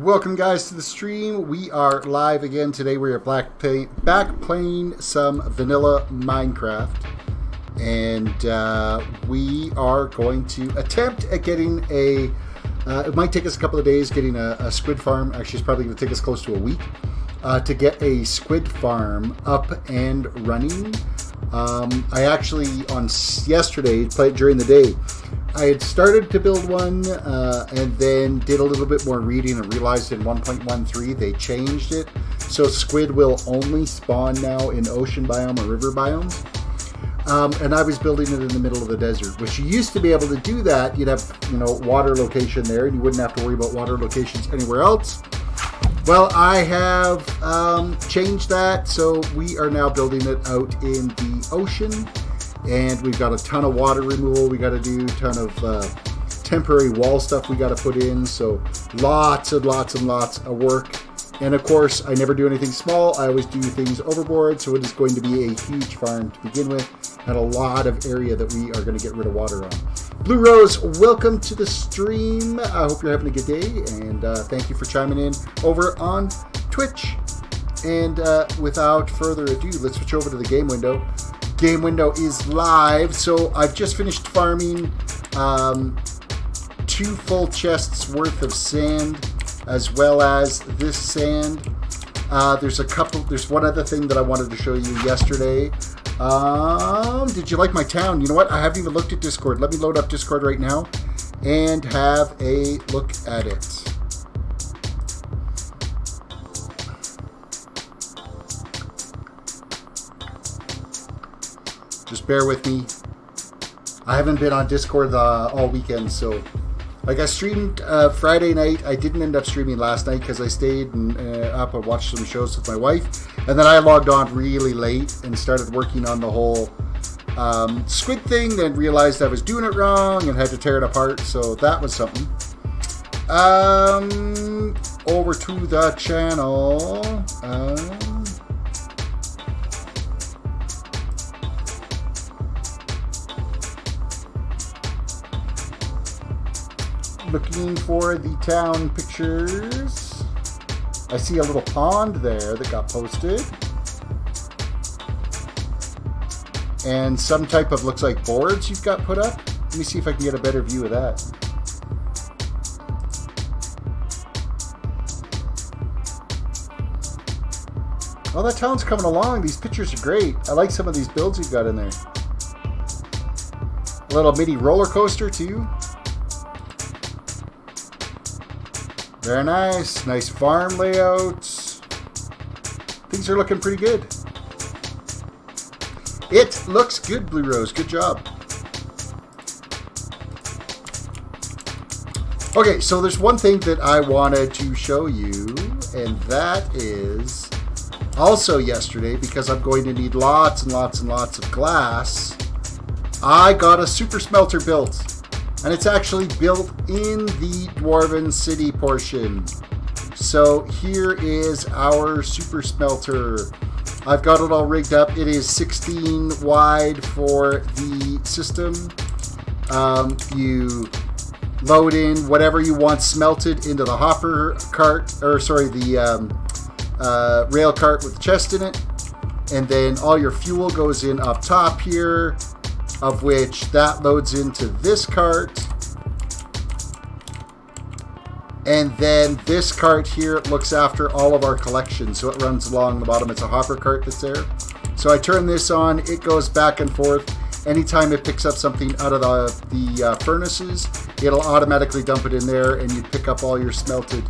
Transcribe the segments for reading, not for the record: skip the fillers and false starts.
Welcome guys to the stream. We are live again today. We are back playing some vanilla Minecraft, and we are going to attempt at getting a it might take us a couple of days getting a squid farm. Actually, it's probably going to take us close to a week to get a squid farm up and running. I actually on yesterday played during the day. I had started to build one and then did a little bit more reading and realized in 1.13 they changed it. So squid will only spawn now in ocean biome or river biomes. And I was building it in the middle of the desert, which you used to be able to do that. You'd have, you know, water location there and you wouldn't have to worry about water locations anywhere else. Well, I have changed that, so we are now building it out in the ocean. And we've got a ton of water removal we got to do, ton of temporary wall stuff we got to put in, so lots and lots of work. And of course, I never do anything small. I always do things overboard, so it is going to be a huge farm to begin with, and a lot of area that we are going to get rid of water on. Blue Rose, welcome to the stream. I hope you're having a good day, and thank you for chiming in over on Twitch. And without further ado, let's switch over to the game window. Game window is live, so I've just finished farming 2 full chests worth of sand, as well as this sand. There's one other thing that I wanted to show you yesterday. Did you like my town? You know what? I haven't even looked at Discord. Let me load up Discord right now and have a look at it. Just bear with me. I haven't been on Discord all weekend, so like I streamed Friday night. I didn't end up streaming last night because I stayed up and watched some shows with my wife, and then I logged on really late and started working on the whole squid thing, then realized I was doing it wrong and had to tear it apart, so that was something. Over to the channel. Looking for the town pictures. I see a little pond there that got posted. And some type of, looks like boards you've got put up. Let me see if I can get a better view of that. Oh, that town's coming along. These pictures are great. I like some of these builds you've got in there. A little mini roller coaster too. Very nice. Nice farm layouts. Things are looking pretty good. It looks good, Blue Rose. Good job. Okay, so there's one thing that I wanted to show you, and that is also yesterday, because I'm going to need lots and lots and lots of glass, I got a super smelter built. And it's actually built in the Dwarven City portion. So here is our super smelter. I've got it all rigged up. It is 16 wide for the system. You load in whatever you want smelted into the hopper cart, or sorry, the rail cart with the chest in it. And then all your fuel goes in up top here, of which that loads into this cart. And then this cart here looks after all of our collections, so it runs along the bottom. It's a hopper cart that's there. So I turn this on, it goes back and forth. Anytime it picks up something out of the furnaces, it'll automatically dump it in there, and you pick up all your smelted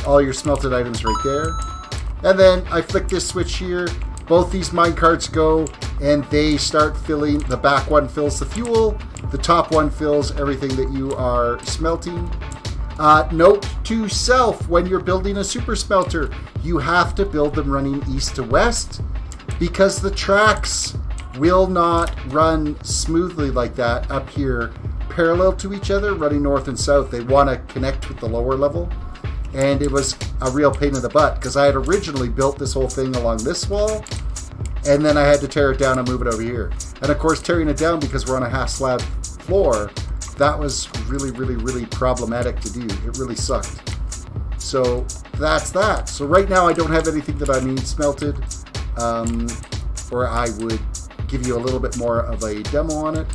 items right there. And then I flick this switch here. Both these mine carts go, and they start filling. The back one fills the fuel. The top one fills everything that you are smelting. Note to self, when you're building a super smelter, you have to build them running east to west, because the tracks will not run smoothly like that up here, parallel to each other, running north and south. They want to connect with the lower level. And it was a real pain in the butt, because I had originally built this whole thing along this wall, and then I had to tear it down and move it over here. And of course, tearing it down, because we're on a half slab floor, that was really, really, really problematic to do. It really sucked. So that's that. So right now I don't have anything that I need smelted, or I would give you a little bit more of a demo on it.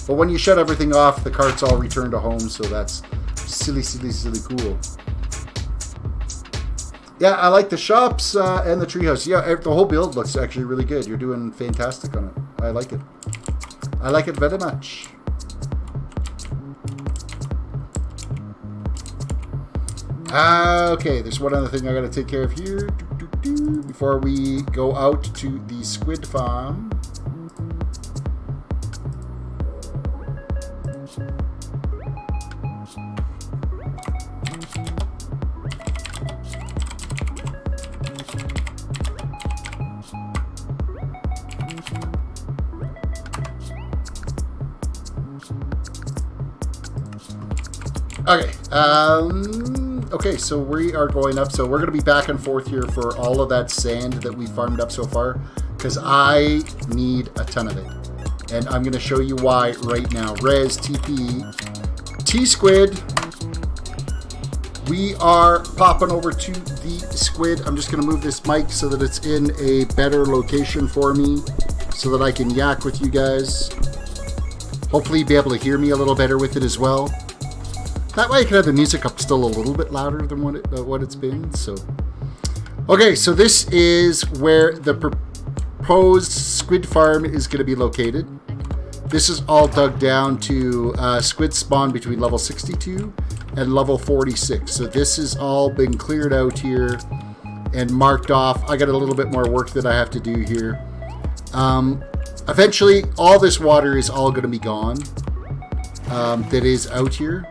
But when you shut everything off, the carts all return to home, so that's silly, silly, silly cool. Yeah, I like the shops and the treehouse. Yeah, the whole build looks actually really good. You're doing fantastic on it. I like it. I like it very much. Okay, there's one other thing I gotta take care of here before we go out to the squid farm. Okay, okay, so we are going up, so we're going to be back and forth here for all of that sand that we farmed up so far, because I need a ton of it, and I'm going to show you why right now. Res, TP, T-Squid, we are popping over to the squid. I'm just going to move this mic so that it's in a better location for me, so that I can yak with you guys. Hopefully you'll be able to hear me a little better with it as well. That way I can have the music up still a little bit louder than what it's been. So, okay, so this is where the proposed squid farm is going to be located. This is all dug down to squid spawn between level 62 and level 46. So this has all been cleared out here and marked off. I got a little bit more work that I have to do here. Eventually, all this water is all going to be gone that is out here.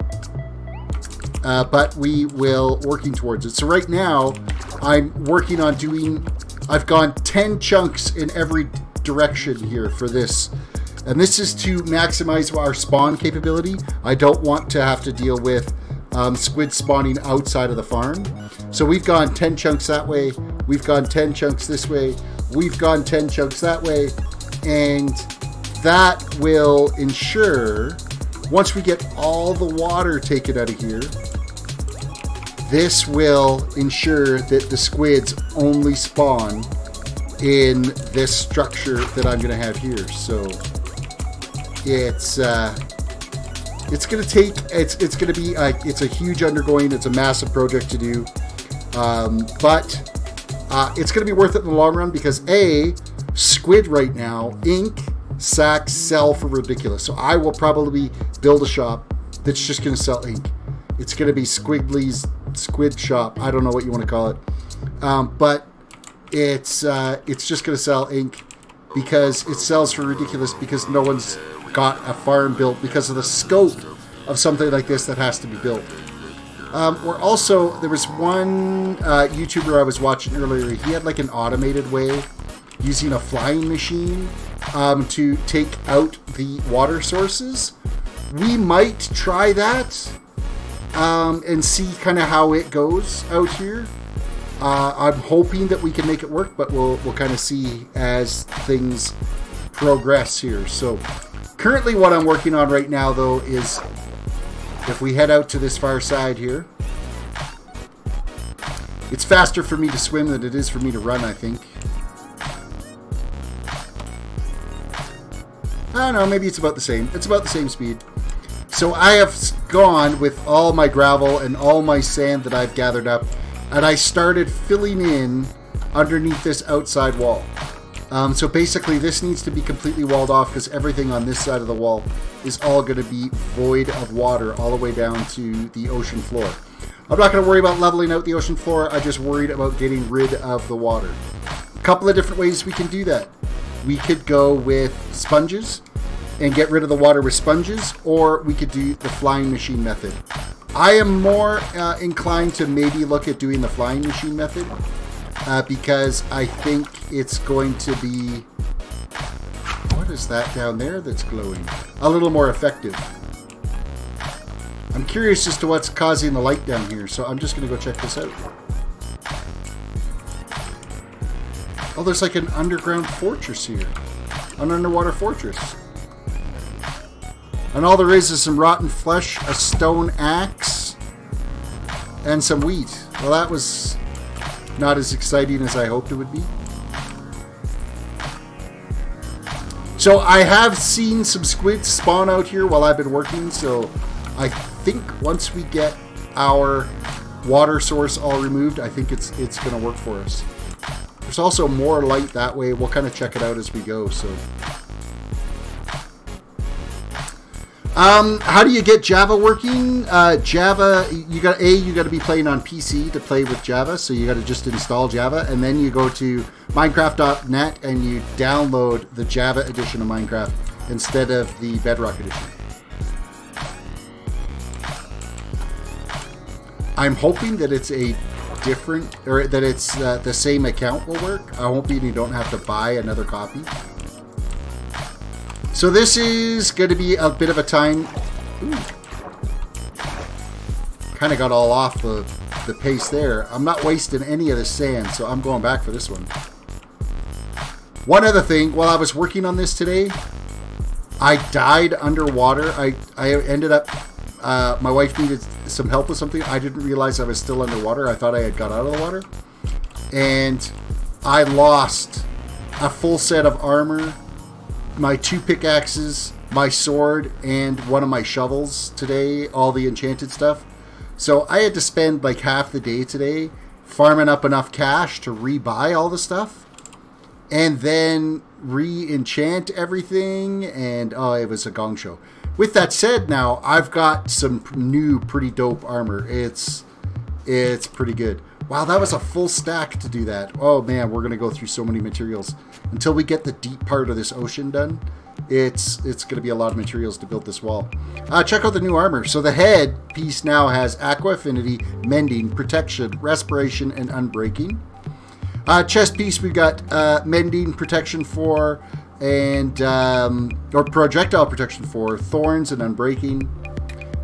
But we will working towards it. So right now, I'm working on doing, I've gone 10 chunks in every direction here for this. And this is to maximize our spawn capability. I don't want to have to deal with squid spawning outside of the farm. So we've gone 10 chunks that way. We've gone 10 chunks this way. We've gone 10 chunks that way. And that will ensure, once we get all the water taken out of here, this will ensure that the squids only spawn in this structure that I'm going to have here. So it's going to take, it's going to be, it's a huge undergoing. It's a massive project to do, but it's going to be worth it in the long run, because A, squid right now, ink sacks sell for ridiculous. So I will probably build a shop that's just going to sell ink. It's going to be Squiggly's Squid Shop. I don't know what you want to call it, but it's just going to sell ink because it sells for ridiculous, because no one's got a farm built because of the scope of something like this that has to be built. We're also, there was one YouTuber I was watching earlier. He had like an automated way using a flying machine to take out the water sources. We might try that and see kind of how it goes out here. I'm hoping that we can make it work, but we'll kind of see as things progress here. So currently what I'm working on right now, though, is if we head out to this far side here, it's faster for me to swim than it is for me to run, I think. I don't know, maybe it's about the same. It's about the same speed. So I have gone with all my gravel and all my sand that I've gathered up, and I started filling in underneath this outside wall. So basically this needs to be completely walled off, because everything on this side of the wall is all going to be void of water all the way down to the ocean floor. I'm not going to worry about leveling out the ocean floor. I just worried about getting rid of the water. A couple of different ways we can do that. We could go with sponges and get rid of the water with sponges, or we could do the flying machine method. I am more inclined to maybe look at doing the flying machine method because I think it's going to be, what is that down there that's glowing? A little more effective. I'm curious as to what's causing the light down here, so I'm just going to go check this out. Oh, there's like an underground fortress here. An underwater fortress. And all there is some rotten flesh, a stone axe, and some wheat. Well, that was not as exciting as I hoped it would be. So I have seen some squids spawn out here while I've been working, so I think once we get our water source all removed, I think it's going to work for us. There's also more light that way. We'll kind of check it out as we go. So, how do you get Java working? Java, you got to be playing on PC to play with Java, so you got to just install Java, and then you go to Minecraft.net and you download the Java edition of Minecraft instead of the Bedrock edition. I'm hoping that it's a different, or that it's the same account will work. I'm hoping you don't have to buy another copy. So this is going to be a bit of a time. Kind of got all off the pace there. I'm not wasting any of the sand, so I'm going back for this one. One other thing, while I was working on this today, I died underwater. I ended up, my wife needed some help with something. I didn't realize I was still underwater. I thought I had got out of the water. And I lost a full set of armor, my 2 pickaxes, my sword, and one of my shovels today, all the enchanted stuff. So I had to spend like half the day today farming up enough cash to rebuy all the stuff and then re-enchant everything, and oh, it was a gong show. With that said, now I've got some new pretty dope armor. It's pretty good. Wow, that was a full stack to do that. Oh man, we're gonna go through so many materials until we get the deep part of this ocean done. It's gonna be a lot of materials to build this wall. Check out the new armor. So the head piece now has Aqua Affinity, Mending, Protection, Respiration, and Unbreaking. Chest piece we've got Mending, Protection 4, and or Projectile Protection 4, Thorns and Unbreaking.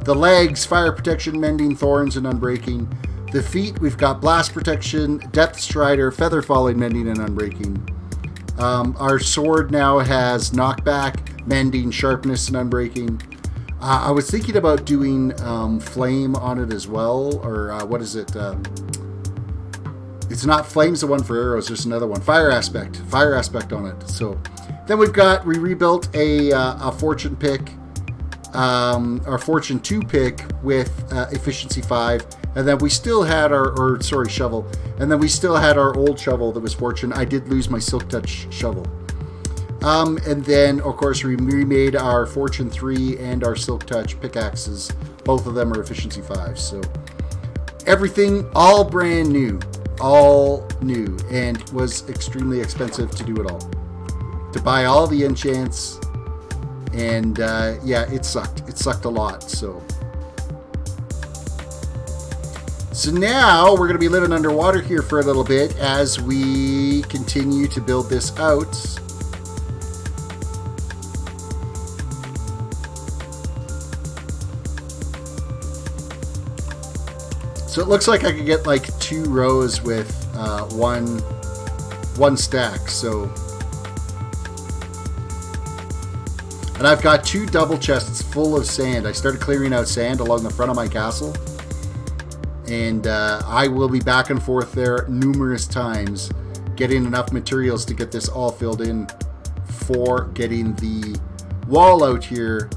The legs, Fire Protection, Mending, Thorns, and Unbreaking. The feet, we've got Blast Protection, Depth Strider, Feather Falling, Mending, and Unbreaking. Our sword now has Knockback, Mending, Sharpness, and Unbreaking. I was thinking about doing Flame on it as well, or what is it? It's not Flame's the one for arrows, there's another one. Fire Aspect on it. So then we rebuilt a Fortune pick, our Fortune 2 pick with Efficiency 5. And then we still had shovel. And then we still had our old shovel that was Fortune. I did lose my Silk Touch shovel. And then, of course, we remade our Fortune 3 and our Silk Touch pickaxes. Both of them are Efficiency 5. So everything all brand new. All new. And was extremely expensive to do it all. To buy all the enchants. And yeah, it sucked. It sucked a lot. So now we're going to be living underwater here for a little bit as we continue to build this out. So it looks like I could get like 2 rows with one stack. So, and I've got 2 double chests full of sand. I started clearing out sand along the front of my castle. And I will be back and forth there numerous times, getting enough materials to get this all filled in for getting the wall out here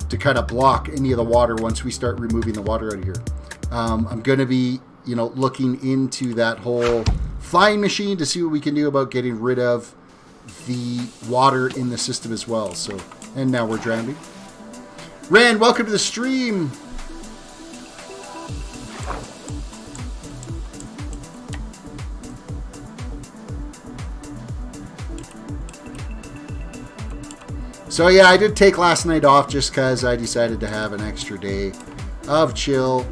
to kind of block any of the water once we start removing the water out of here. I'm going to be, looking into that whole flying machine to see what we can do about getting rid of the water in the system as well. So, and now we're drowning. Rand, welcome to the stream. So yeah, I did take last night off just because I decided to have an extra day of chill.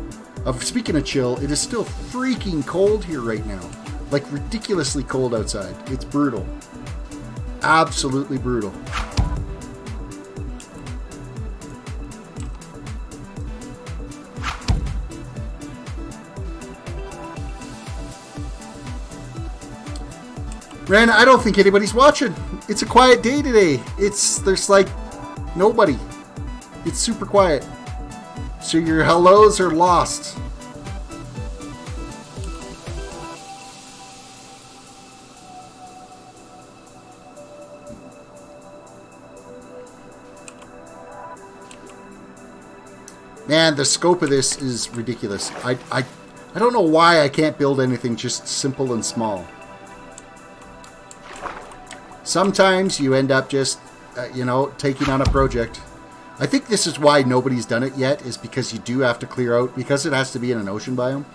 Speaking of chill, it is still freaking cold here right now. Like ridiculously cold outside. It's brutal. Absolutely brutal. Ren, I don't think anybody's watching. It's a quiet day today. There's like nobody. It's super quiet. So your hellos are lost. Man, the scope of this is ridiculous. I don't know why I can't build anything just simple and small. Sometimes you end up just, you know, taking on a project. I think this is why nobody's done it yet, is because you do have to clear out, because it has to be in an ocean biome,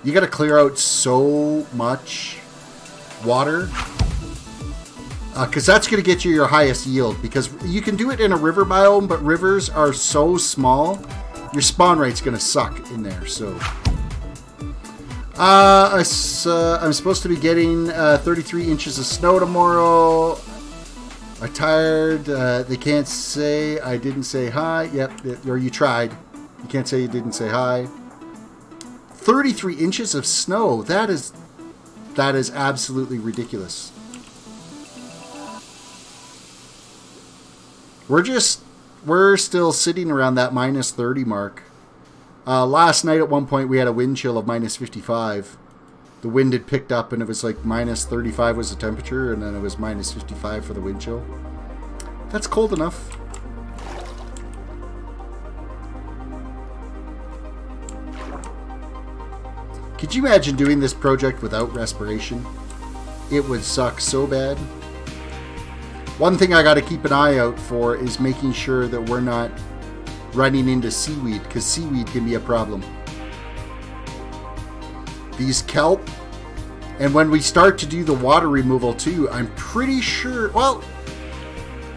you got to clear out so much water. Because that's going to get you your highest yield, because you can do it in a river biome, but rivers are so small, your spawn rate's going to suck in there. So I'm supposed to be getting 33 inches of snow tomorrow. I'm tired. They can't say I didn't say hi. Yep, or you tried. You can't say you didn't say hi. 33 inches of snow. That is absolutely ridiculous. We're still sitting around that minus 30 mark. Last night at one point we had a wind chill of minus 55. The wind had picked up and it was like minus 35 was the temperature, and then it was minus 55 for the wind chill. That's cold enough. Could you imagine doing this project without respiration? It would suck so bad. One thing I got to keep an eye out for is making sure that we're not running into seaweed, because seaweed can be a problem. These kelp, and when we start to do the water removal too, I'm pretty sure, well,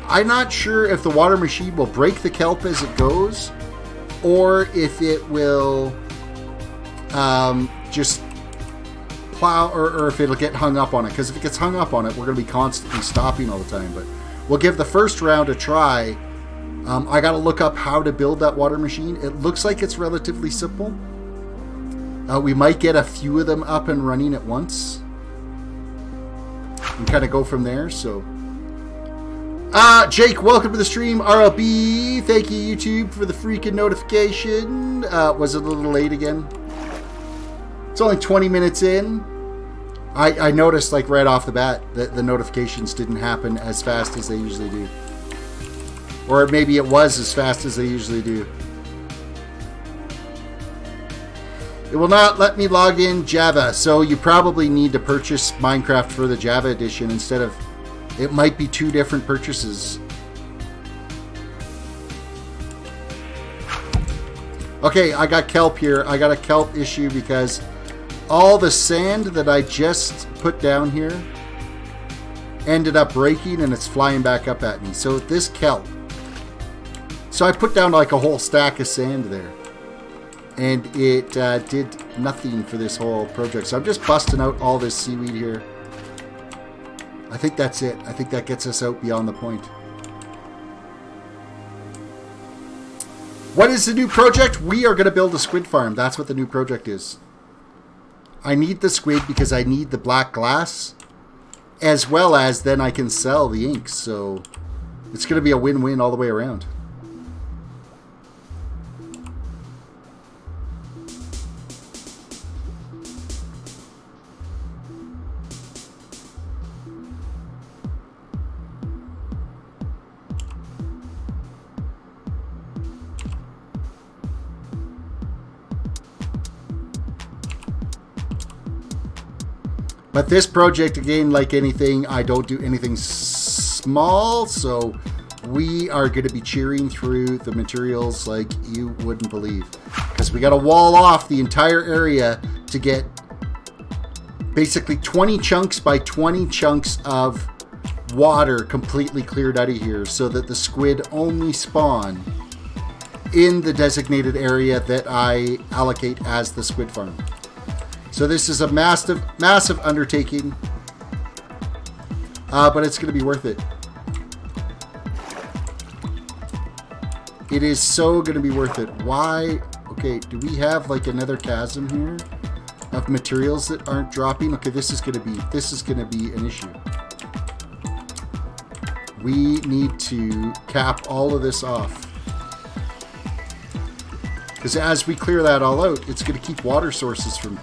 I'm not sure if the water machine will break the kelp as it goes, or if it will just plow, or if it'll get hung up on it. Because if it gets hung up on it, we're going to be constantly stopping all the time. But we'll give the first round a try. I got to look up how to build that water machine. It looks like it's relatively simple. We might get a few of them up and running at once and kind of go from there. So, Jake, welcome to the stream. RLB, thank you, YouTube, for the freaking notification. Was it a little late again? It's only 20 minutes in. I noticed, like, right off the bat that the notifications didn't happen as fast as they usually do. Or maybe it was as fast as they usually do. It will not let me log in Java, so you probably need to purchase Minecraft for the Java edition instead of... It might be two different purchases. Okay, I got kelp here. I got a kelp issue because all the sand that I just put down here ended up breaking and it's flying back up at me. So this kelp. So I put down like a whole stack of sand there. And it did nothing for this whole project. So I'm just busting out all this seaweed here. I think that's it. I think that gets us out beyond the point. What is the new project? We are going to build a squid farm. That's what the new project is. I need the squid because I need the black glass. As well as then I can sell the inks. So it's going to be a win-win all the way around. But this project, again, like anything, I don't do anything small, so we are going to be cheering through the materials like you wouldn't believe. Because we got to wall off the entire area to get basically 20 chunks by 20 chunks of water completely cleared out of here so that the squid only spawn in the designated area that I allocate as the squid farm. So this is a massive, massive undertaking, but it's going to be worth it. It is so going to be worth it. Why? Okay, do we have like another chasm here of materials that aren't dropping? Okay, this is going to be an issue. We need to cap all of this off. Because as we clear that all out, it's going to keep water sources from...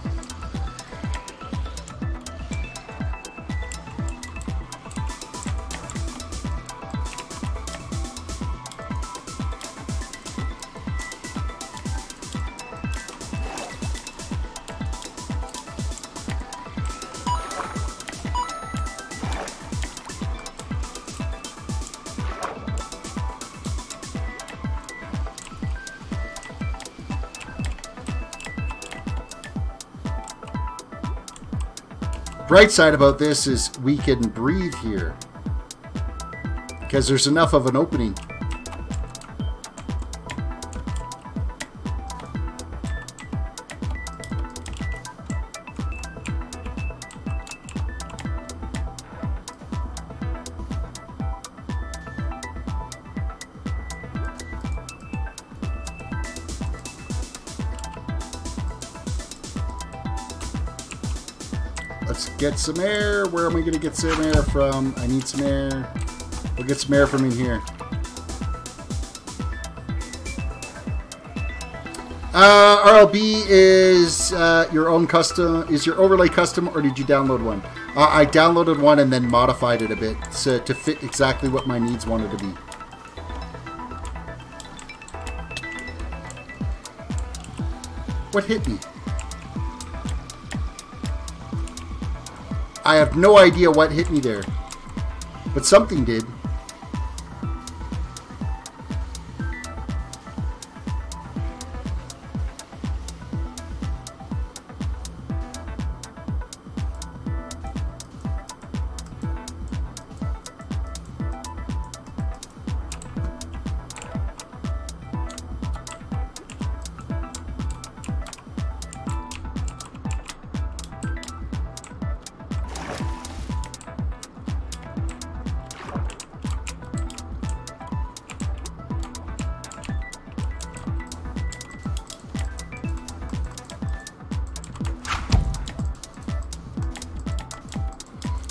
Bright side about this is we can breathe here because there's enough of an opening. Let's get some air. Where am I going to get some air from? I need some air. We'll get some air from in here. RLB is your own custom. Is your overlay custom, or did you download one? I downloaded one and then modified it a bit to fit exactly what my needs wanted to be. What hit me? I have no idea what hit me there, but something did.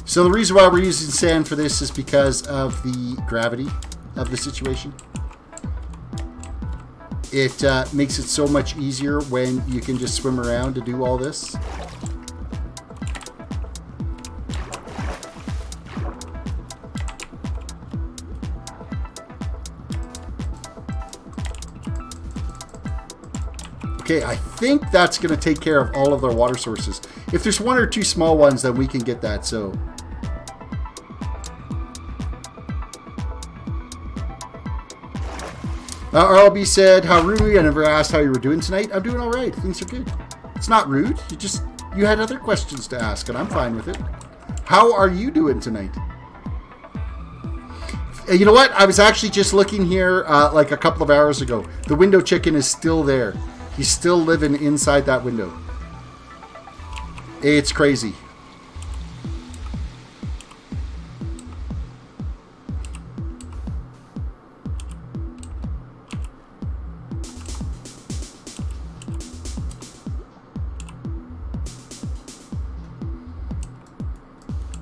So the reason why we're using sand for this is because of the gravity of the situation. It makes it so much easier when you can just swim around to do all this. Okay, I think that's going to take care of all of their water sources. If there's one or two small ones, then we can get that, so... RLB said, how rude, I never asked how you were doing tonight. I'm doing all right. Things are good. It's not rude. You had other questions to ask, and I'm fine with it. How are you doing tonight? You know what? I was actually just looking here like a couple of hours ago. The window chicken is still there. He's still living inside that window. It's crazy.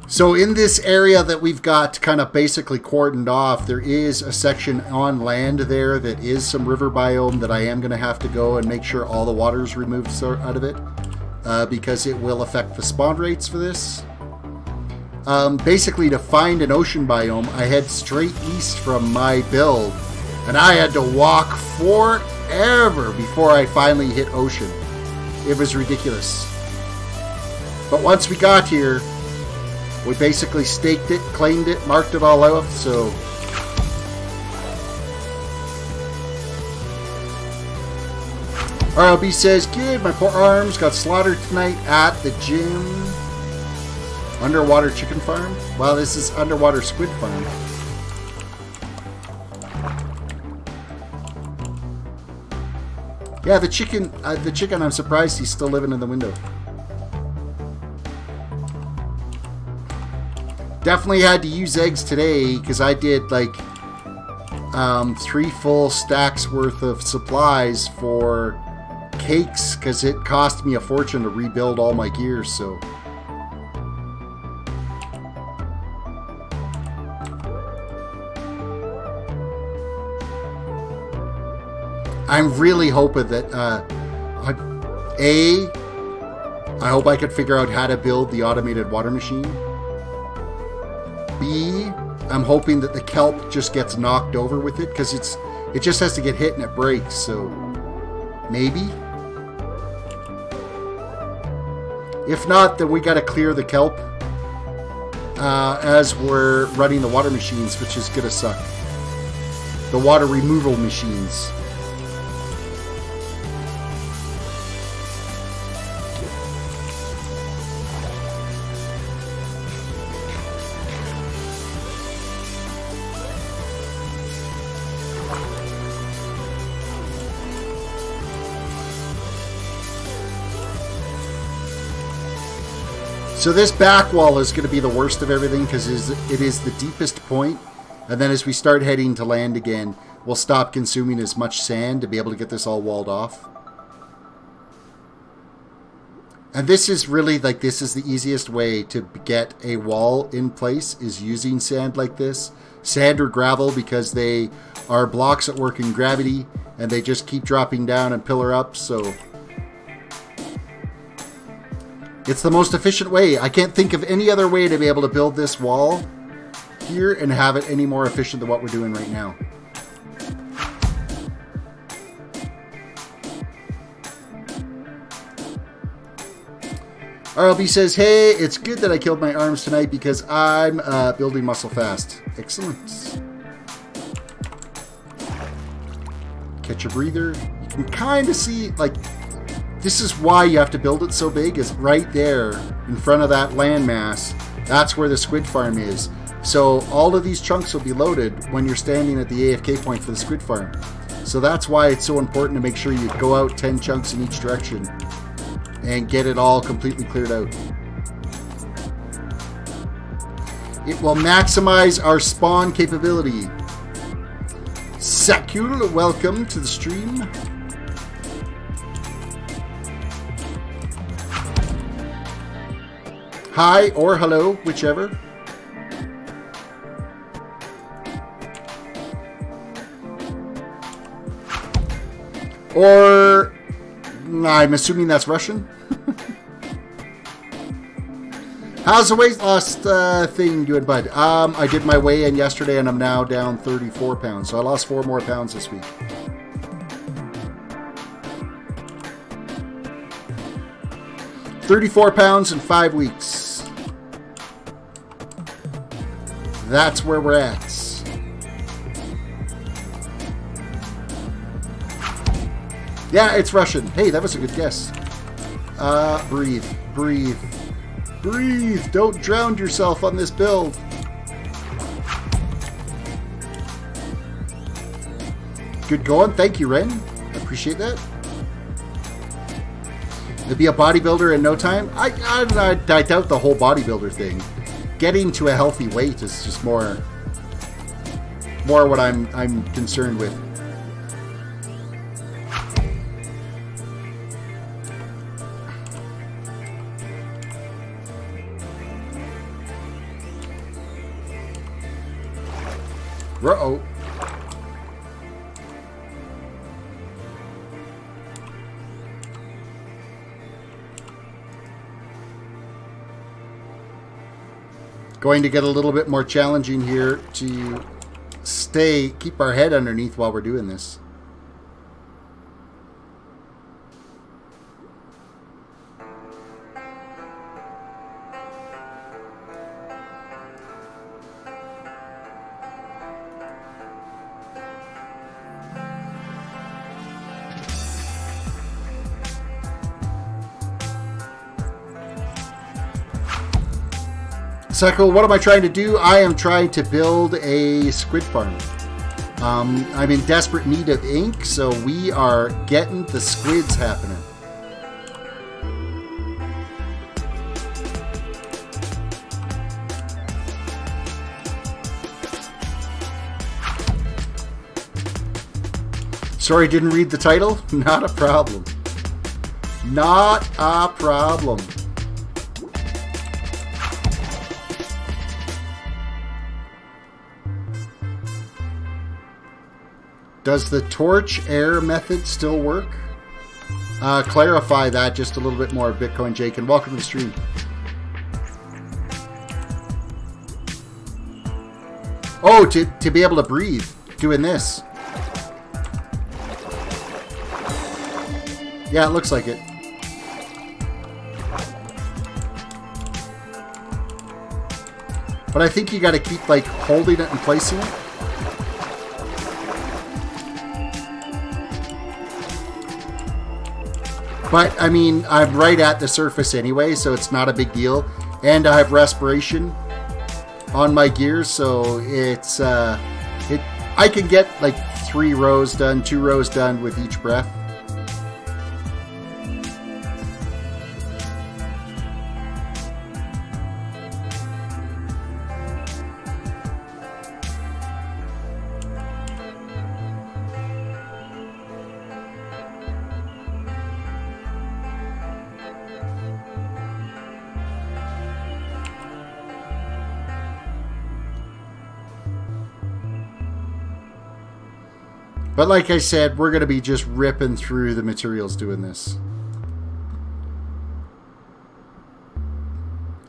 So in this area that we've got kind of basically cordoned off, there is a section on land there that is some river biome that I am going to have to go and make sure all the water is removed out of it because it will affect the spawn rates for this. Basically, to find an ocean biome, I head straight east from my build, and I had to walk forever before I finally hit ocean. It was ridiculous. But once we got here, we basically staked it, claimed it, marked it all out, so... RLB says, good, my poor arms got slaughtered tonight at the gym. Underwater chicken farm? Well, this is underwater squid farm. Yeah, the chicken, I'm surprised he's still living in the window. Definitely had to use eggs today because I did like 3 full stacks worth of supplies for cakes because it cost me a fortune to rebuild all my gear, so... I'm really hoping that, I hope I could figure out how to build the automated water machine. B, I'm hoping that the kelp just gets knocked over with it, because it just has to get hit and it breaks, so maybe. If not, then we got to clear the kelp as we're running the water machines, which is going to suck. The water removal machines. So this back wall is going to be the worst of everything because it is the deepest point. And then as we start heading to land again, we'll stop consuming as much sand to be able to get this all walled off. And this is really, like, this is the easiest way to get a wall in place, is using sand like this. Sand or gravel, because they are blocks that work in gravity and they just keep dropping down and pillar up, so... It's the most efficient way. I can't think of any other way to be able to build this wall here and have it any more efficient than what we're doing right now. RLB says, hey, it's good that I killed my arms tonight because I'm building muscle fast. Excellent. Catch a breather. You can kind of see, like... This is why you have to build it so big, is right there in front of that landmass. That's where the squid farm is. So all of these chunks will be loaded when you're standing at the AFK point for the squid farm. So that's why it's so important to make sure you go out 10 chunks in each direction and get it all completely cleared out. It will maximize our spawn capability. Sakul, welcome to the stream. Hi or hello, whichever. Or, I'm assuming that's Russian. How's the weight loss thing doing, bud? I did my weigh-in yesterday and I'm now down 34 pounds. So I lost 4 more pounds this week. £34 in 5 weeks. That's where we're at. Yeah, it's Russian. Hey, that was a good guess. Breathe, breathe, breathe. Don't drown yourself on this build. Good going. Thank you, Ren. I appreciate that. To be a bodybuilder in no time? I doubt the whole bodybuilder thing. Getting to a healthy weight is just more what I'm concerned with. Uh-oh. Going to get a little bit more challenging here to keep our head underneath while we're doing this. Sakul, what am I trying to do? I am trying to build a squid farm. I'm in desperate need of ink, so we are getting the squids happening. Sorry, didn't read the title? Not a problem. Not a problem. Does the torch air method still work? Clarify that just a little bit more, Bitcoin Jake, and welcome to the stream. Oh, to be able to breathe, doing this. Yeah, it looks like it. But I think you got to keep, like, holding it and placing it. But, I mean, I'm right at the surface anyway, so it's not a big deal. And I have respiration on my gears, so it's, I can get, like, 3 rows done, 2 rows done with each breath. But like I said, we're going to be just ripping through the materials doing this.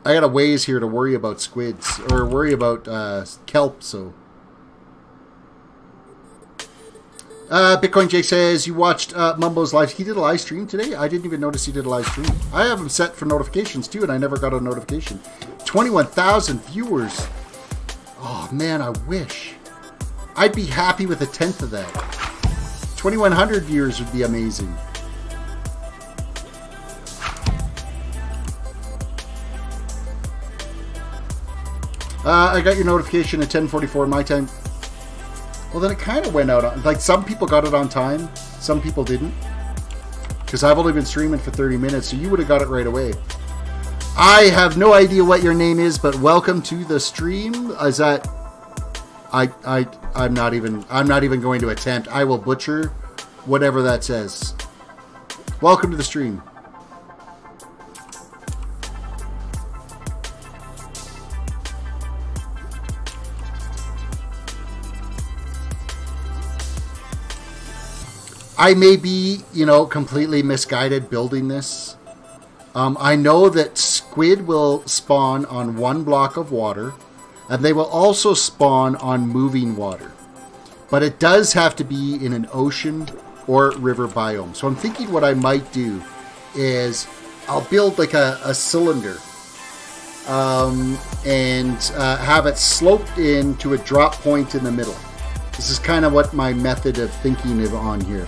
I got a ways here to worry about squids, or worry about kelp, so. Bitcoin Jake says, you watched Mumbo's live. He did a live stream today? I didn't even notice he did a live stream. I have him set for notifications too, and I never got a notification. 21,000 viewers. Oh man, I wish. I'd be happy with 1/10 of that. 2,100 viewers would be amazing. I got your notification at 10:44 my time. Well, then it kind of went out on, like, some people got it on time, some people didn't. Because I've only been streaming for 30 minutes, so you would have got it right away. I have no idea what your name is, but welcome to the stream. Is that... I'm not even going to attempt. I will butcher whatever that says. Welcome to the stream. I may be, you know, completely misguided building this. I know that squid will spawn on 1 block of water. And they will also spawn on moving water. But it does have to be in an ocean or river biome. So I'm thinking what I might do is I'll build like a cylinder and have it sloped in to a drop point in the middle. This is kind of what my method of thinking is on here.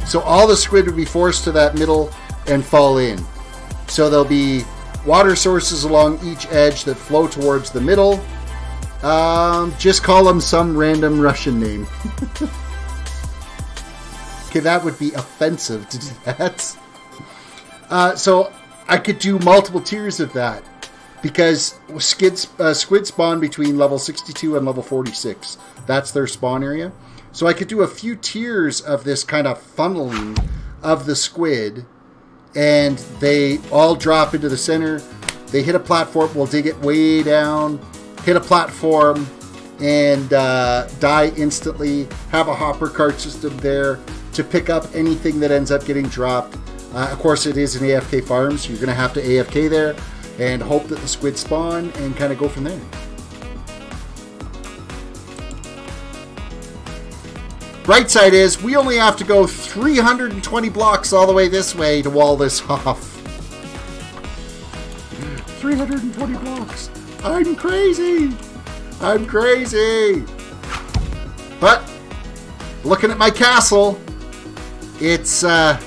So all the squid would be forced to that middle and fall in. So there'll be water sources along each edge that flow towards the middle. Just call them some random Russian name. Okay, that would be offensive to do that. So I could do multiple tiers of that because squid spawn between level 62 and level 46. That's their spawn area. So I could do a few tiers of this kind of funneling of the squid, and they all drop into the center. They hit a platform, we'll dig it way down, hit a platform, and die instantly. Have a hopper cart system there to pick up anything that ends up getting dropped. Of course, it is an AFK farm, so you're going to have to AFK there and hope that the squid spawn and kind of go from there. Right side is, we only have to go 320 blocks all the way this way to wall this off. 320 blocks. I'm crazy. I'm crazy. But looking at my castle, it's you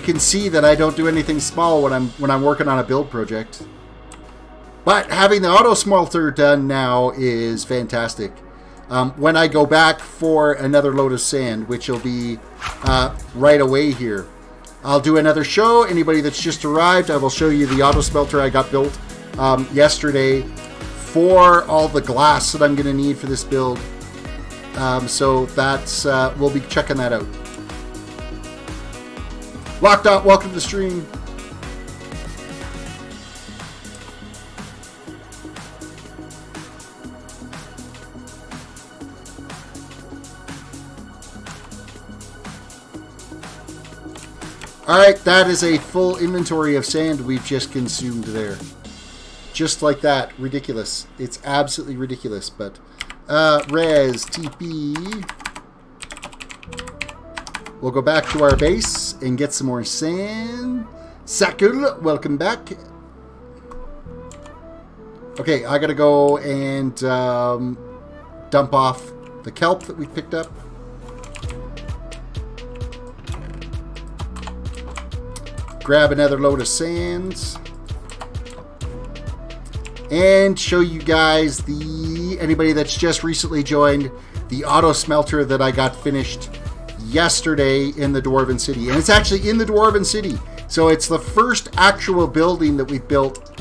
can see that I don't do anything small when I'm working on a build project. But having the auto smelter done now is fantastic. When I go back for another load of sand, which will be right away here, I'll do another show. Anybody that's just arrived, I will show you the auto smelter I got built yesterday for all the glass that I'm going to need for this build. So that's we'll be checking that out. Locked Out, welcome to the stream. Alright, that is a full inventory of sand we've just consumed there. Just like that. Ridiculous. It's absolutely ridiculous, but... res TP. We'll go back to our base and get some more sand. Sakul, welcome back. Okay, I gotta go and dump off the kelp that we picked up. Grab another load of sands. And show you guys anybody that's just recently joined, the auto smelter that I got finished yesterday in the Dwarven City. And it's actually in the Dwarven City. So it's the first actual building that we've built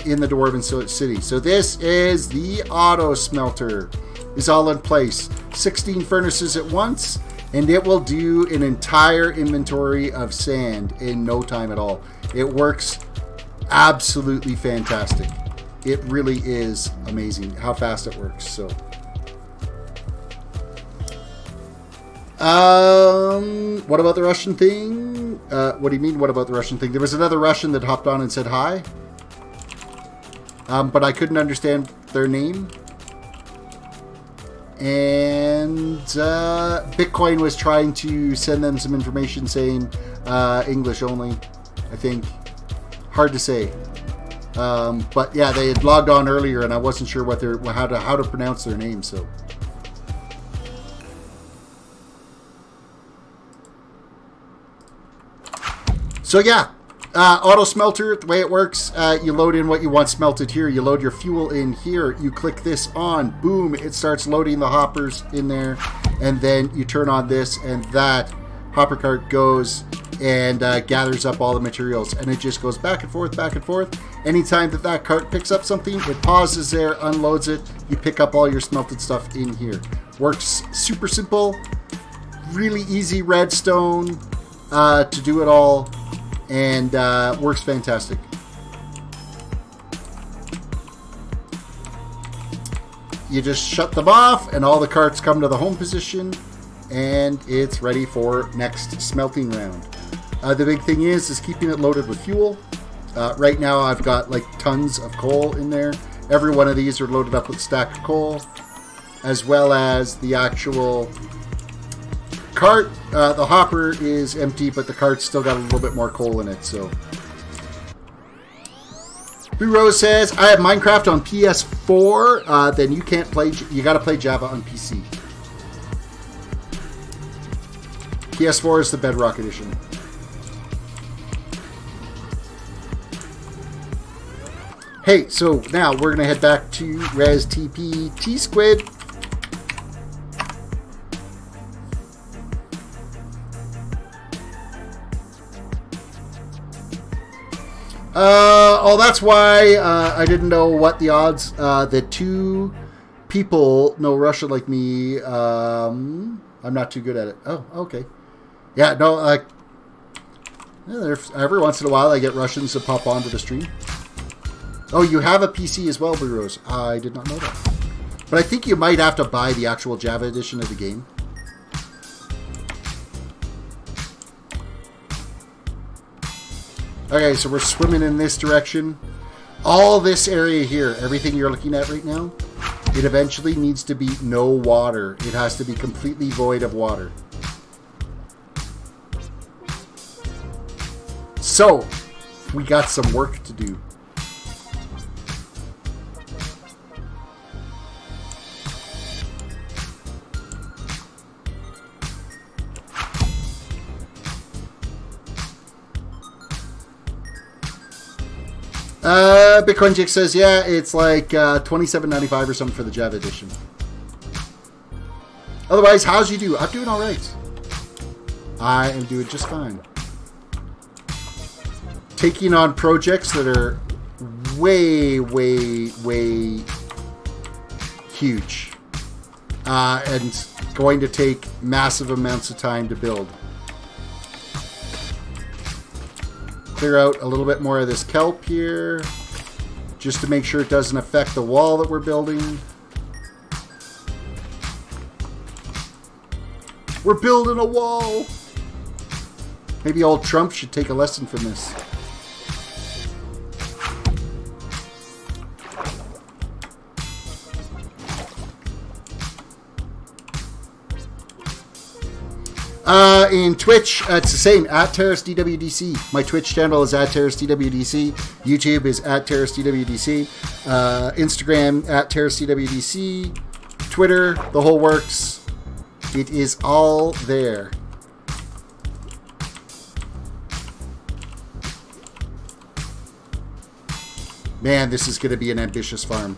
in the Dwarven City. So this is the auto smelter. It's all in place. 16 furnaces at once. And it will do an entire inventory of sand in no time at all. It works absolutely fantastic. It really is amazing how fast it works. So, what about the Russian thing? What do you mean, what about the Russian thing? There was another Russian that hopped on and said hi. But I couldn't understand their name. And Bitcoin was trying to send them some information saying English only, I think. Hard to say. But yeah, they had logged on earlier, and I wasn't sure what how to pronounce their name. So yeah, auto smelter. The way it works, you load in what you want smelted here. You load your fuel in here. You click this on. Boom! It starts loading the hoppers in there, and then you turn on this, and that hopper cart goes and gathers up all the materials, and it just goes back and forth, back and forth. Anytime that cart picks up something, it pauses there, unloads it. You pick up all your smelted stuff in here. Works super simple, really easy redstone to do it all, and works fantastic. You just shut them off, and all the carts come to the home position, and it's ready for next smelting round. The big thing is keeping it loaded with fuel. Right now I've got like tons of coal in there. Every one of these are loaded up with a stack of coal, as well as the actual cart. The hopper is empty, but the cart's still got a little bit more coal in it. So, Blue Rose says, I have Minecraft on PS4. Then you can't play. You got to play Java on PC. PS4 is the Bedrock edition. Hey, so now we're going to head back to Res TP T-Squid. Oh, that's why I didn't know what the odds that two people know Russian like me. I'm not too good at it. Oh, okay. Yeah, no, every once in a while I get Russians to pop onto the stream. Oh, you have a PC as well, Blue Rose. I did not know that. But I think you might have to buy the actual Java edition of the game. Okay, so we're swimming in this direction. All this area here, everything you're looking at right now, it eventually needs to be no water. It has to be completely void of water. So, we got some work to do. Bitcoin Jig says, yeah, it's like $27.95 or something for the Java edition. Otherwise, how's you do? I'm doing all right. I am doing just fine. Taking on projects that are way, way, way huge. And going to take massive amounts of time to build. Clear out a little bit more of this kelp here, just to make sure it doesn't affect the wall that we're building. We're building a wall. Maybe old Trump should take a lesson from this. In Twitch, it's the same, at TerrisDWDC. My Twitch channel is at TerrisDWDC. YouTube is at TerrisDWDC. Instagram, at TerrisDWDC. Twitter, the whole works. It is all there. Man, this is going to be an ambitious farm.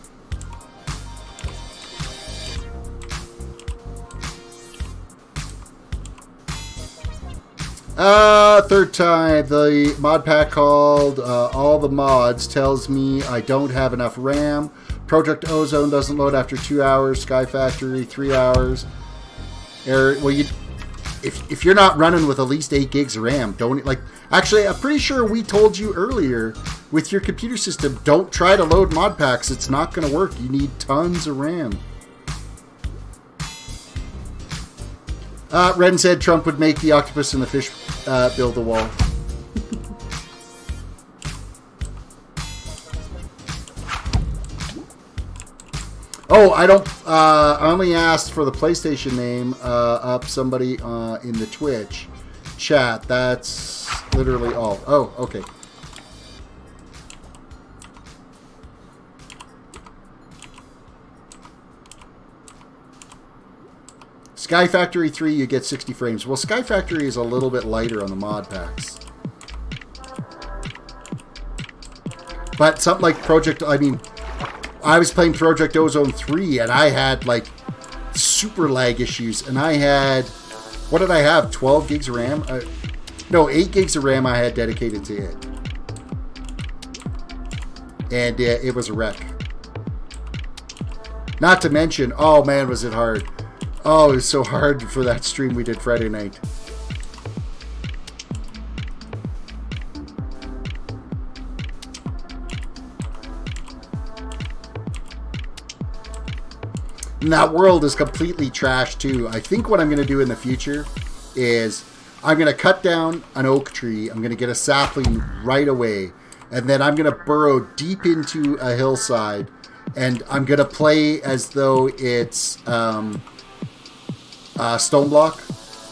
Third time, the mod pack called all the mods tells me I don't have enough RAM. Project Ozone doesn't load after 2 hours. Sky Factory 3 hours. Error. Well, if you're not running with at least 8 gigs of RAM, don't like. Actually, I'm pretty sure we told you earlier with your computer system, don't try to load mod packs. It's not going to work. You need tons of RAM. Ren said Trump would make the octopus and the fish build a wall. Oh, I don't. I only asked for the PlayStation name up somebody in the Twitch chat. That's literally all. Oh, okay. Sky Factory 3, you get 60 frames. Well, Sky Factory is a little bit lighter on the mod packs. But something like Project, I mean, I was playing Project Ozone 3 and I had like super lag issues. And I had, what did I have? 12 gigs of RAM? No, 8 gigs of RAM I had dedicated to it. And it was a wreck. Not to mention, oh man, was it hard. Oh, it was so hard for that stream we did Friday night. And that world is completely trashed too. I think what I'm going to do in the future is I'm going to cut down an oak tree. I'm going to get a sapling right away. And then I'm going to burrow deep into a hillside. And I'm going to play as though it's... stone block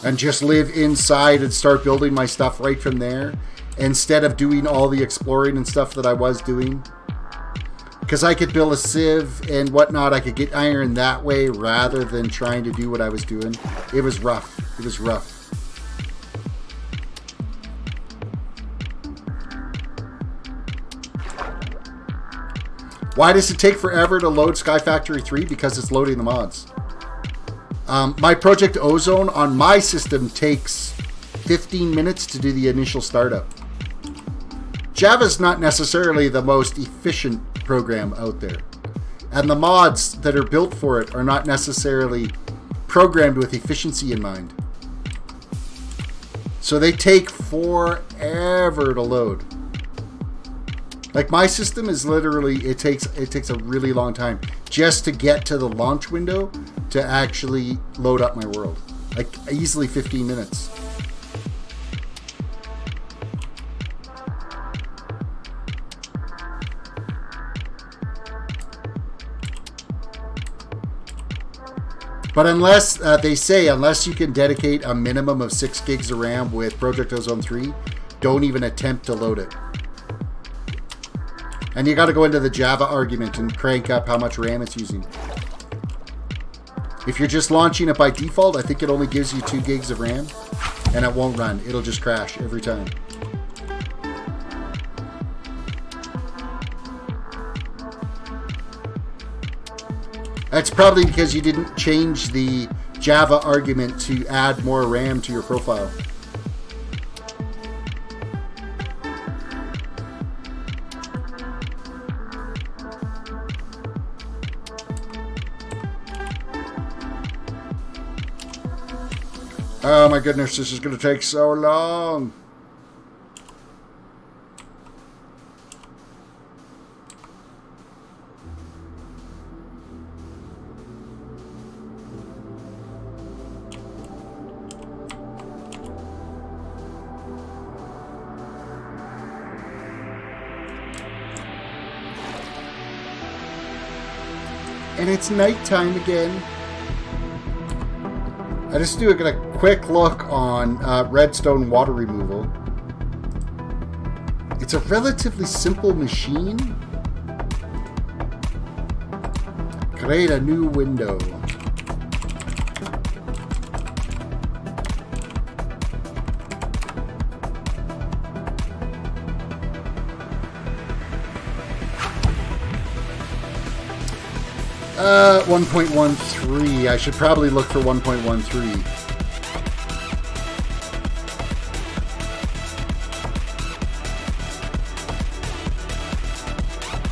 and just live inside and start building my stuff right from there instead of doing all the exploring and stuff that I was doing, because I could build a sieve and whatnot. I could get iron that way rather than trying to do what I was doing. It was rough. It was rough. Why does it take forever to load Sky Factory 3? Because it's loading the mods. My Project Ozone on my system takes 15 minutes to do the initial startup. Java's not necessarily the most efficient program out there. And the mods that are built for it are not necessarily programmed with efficiency in mind. So they take forever to load. Like my system is literally, it takes a really long time just to get to the launch window to actually load up my world. Like easily 15 minutes. But unless, they say, unless you can dedicate a minimum of 6 gigs of RAM with Project Ozone 3, don't even attempt to load it. And you got to go into the Java argument and crank up how much RAM it's using. If you're just launching it by default, I think it only gives you 2 gigs of RAM, and it won't run. It'll just crash every time. That's probably because you didn't change the Java argument to add more RAM to your profile. Oh my goodness, this is going to take so long. And it's nighttime again. I just do a quick look on redstone water removal. It's a relatively simple machine. Create a new window. Uh, 1.13. I should probably look for 1.13.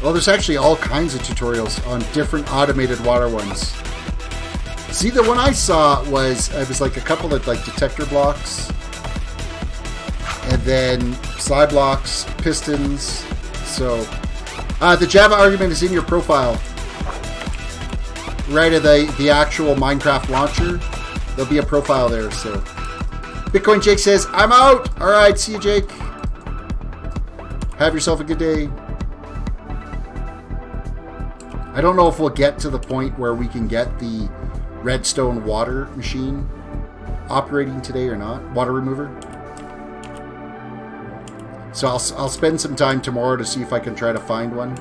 Well, there's actually all kinds of tutorials on different automated water ones. See, the one I saw was, it was like a couple of like detector blocks, and then slide blocks, pistons. So, the Java argument is in your profile. Right at the actual Minecraft launcher, there'll be a profile there. So, Bitcoin Jake says, I'm out! Alright, see you, Jake. Have yourself a good day. I don't know if we'll get to the point where we can get the redstone water machine operating today or not. Water remover. So I'll spend some time tomorrow to see if I can try to find one.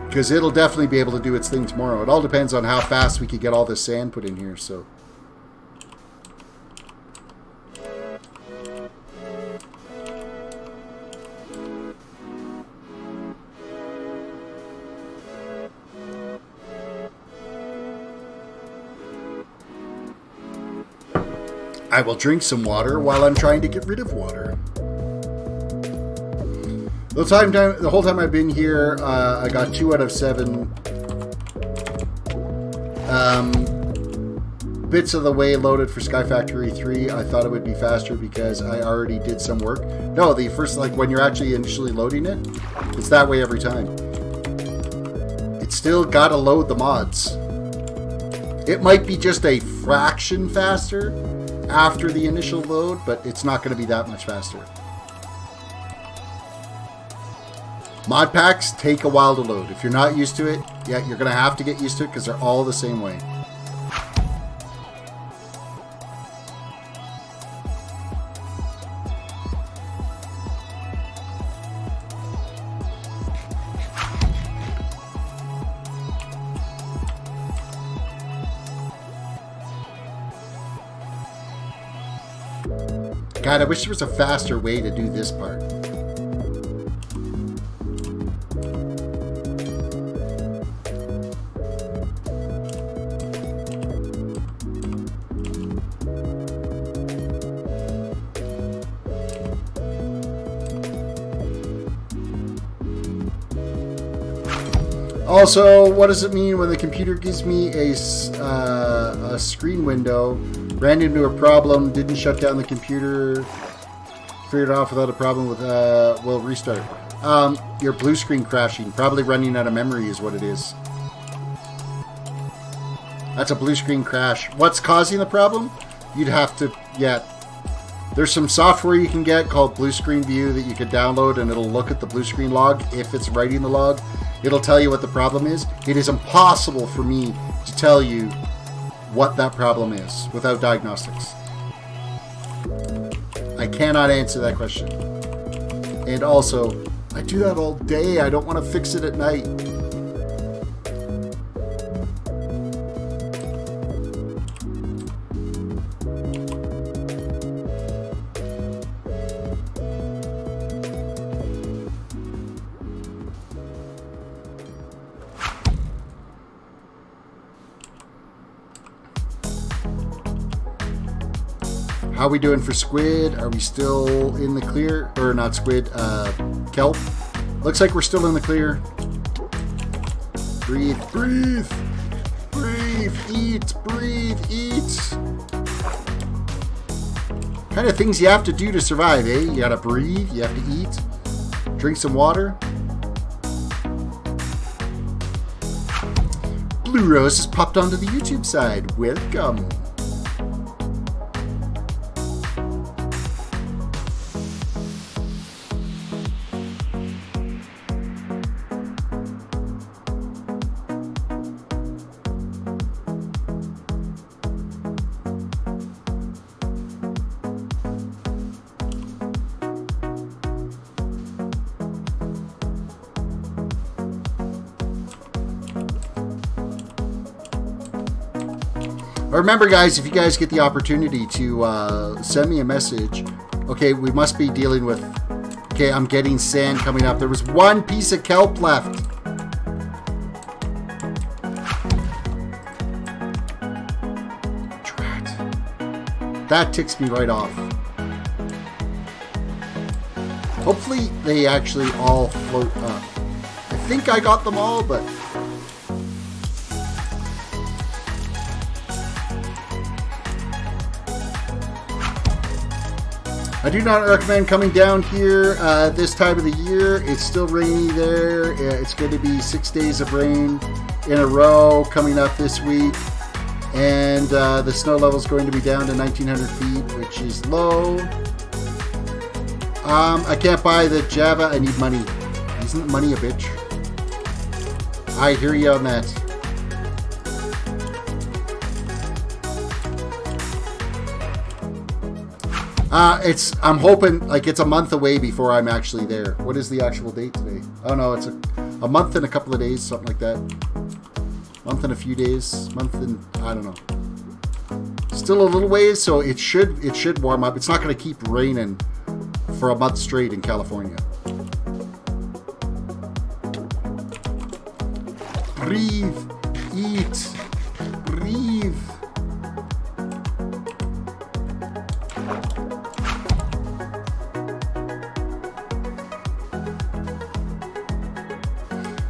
Because it'll definitely be able to do its thing tomorrow. It all depends on how fast we can get all this sand put in here, so. I will drink some water while I'm trying to get rid of water. The whole time I've been here, I got 2 out of 7 bits of the way loaded for Sky Factory 3. I thought it would be faster because I already did some work. No, the first, like when you're actually initially loading it, it's that way every time. It's still got to load the mods. It might be just a fraction faster after the initial load, but it's not going to be that much faster. Mod packs take a while to load. If you're not used to it, yeah, you're going to have to get used to it because they're all the same way. God, I wish there was a faster way to do this part. Also, what does it mean when the computer gives me a screen window, ran into a problem, didn't shut down the computer, figured it off without a problem with, will restart? Your blue screen crashing, probably running out of memory is what it is. That's a blue screen crash. What's causing the problem? You'd have to, yeah. There's some software you can get called Blue Screen View that you could download, and it'll look at the blue screen log. If it's writing the log, it'll tell you what the problem is. It is impossible for me to tell you what that problem is without diagnostics. I cannot answer that question. And also, I do that all day. I don't want to fix it at night. How are we doing for squid? Are we still in the clear? Or not squid, kelp. Looks like we're still in the clear. Breathe, breathe, breathe, eat, breathe, eat. Kind of things you have to do to survive, eh? You gotta breathe, you have to eat, drink some water. Blue Rose has popped onto the YouTube side. Welcome. Remember, guys, if you guys get the opportunity to send me a message. Okay, we must be dealing with... Okay, I'm getting sand coming up. There was one piece of kelp left. Drat. That ticks me right off. Hopefully they actually all float up. I think I got them all, but... I do not recommend coming down here this time of the year. It's still rainy there. It's going to be 6 days of rain in a row coming up this week. And the snow level is going to be down to 1,900 feet, which is low. I can't buy the Java. I need money. Isn't money a bitch? I hear you on that. I'm hoping, like, it's a month away before I'm actually there. What is the actual date today? Oh no, it's a month and a couple of days, something like that. Month and a few days. Month and, I don't know. Still a little ways, so it should warm up. It's not going to keep raining for a month straight in California. Breathe. Eat. Breathe.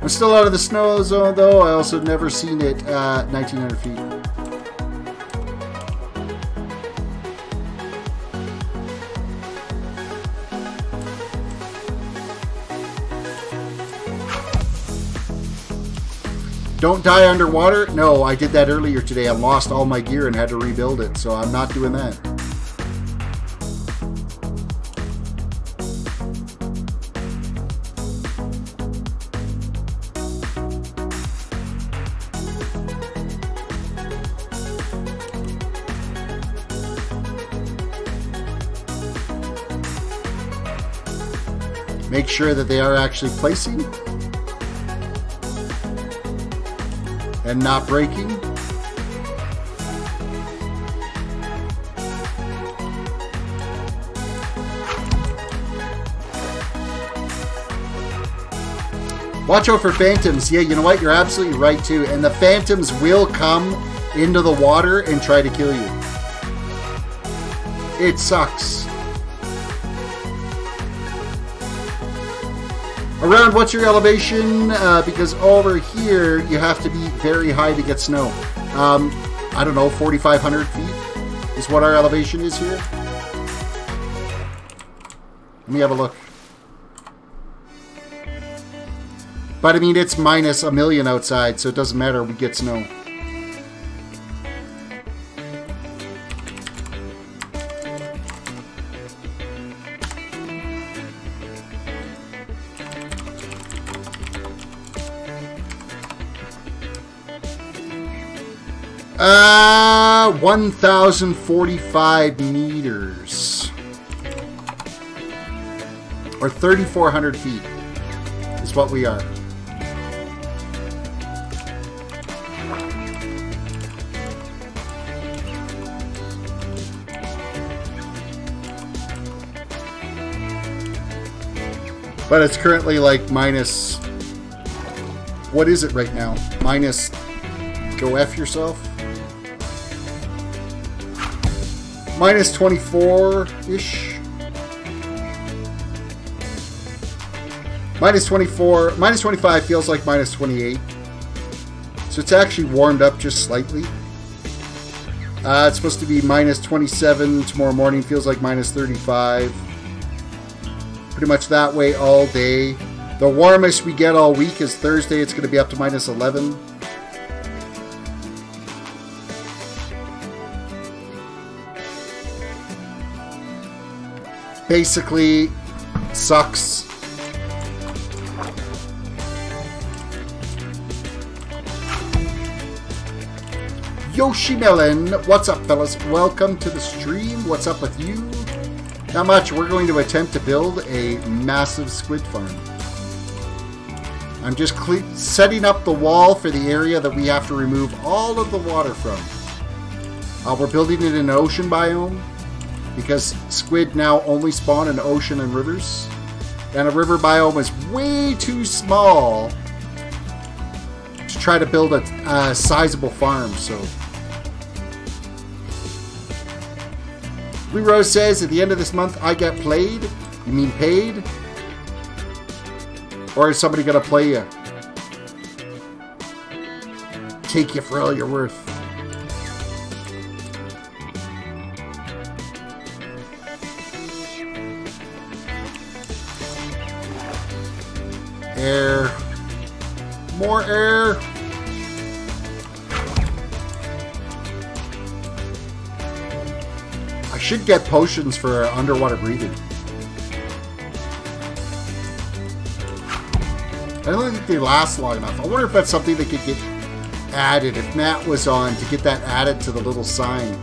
I'm still out of the snow zone, though. I also never seen it at 1,900 feet. Don't die underwater? No, I did that earlier today. I lost all my gear and had to rebuild it, so I'm not doing that. Make sure that they are actually placing and not breaking. Watch out for phantoms. Yeah, you know what? You're absolutely right too. And the phantoms will come into the water and try to kill you. It sucks. Around, what's your elevation? Because over here, you have to be very high to get snow. I don't know, 4,500 feet is what our elevation is here. Let me have a look. But I mean, it's minus a million outside, so it doesn't matter, we get snow. Uh, 1,045 meters. Or 3,400 feet is what we are. But it's currently like minus... What is it right now? Minus... Go F yourself? Minus 24-ish. Minus 24. Minus 25 feels like minus 28. So it's actually warmed up just slightly. It's supposed to be minus 27 tomorrow morning. Feels like minus 35. Pretty much that way all day. The warmest we get all week is Thursday. It's going to be up to minus 11. Basically, sucks. Yoshi Melon, what's up, fellas? Welcome to the stream. What's up with you? Not much. We're going to attempt to build a massive squid farm. I'm just setting up the wall for the area that we have to remove all of the water from. We're building it in an ocean biome because squid now only spawn in ocean and rivers. And a river biome is way too small to try to build a sizable farm, so. Lee Rose says, at the end of this month, I get played. You mean paid? Or is somebody going to play you? Take you for all you're worth. Air. More air. I should get potions for underwater breathing. I don't think they last long enough. I wonder if that's something that could get added, if Matt was on, to get that added to the little sign.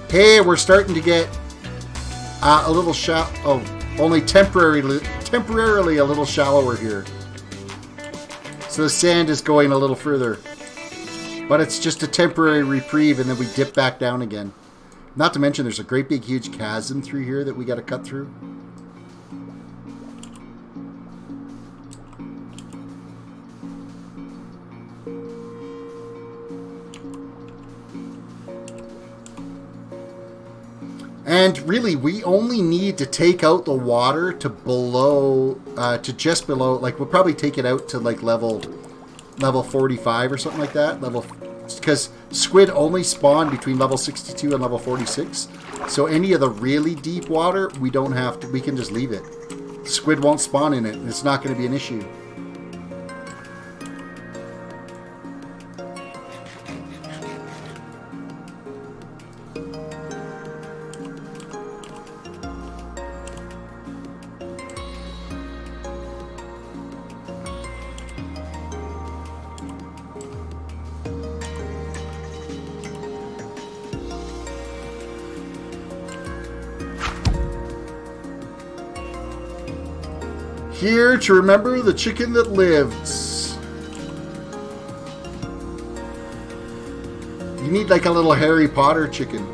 Hey, we're starting to get a little shallow. Oh, only temporarily a little shallower here. So the sand is going a little further. But it's just a temporary reprieve, and then we dip back down again. Not to mention there's a great big huge chasm through here that we got to cut through. And really, we only need to take out the water to below, to just below, like we'll probably take it out to like level 45 or something like that. Because squid only spawn between level 62 and level 46. So any of the really deep water, we don't have to, we can just leave it. Squid won't spawn in it, and it's not going to be an issue. Here to remember the chicken that lived. You need like a little Harry Potter chicken.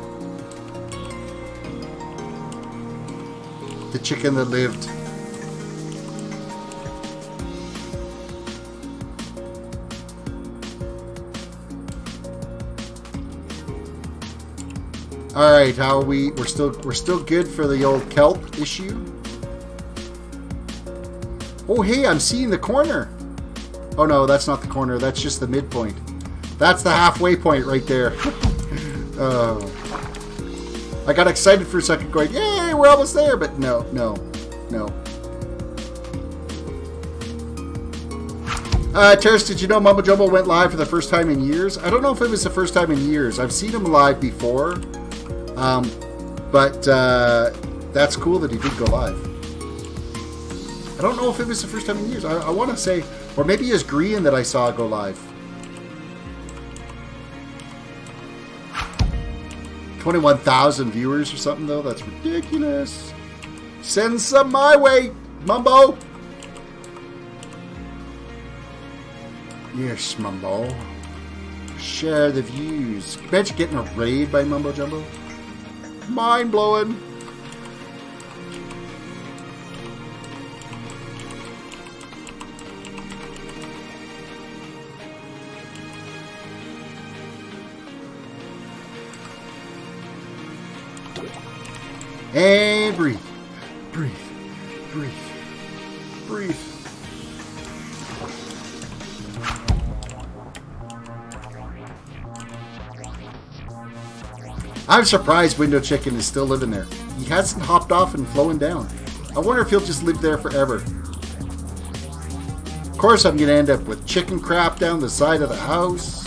The chicken that lived. All right, how are we? We're still good for the old kelp issue. Oh, hey, I'm seeing the corner. Oh, no, that's not the corner. That's just the midpoint. That's the halfway point right there. Oh. I got excited for a second going, yay, we're almost there. But no. Terris, did you know Mumbo Jumbo went live for the first time in years? I don't know if it was the first time in years. I've seen him live before. But that's cool that he did go live. I don't know if it was the first time in years. I want to say, or maybe it's Green that I saw go live. 21,000 viewers or something, though. That's ridiculous. Send some my way, Mumbo. Yes, Mumbo. Share the views. Imagine getting a raid by Mumbo Jumbo. Mind blowing. And breathe. Breathe. Breathe. Breathe. I'm surprised Window Chicken is still living there. He hasn't hopped off and flown down. I wonder if he'll just live there forever. Of course I'm going to end up with chicken crap down the side of the house.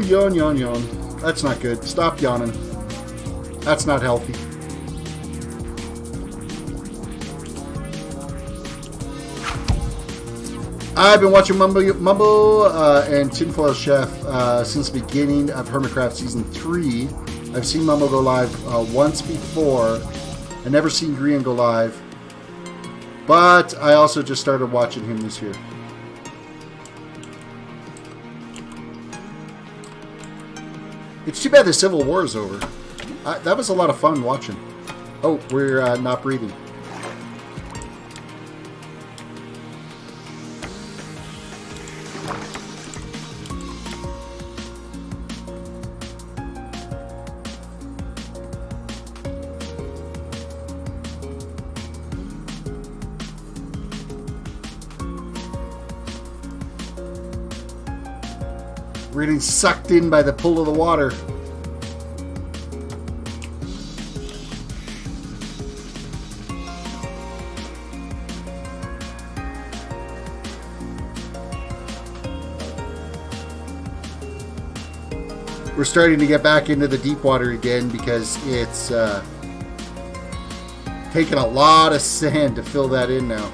Yawn, yawn, yawn. That's not good. Stop yawning. That's not healthy. I've been watching Mumbo and Tinfoil Chef since the beginning of Hermitcraft Season 3. I've seen Mumbo go live once before. I've never seen Grian go live. But I also just started watching him this year. It's too bad the Civil War is over. That was a lot of fun watching. Oh, we're not breathing. We're getting sucked in by the pull of the water. We're starting to get back into the deep water again because it's taking a lot of sand to fill that in now.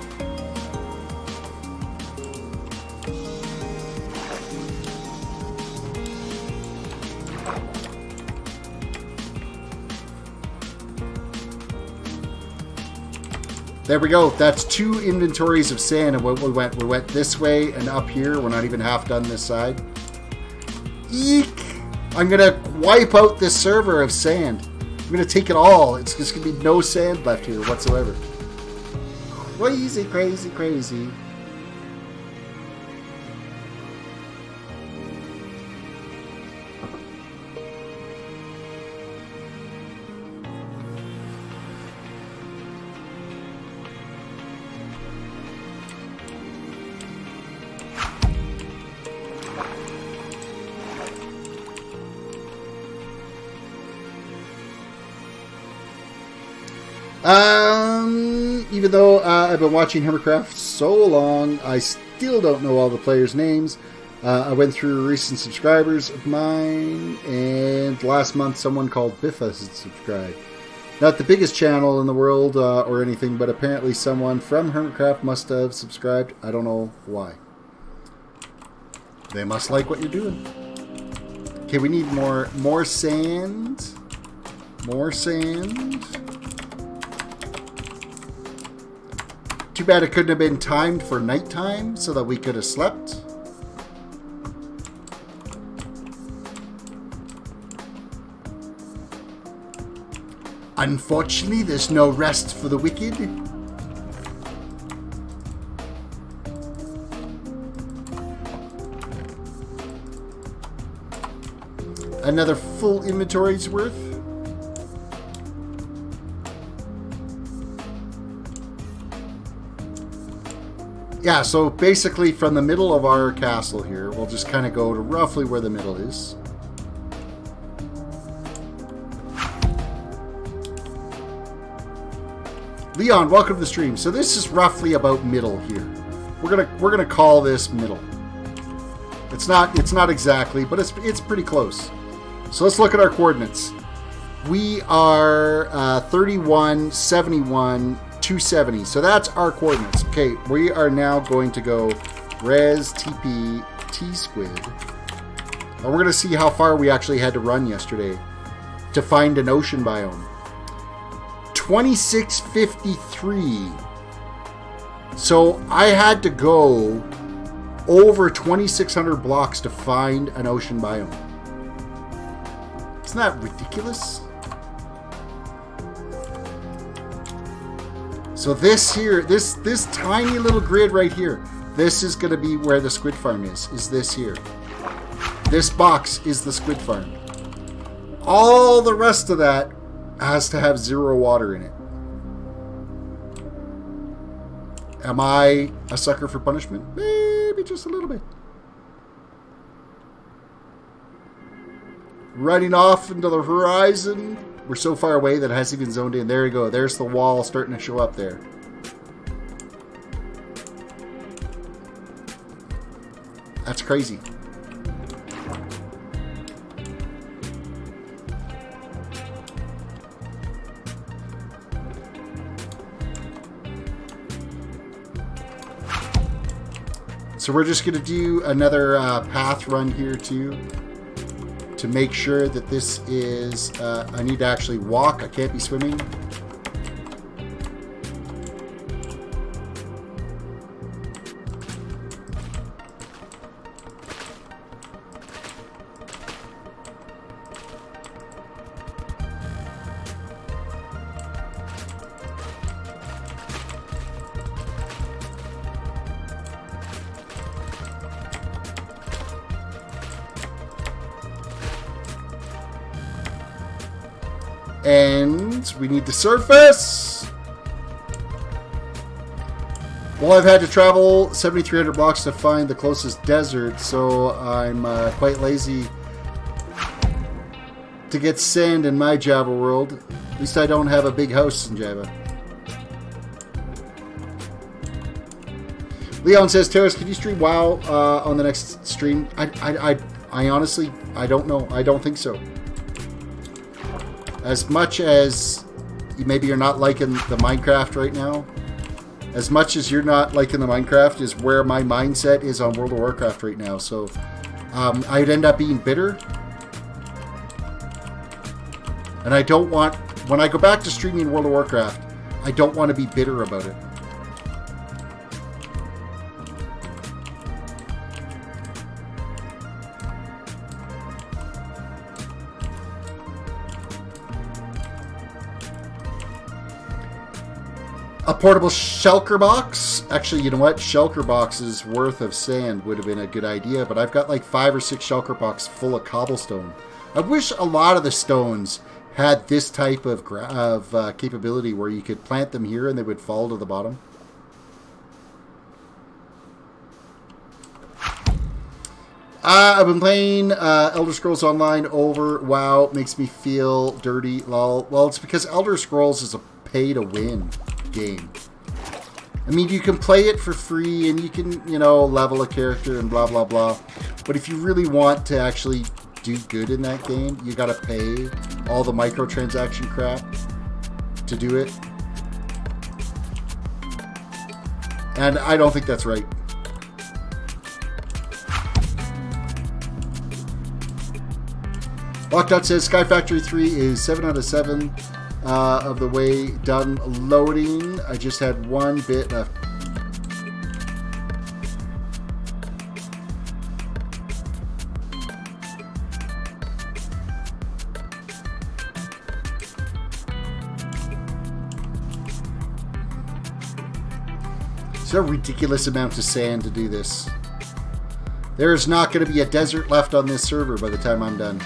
There we go. That's 2 inventories of sand, and we went this way and up here. We're not even half done this side. Eek! I'm gonna wipe out this server of sand. I'm gonna take it all. It's just gonna be no sand left here whatsoever. Crazy, crazy, crazy. Even though I've been watching Hermitcraft so long, I still don't know all the players' names. I went through recent subscribers of mine, and last month someone called Biffa subscribed. Not the biggest channel in the world or anything, but apparently someone from Hermitcraft must have subscribed. I don't know why. They must like what you're doing. Okay, we need more sand. More sand. Too bad it couldn't have been timed for nighttime so that we could have slept. Unfortunately, there's no rest for the wicked. Another full inventory's worth. Yeah, so basically from the middle of our castle here, we'll just kind of go to roughly where the middle is. Leon, welcome to the stream. So this is roughly about middle here. We're gonna call this middle. It's not exactly, but it's pretty close. So let's look at our coordinates. We are 31, 71, 270. So that's our coordinates. Okay, we are now going to go res TP T Squid. And we're going to see how far we actually had to run yesterday to find an ocean biome. 2653. So I had to go over 2,600 blocks to find an ocean biome. Isn't that ridiculous? So this here, this tiny little grid right here, this is going to be where the squid farm is this here. This box is the squid farm. All the rest of that has to have 0 water in it. Am I a sucker for punishment? Maybe just a little bit. Running off into the horizon. We're so far away that it hasn't even zoned in. There you go. There's the wall starting to show up there. That's crazy. So we're just going to do another path run here too, to make sure that this is, I need to actually walk, I can't be swimming. And we need to surface. Well, I've had to travel 7,300 blocks to find the closest desert, so I'm quite lazy to get sand in my Java world. At least I don't have a big house in Java. Leon says, Terris, can you stream WoW on the next stream? I honestly, I don't know. I don't think so. As much as maybe you're not liking the Minecraft right now, as much as you're not liking the Minecraft is where my mindset is on World of Warcraft right now. So I'd end up being bitter. And I don't want, when I go back to streaming World of Warcraft, I don't want to be bitter about it. A portable shulker box. Actually, you know what? Shulker boxes worth of sand would have been a good idea, but I've got like 5 or 6 shulker boxes full of cobblestone. I wish a lot of the stones had this type of capability where you could plant them here and they would fall to the bottom. I've been playing Elder Scrolls Online over WoW. Makes me feel dirty, lol. Well, it's because Elder Scrolls is a pay-to-win game. I mean, you can play it for free and you can, you know, level a character and blah, blah, blah. But if you really want to actually do good in that game, you gotta pay all the microtransaction crap to do it. And I don't think that's right. Lockdot says Sky Factory 3 is 7 out of 7 of the way done loading. I just had one bit left. It's a ridiculous amount of sand to do this. There's not going to be a desert left on this server by the time I'm done.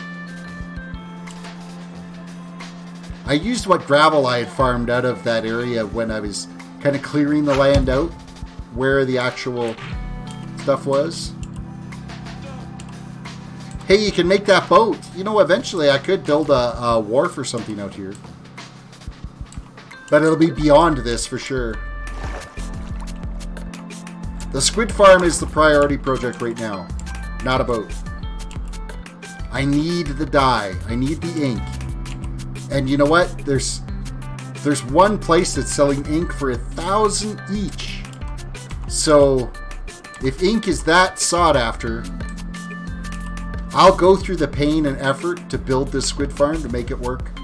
I used what gravel I had farmed out of that area when I was kind of clearing the land out where the actual stuff was. Hey, you can make that boat. You know, eventually I could build a wharf or something out here. But it'll be beyond this for sure. The squid farm is the priority project right now, not a boat. I need the dye. I need the ink. And you know what? There's one place that's selling ink for 1,000 each. So if ink is that sought after, I'll go through the pain and effort to build this squid farm to make it work.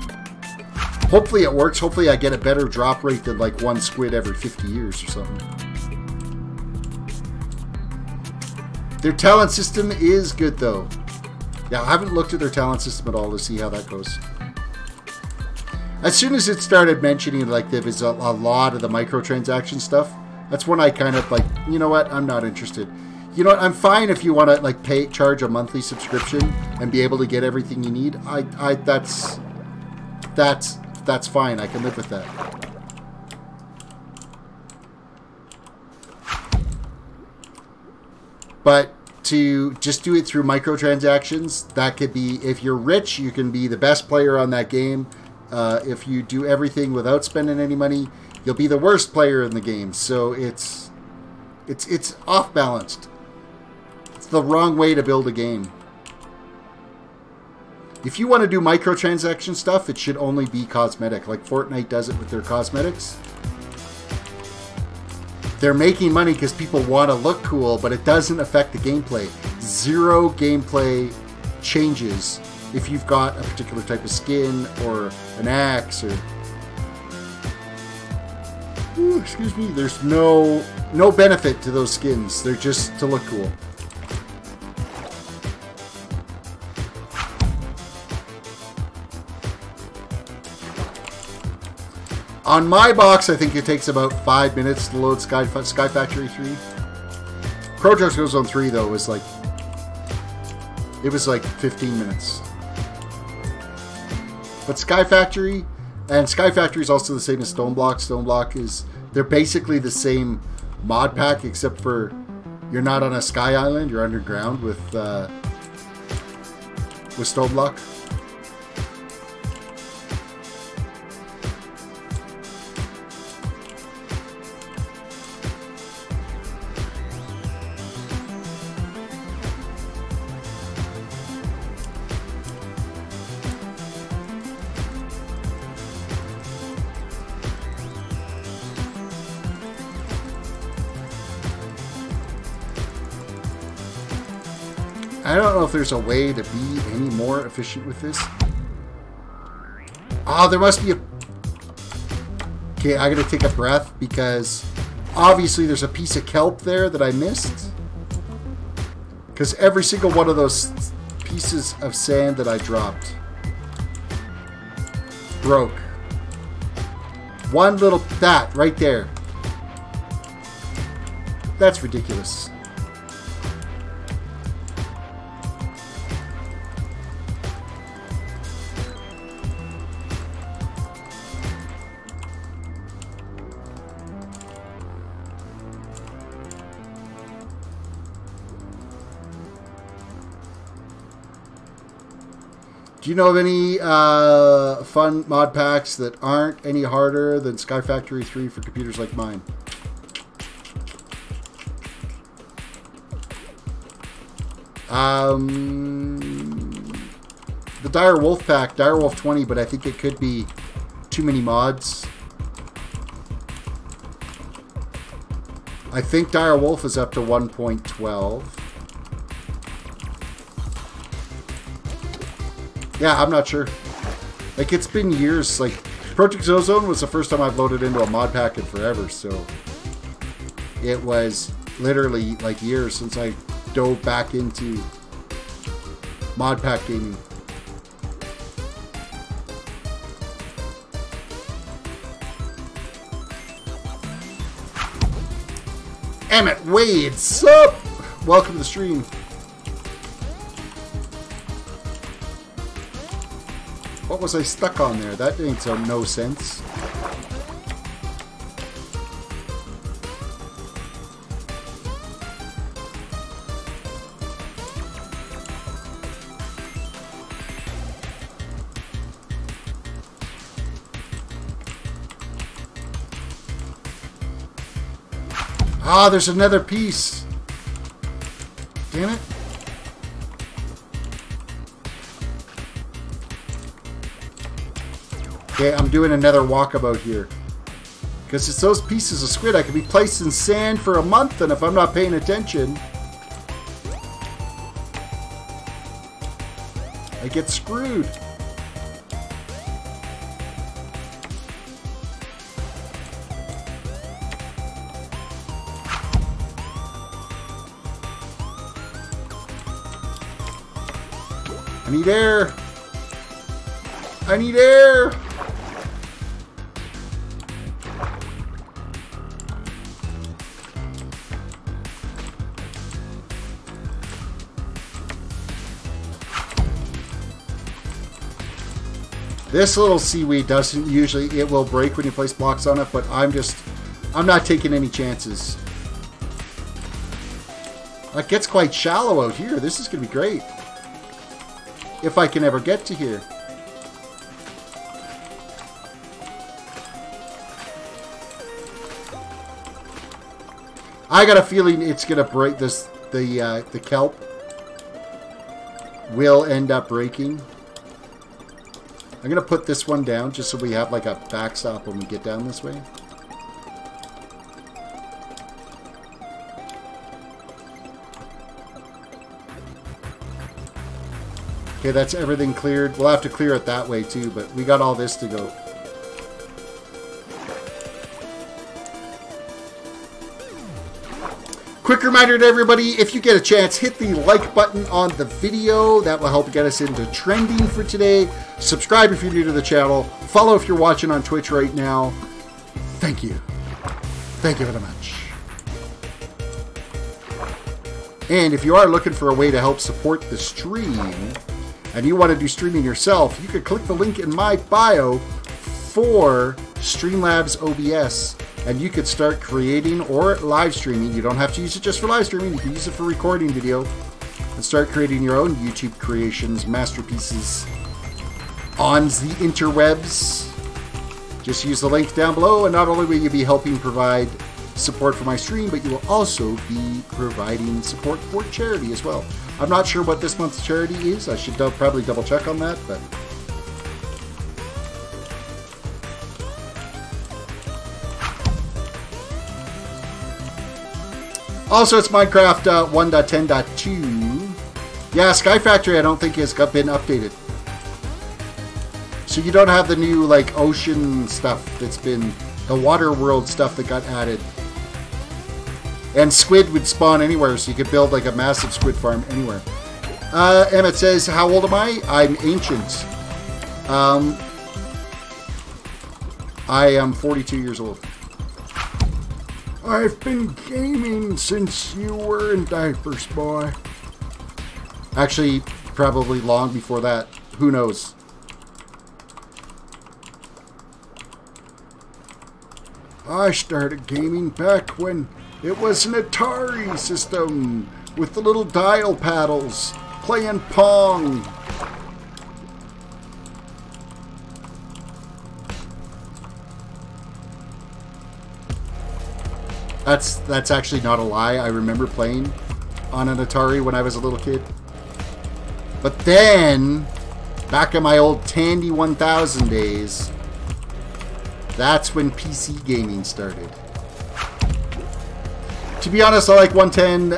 Hopefully it works. Hopefully I get a better drop rate than like one squid every 50 years or something. Their talent system is good though. Yeah, I haven't looked at their talent system at all to see how that goes. As soon as it started mentioning like there was a lot of the microtransaction stuff, that's when I kind of like, you know what, I'm not interested. You know what, I'm fine if you want to like charge a monthly subscription and be able to get everything you need. That's fine. I can live with that. But to just do it through microtransactions, that could be, if you're rich, you can be the best player on that game. If you do everything without spending any money, you'll be the worst player in the game. So it's off balanced. It's the wrong way to build a game. If you want to do microtransaction stuff, it should only be cosmetic, like Fortnite does it with their cosmetics. they're making money because people want to look cool, but it doesn't affect the gameplay. Zero gameplay changes if you've got a particular type of skin or an axe or... Ooh, excuse me. There's no benefit to those skins. They're just to look cool. On my box, I think it takes about 5 minutes to load Sky Factory 3. Project Zone 3, though, was like... It was like 15 minutes. But Sky Factory... And Sky Factory is also the same as Stone Block. Stone Block is... They're basically the same mod pack, except for... You're not on a sky island, you're underground with Stone Block. I don't know if there's a way to be any more efficient with this. Oh, there must be a... Okay, I gotta take a breath because obviously there's a piece of kelp there that I missed. Because every single one of those pieces of sand that I dropped broke. One little... That, right there. That's ridiculous. Do you know of any fun mod packs that aren't any harder than Sky Factory 3 for computers like mine? The Dire Wolf pack, Dire Wolf 20, but I think it could be too many mods. I think Dire Wolf is up to 1.12. Yeah, I'm not sure. Like, it's been years. Like, Project Ozone was the first time I've loaded into a mod pack in forever, so it was literally, like, years since I dove back into mod pack gaming. Emmett Wade, sup? Welcome to the stream. What was I stuck on there? That makes no sense. Ah, there's another piece. Damn it. Okay, I'm doing another walkabout here. Because it's those pieces of squid. I could be placed in sand for a month, and if I'm not paying attention, I get screwed. I need air. I need air. This little seaweed doesn't usually, it will break when you place blocks on it, but I'm not taking any chances. It gets quite shallow out here. This is going to be great. If I can ever get to here. I got a feeling it's going to break this, the kelp will end up breaking. I'm going to put this one down just so we have like a backstop when we get down this way. Okay, that's everything cleared. We'll have to clear it that way too, but we got all this to go. Quick reminder to everybody, if you get a chance, hit the like button on the video. That will help get us into trending for today. Subscribe if you're new to the channel. Follow if you're watching on Twitch right now. Thank you. Thank you very much. And if you are looking for a way to help support the stream, and you want to do streaming yourself, you could click the link in my bio for Streamlabs OBS, and you could start creating or live streaming. You don't have to use it just for live streaming. You can use it for recording video and start creating your own YouTube creations, masterpieces on the interwebs. Just use the link down below, and not only will you be helping provide support for my stream, but you will also be providing support for charity as well. I'm not sure what this month's charity is. I should probably double check on that, but also it's Minecraft 1.10.2. Yeah, Sky Factory I don't think has been updated. So you don't have the new like ocean stuff that's been the water world stuff that got added. And squid would spawn anywhere, so you could build like a massive squid farm anywhere. Emmett says, how old am I? I'm ancient. I am 42 years old. I've been gaming since you were in diapers, boy. Actually, probably long before that. Who knows? I started gaming back when it was an Atari system with the little dial paddles, playing Pong. That's actually not a lie. I remember playing on an Atari when I was a little kid. But then, back in my old Tandy 1000 days, that's when PC gaming started. To be honest, I like 110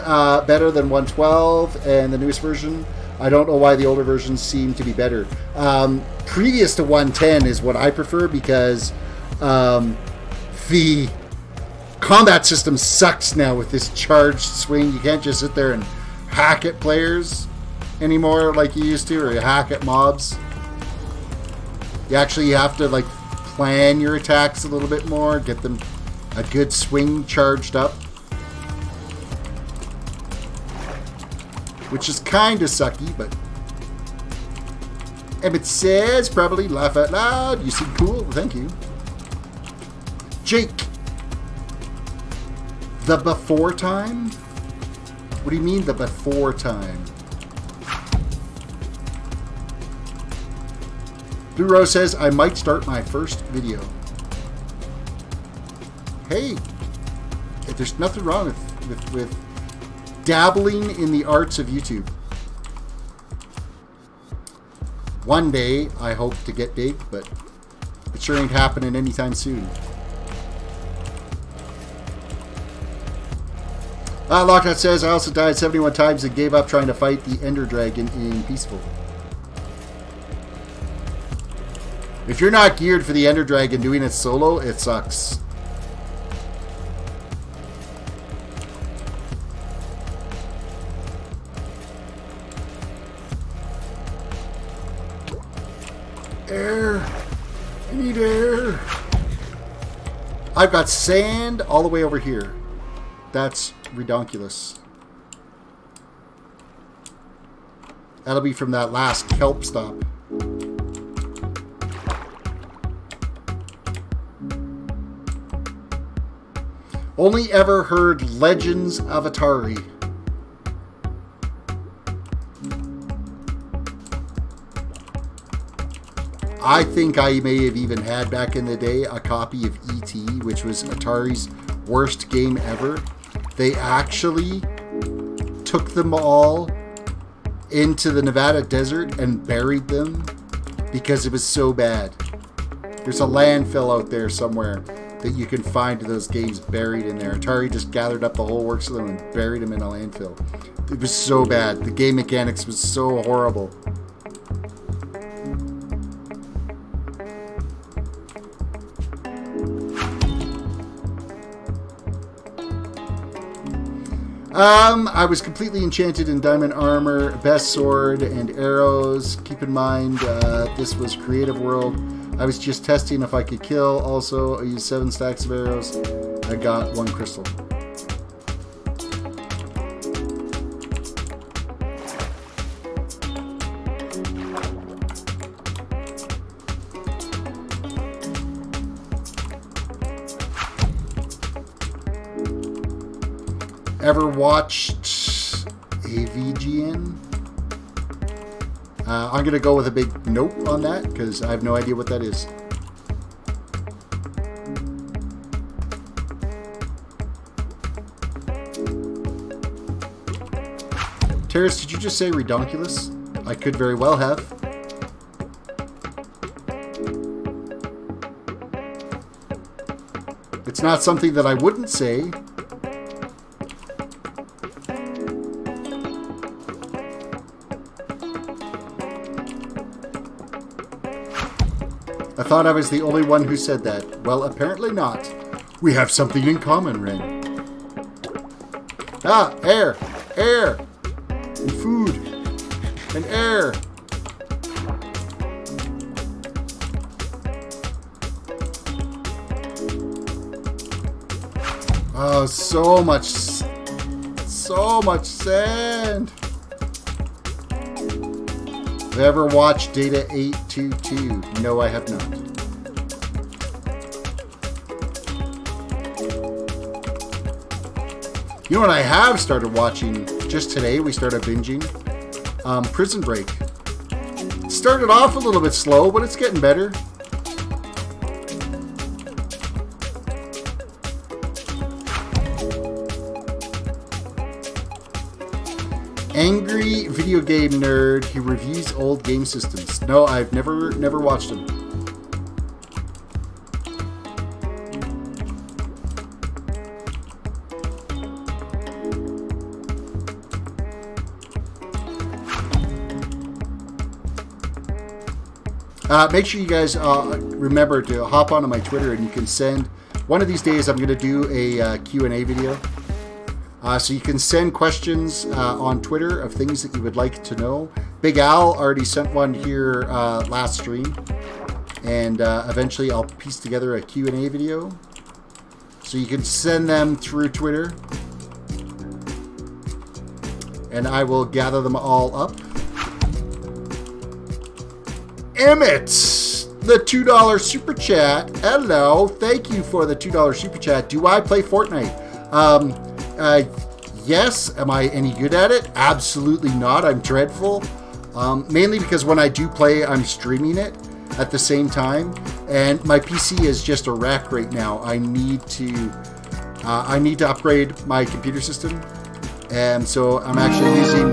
better than 112 and the newest version. I don't know why the older versions seem to be better. Previous to 110 is what I prefer because the combat system sucks now with this charged swing. You can't just sit there and hack at players anymore like you used to, or you hack at mobs. You actually have to like plan your attacks a little bit more, get them a good swing charged up. Which is kind of sucky, but Emmett says, probably laugh out loud. You seem cool. Thank you. Jake. The before time? What do you mean the before time? Blue Rose says, I might start my first video. Hey, there's nothing wrong with dabbling in the arts of YouTube. One day, I hope to get big, but it sure ain't happening anytime soon. Lockout says, I also died 71 times and gave up trying to fight the Ender Dragon in Peaceful. If you're not geared for the Ender Dragon doing it solo, it sucks. Air. I need air. I've got sand all the way over here. That's redonkulous. That'll be from that last kelp stop. Only ever heard Legends of Atari. I think I may have even had back in the day a copy of E.T., which was Atari's worst game ever. They actually took them all into the Nevada desert and buried them because it was so bad. There's a landfill out there somewhere that you can find those games buried in there. Atari just gathered up the whole works of them and buried them in a landfill. It was so bad. The game mechanics was so horrible. I was completely enchanted in diamond armor, best sword, and arrows. Keep in mind, this was creative world. I was just testing if I could kill. Also, I used 7 stacks of arrows. I got 1 crystal. Ever watched AVGN? I'm going to go with a big nope on that because I have no idea what that is. Terris, did you just say redonkulous? I could very well have. It's not something that I wouldn't say. I thought I was the only one who said that. Well, apparently not. We have something in common, Ren. Ah, air! Air! And food! And air! Oh, so much sand! Have you ever watched Data 822? No, I have not. You know what I have started watching just today? We started binging Prison Break. It started off a little bit slow, but it's getting better. Angry video game nerd. He reviews old game systems. No, I've never watched him. Make sure you guys remember to hop onto my Twitter and you can send. One of these days I'm going to do a Q&A video. So you can send questions on Twitter of things that you would like to know. Big Al already sent one here last stream. And eventually I'll piece together a Q&A video. So you can send them through Twitter. And I will gather them all up. Emmett, the $2 super chat. Hello, thank you for the $2 super chat. Do I play Fortnite? Yes. Am I any good at it? Absolutely not. I'm dreadful. Mainly because when I do play, I'm streaming it at the same time, and my PC is just a wreck right now. I need to upgrade my computer system, and so I'm actually using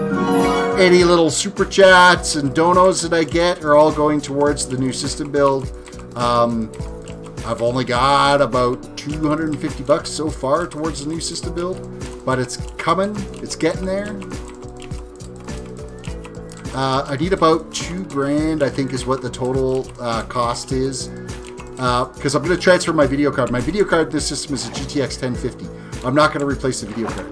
any little super chats and donos that I get are all going towards the new system build. I've only got about 250 bucks so far towards the new system build, but it's coming. It's getting there. I need about $2 grand, I think, is what the total cost is. Because I'm going to transfer my video card. My video card, this system is a GTX 1050. I'm not going to replace the video card.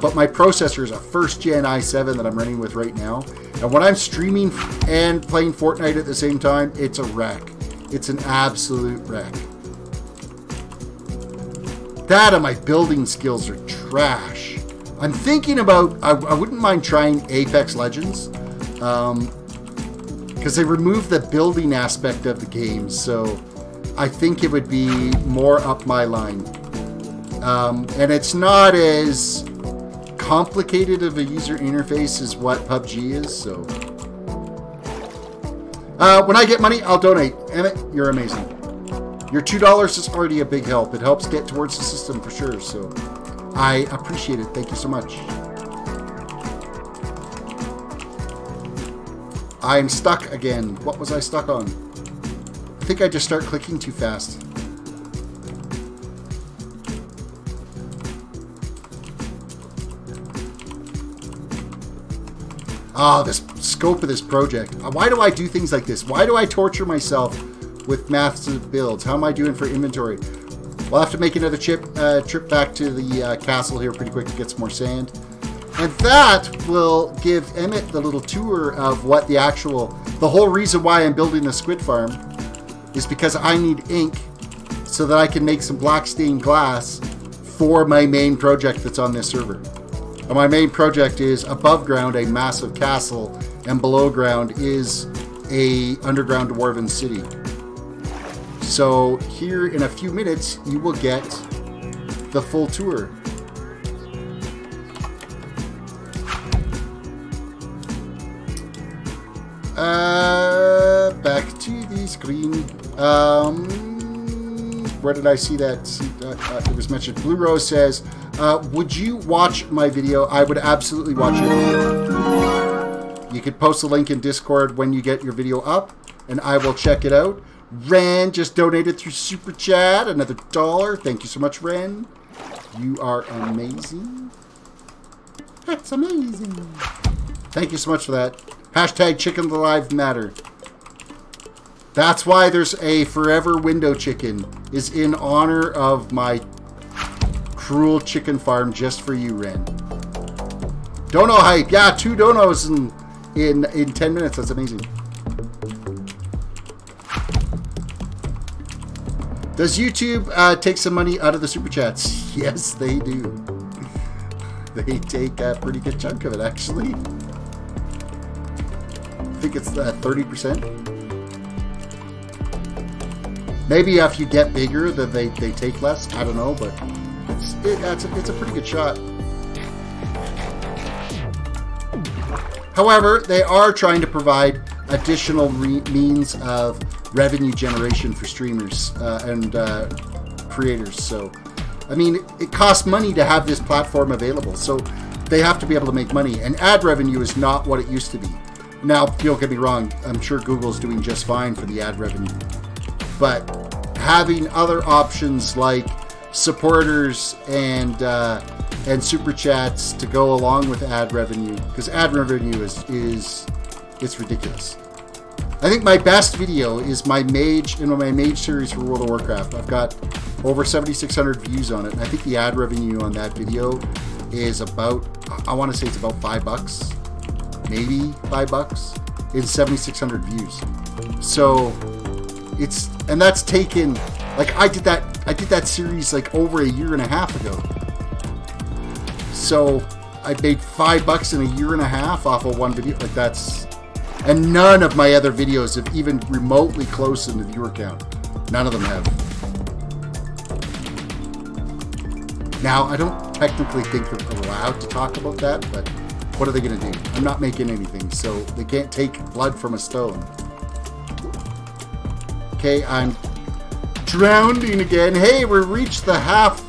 But my processor is a first gen i7 that I'm running with right now. And when I'm streaming and playing Fortnite at the same time, it's a wreck. It's an absolute wreck. That and my building skills are trash. I'm thinking about, I wouldn't mind trying Apex Legends. Because they removed the building aspect of the game. So I think it would be more up my line. And it's not as complicated of a user interface as what PUBG is, so when I get money, I'll donate. Emmett, you're amazing. Your $2 is already a big help. It helps get towards the system for sure, so I appreciate it. Thank you so much. I'm stuck again. What was I stuck on? I think I just start clicking too fast. Ah, the scope of this project. Why do I do things like this? Why do I torture myself with massive builds? How am I doing for inventory? We'll have to make another trip back to the castle here pretty quick to get some more sand. And that will give Emmett the little tour of what the whole reason why I'm building the squid farm is because I need ink so that I can make some black stained glass for my main project that's on this server. And my main project is above ground a massive castle, and below ground is a underground dwarven city. So here in a few minutes you will get the full tour. Back to the screen. Where did I see that? It was mentioned. Blue Rose says, would you watch my video? I would absolutely watch it. You could post a link in Discord when you get your video up, and I will check it out. Ren just donated through Super Chat, another $1. Thank you so much, Ren. You are amazing. That's amazing. Thank you so much for that. Hashtag Chicken Lives Matter. That's why there's a forever window chicken, is in honor of my cruel chicken farm just for you, Ren. Dono hype. Yeah, 2 donos in 10 minutes. That's amazing. Does YouTube take some money out of the Super Chats? Yes, they do. They take a pretty good chunk of it, actually. I think it's 30%. Maybe if you get bigger, then they take less. I don't know, but it's a pretty good shot. However, they are trying to provide additional means of revenue generation for streamers and creators. So, I mean, it costs money to have this platform available. So they have to be able to make money. And ad revenue is not what it used to be. Now, don't get me wrong. I'm sure Google's doing just fine for the ad revenue. But having other options like supporters and super chats to go along with ad revenue, because ad revenue is it's ridiculous. I think my best video is my mage series for World of Warcraft. I've got over 7,600 views on it. And I think the ad revenue on that video is about, I want to say it's about $5, maybe $5 in 7,600 views. So and that's taken, like I did that series like over a year and a half ago. So I made $5 in a year and a half off of one video. Like that's, and none of my other videos have even remotely close in the viewer count. None of them have. Now I don't technically think they're allowed to talk about that, but what are they going to do? I'm not making anything, so they can't take blood from a stone. Okay, I'm drowning again. Hey, we reached the half.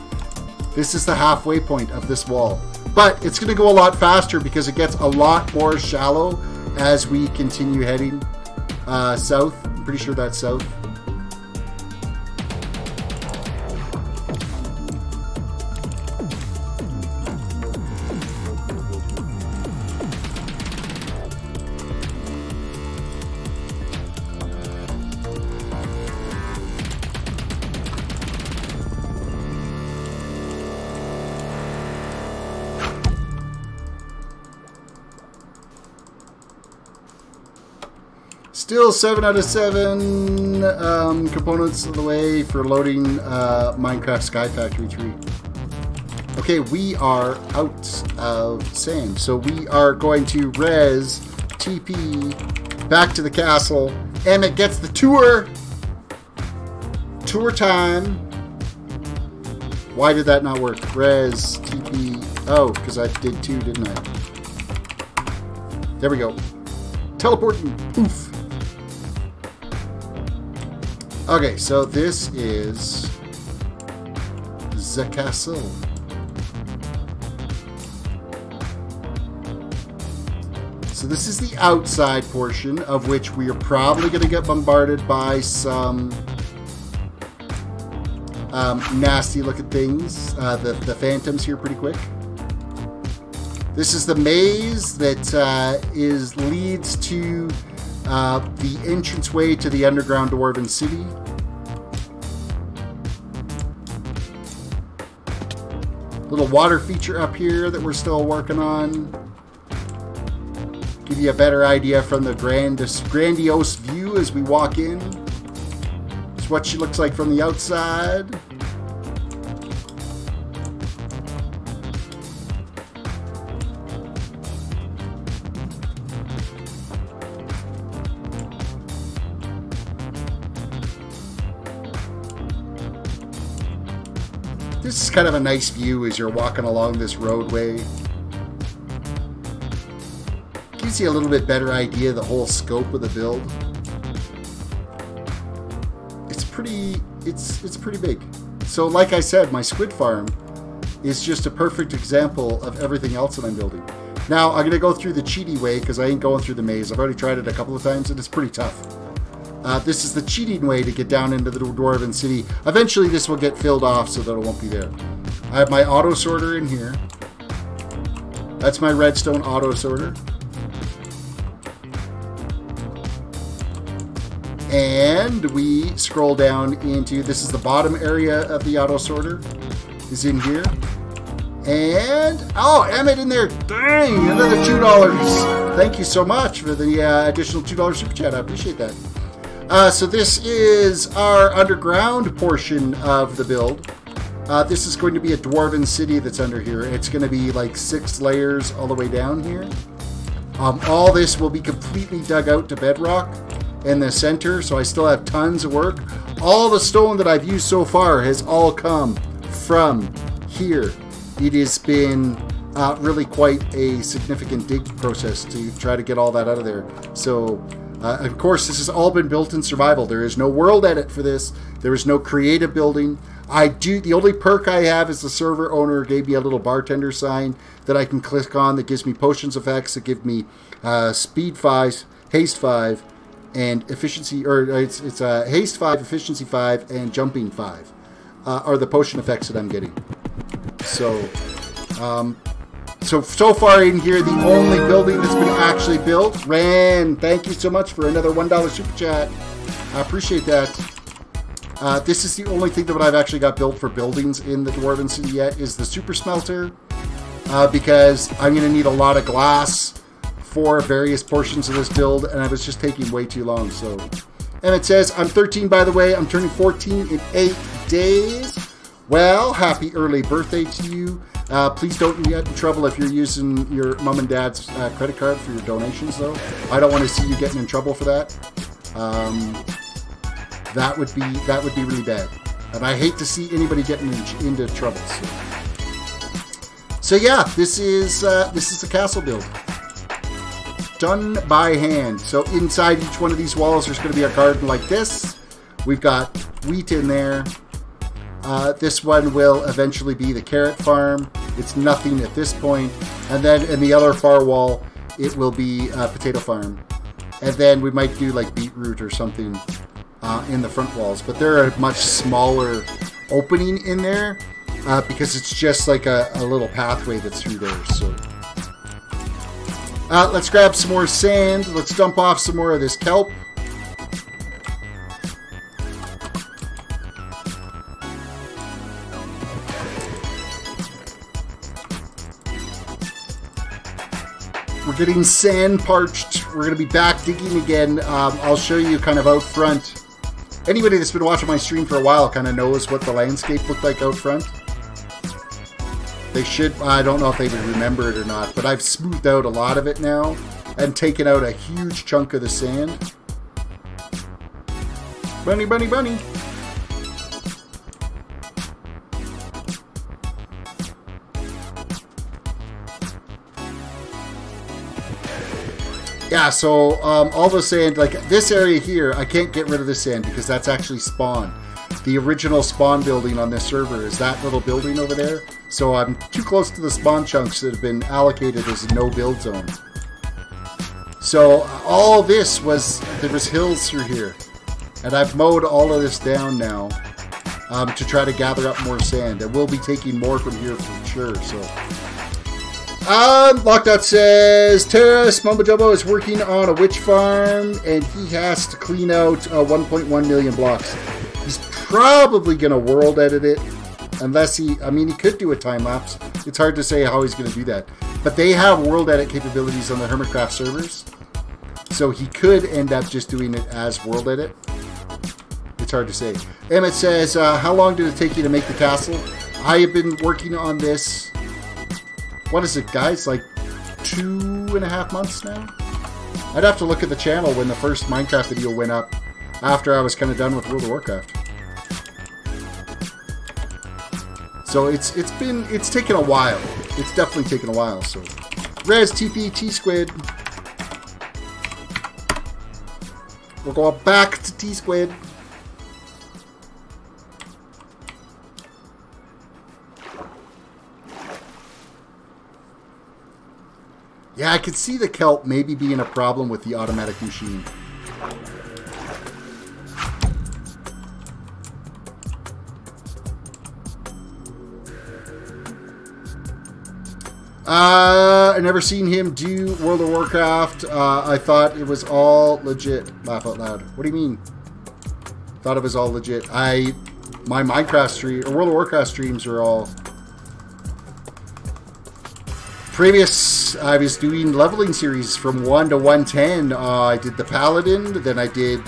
This is the halfway point of this wall. But it's going to go a lot faster because it gets a lot more shallow as we continue heading south. I'm pretty sure that's south. Still 7 out of 7 components of the way for loading Minecraft Sky Factory 3. Okay, we are out of sand, so we are going to res TP back to the castle. Emmett gets the tour. Tour time. Why did that not work? Res TP. Oh, because I did 2, didn't I? There we go. Teleporting. Poof. Okay, so this is the castle. So this is the outside portion, of which we are probably going to get bombarded by some nasty looking things. The phantoms here pretty quick. This is the maze that leads to the entranceway to the underground dwarven city. Little water feature up here that we're still working on. Give you a better idea from the grandiose view as we walk in. It's what she looks like from the outside. This is kind of a nice view as you're walking along this roadway. Gives you a little bit better idea of the whole scope of the build. It's pretty big. So like I said, my squid farm is just a perfect example of everything else that I'm building. Now I'm gonna go through the cheaty way because I ain't going through the maze. I've already tried it a couple of times and it's pretty tough. This is the cheating way to get down into the Dwarven City. Eventually this will get filled off so that it won't be there. I have my auto sorter in here. That's my redstone auto sorter. And we scroll down into, this is the bottom area of the auto sorter, is in here. And, oh, Emmett in there, dang, another $2. Thank you so much for the additional $2 super chat, I appreciate that. So this is our underground portion of the build. This is going to be a Dwarven City that's under here. It's going to be like 6 layers all the way down here. All this will be completely dug out to bedrock in the center, so I still have tons of work. All the stone that I've used so far has all come from here. It has been really quite a significant dig process to try to get all that out of there. So, of course, this has all been built in survival. There is no world edit for this. There is no creative building. The only perk I have is the server owner gave me a little bartender sign that I can click on that gives me potions effects, that give me speed 5, haste 5, and efficiency, or it's haste 5, efficiency 5, and jumping 5 are the potion effects that I'm getting. So, so far in here, the only building that's been actually built. Ran, thank you so much for another $1 super chat. I appreciate that. This is the only thing that I've actually got built for buildings in the Dwarven City yet is the super smelter, because I'm going to need a lot of glass for various portions of this build, and I was just taking way too long. So, and it says, I'm 13 by the way, I'm turning 14 in 8 days. Well, happy early birthday to you. Please don't get in trouble if you're using your mom and dad's credit card for your donations, though. I don't want to see you getting in trouble for that. That would be really bad, and I hate to see anybody getting into trouble. So yeah, this is the castle build done by hand. So inside each one of these walls, there's going to be a garden like this. We've got wheat in there. This one will eventually be the carrot farm. It's nothing at this point. And then in the other far wall, it will be a potato farm. And then we might do like beetroot or something in the front walls. But they're a much smaller opening in there because it's just like a little pathway that's through there. So let's grab some more sand. Let's dump off some more of this kelp. We're getting sand parched. We're going to be back digging again. I'll show you kind of out front. Anybody that's been watching my stream for a while kind of knows what the landscape looked like out front. They should, I don't know if they would remember it or not, but I've smoothed out a lot of it now and taken out a huge chunk of the sand. Bunny, bunny, bunny. Yeah, so all the sand, like this area here, I can't get rid of the sand because that's actually spawn. The original spawn building on this server is that little building over there. So I'm too close to the spawn chunks that have been allocated as a no build zone. So all this was, there was hills through here. And I've mowed all of this down now to try to gather up more sand. And we'll be taking more from here for sure, so. Lockdot says, Terris Mumbo Jumbo is working on a witch farm and he has to clean out 1.1 million blocks. He's probably going to world edit it Unless he, I mean, he could do a time-lapse. It's hard to say how he's going to do that. But they have world edit capabilities on the Hermitcraft servers. So he could end up just doing it as world edit. It's hard to say. Emmett says, how long did it take you to make the castle? I have been working on this, what is it, guys? Like 2.5 months now? I'd have to look at the channel when the first Minecraft video went up after I was kind of done with World of Warcraft. So it's taken a while. It's definitely taken a while. So, Res TP T-Squid. We're going back to T-Squid. Yeah, I could see the kelp maybe being a problem with the automatic machine. I never seen him do World of Warcraft. I thought it was all legit. Laugh out loud. What do you mean? Thought it was all legit. My Minecraft stream or World of Warcraft streams are all previous. I was doing leveling series from 1 to 110. I did the Paladin, then I did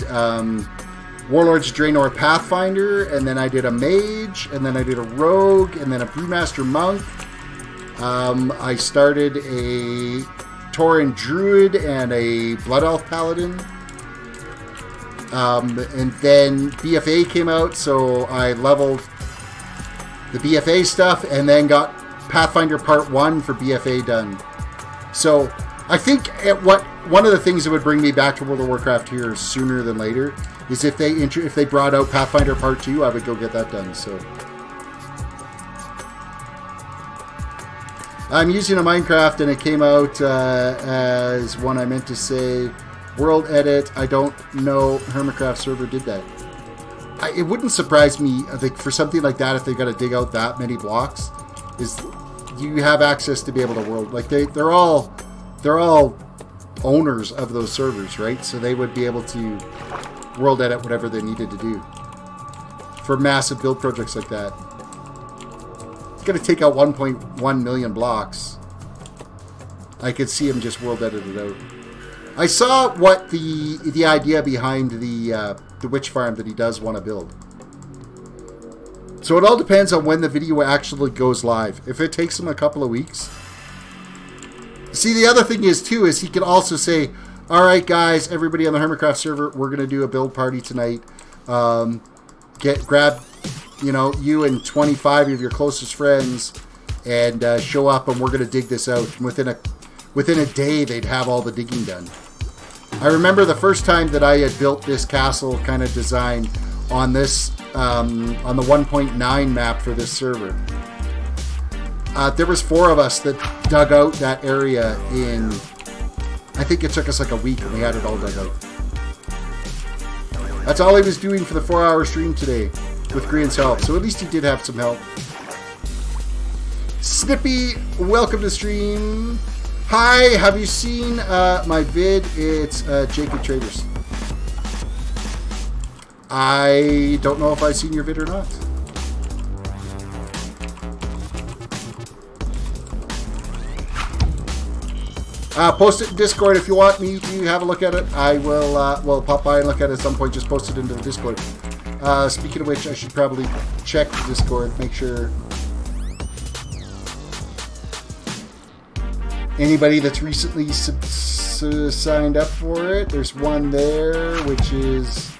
Warlords of Draenor Pathfinder, and then I did a Mage, and then I did a Rogue, and then a Brewmaster Monk. I started a Tauren Druid and a Blood Elf Paladin. And then BFA came out, so I leveled the BFA stuff and then got Pathfinder Part 1 for BFA done. So I think one of the things that would bring me back to World of Warcraft here sooner than later is if they brought out Pathfinder Part 2, I would go get that done. So I'm using a Minecraft and it came out as one I meant to say world edit. I don't know Hermitcraft server did that. It wouldn't surprise me for something like that if they got to dig out that many blocks. Is you have access to be able to world, like they're all owners of those servers, right? So they would be able to world edit whatever they needed to do for massive build projects like that. Going to take out 1.1 million blocks. I could see him just world edit it out. I saw what the idea behind the witch farm that he does want to build. So it all depends on when the video actually goes live. If it takes him a couple of weeks. See, the other thing is too is he can also say, all right guys, everybody on the Hermitcraft server, we're going to do a build party tonight. Grab, you know, you and 25 of your closest friends and show up, and we're going to dig this out. And within a day, they'd have all the digging done. I remember the first time that I had built this castle kind of design on this, on the 1.9 map for this server. There was 4 of us that dug out that area in, I think it took us like a week, and we had it all dug out. That's all he was doing for the 4-hour stream today, with Green's help. So at least he did have some help. Snippy, welcome to stream. Hi, have you seen my vid? It's Jacob Traders. I don't know if I've seen your vid or not. Post it in Discord if you want me to have a look at it. I will well, pop by and look at it at some point. Just post it into the Discord. Speaking of which, I should probably check the Discord, make sure anybody that's recently signed up for it. There's one there, which is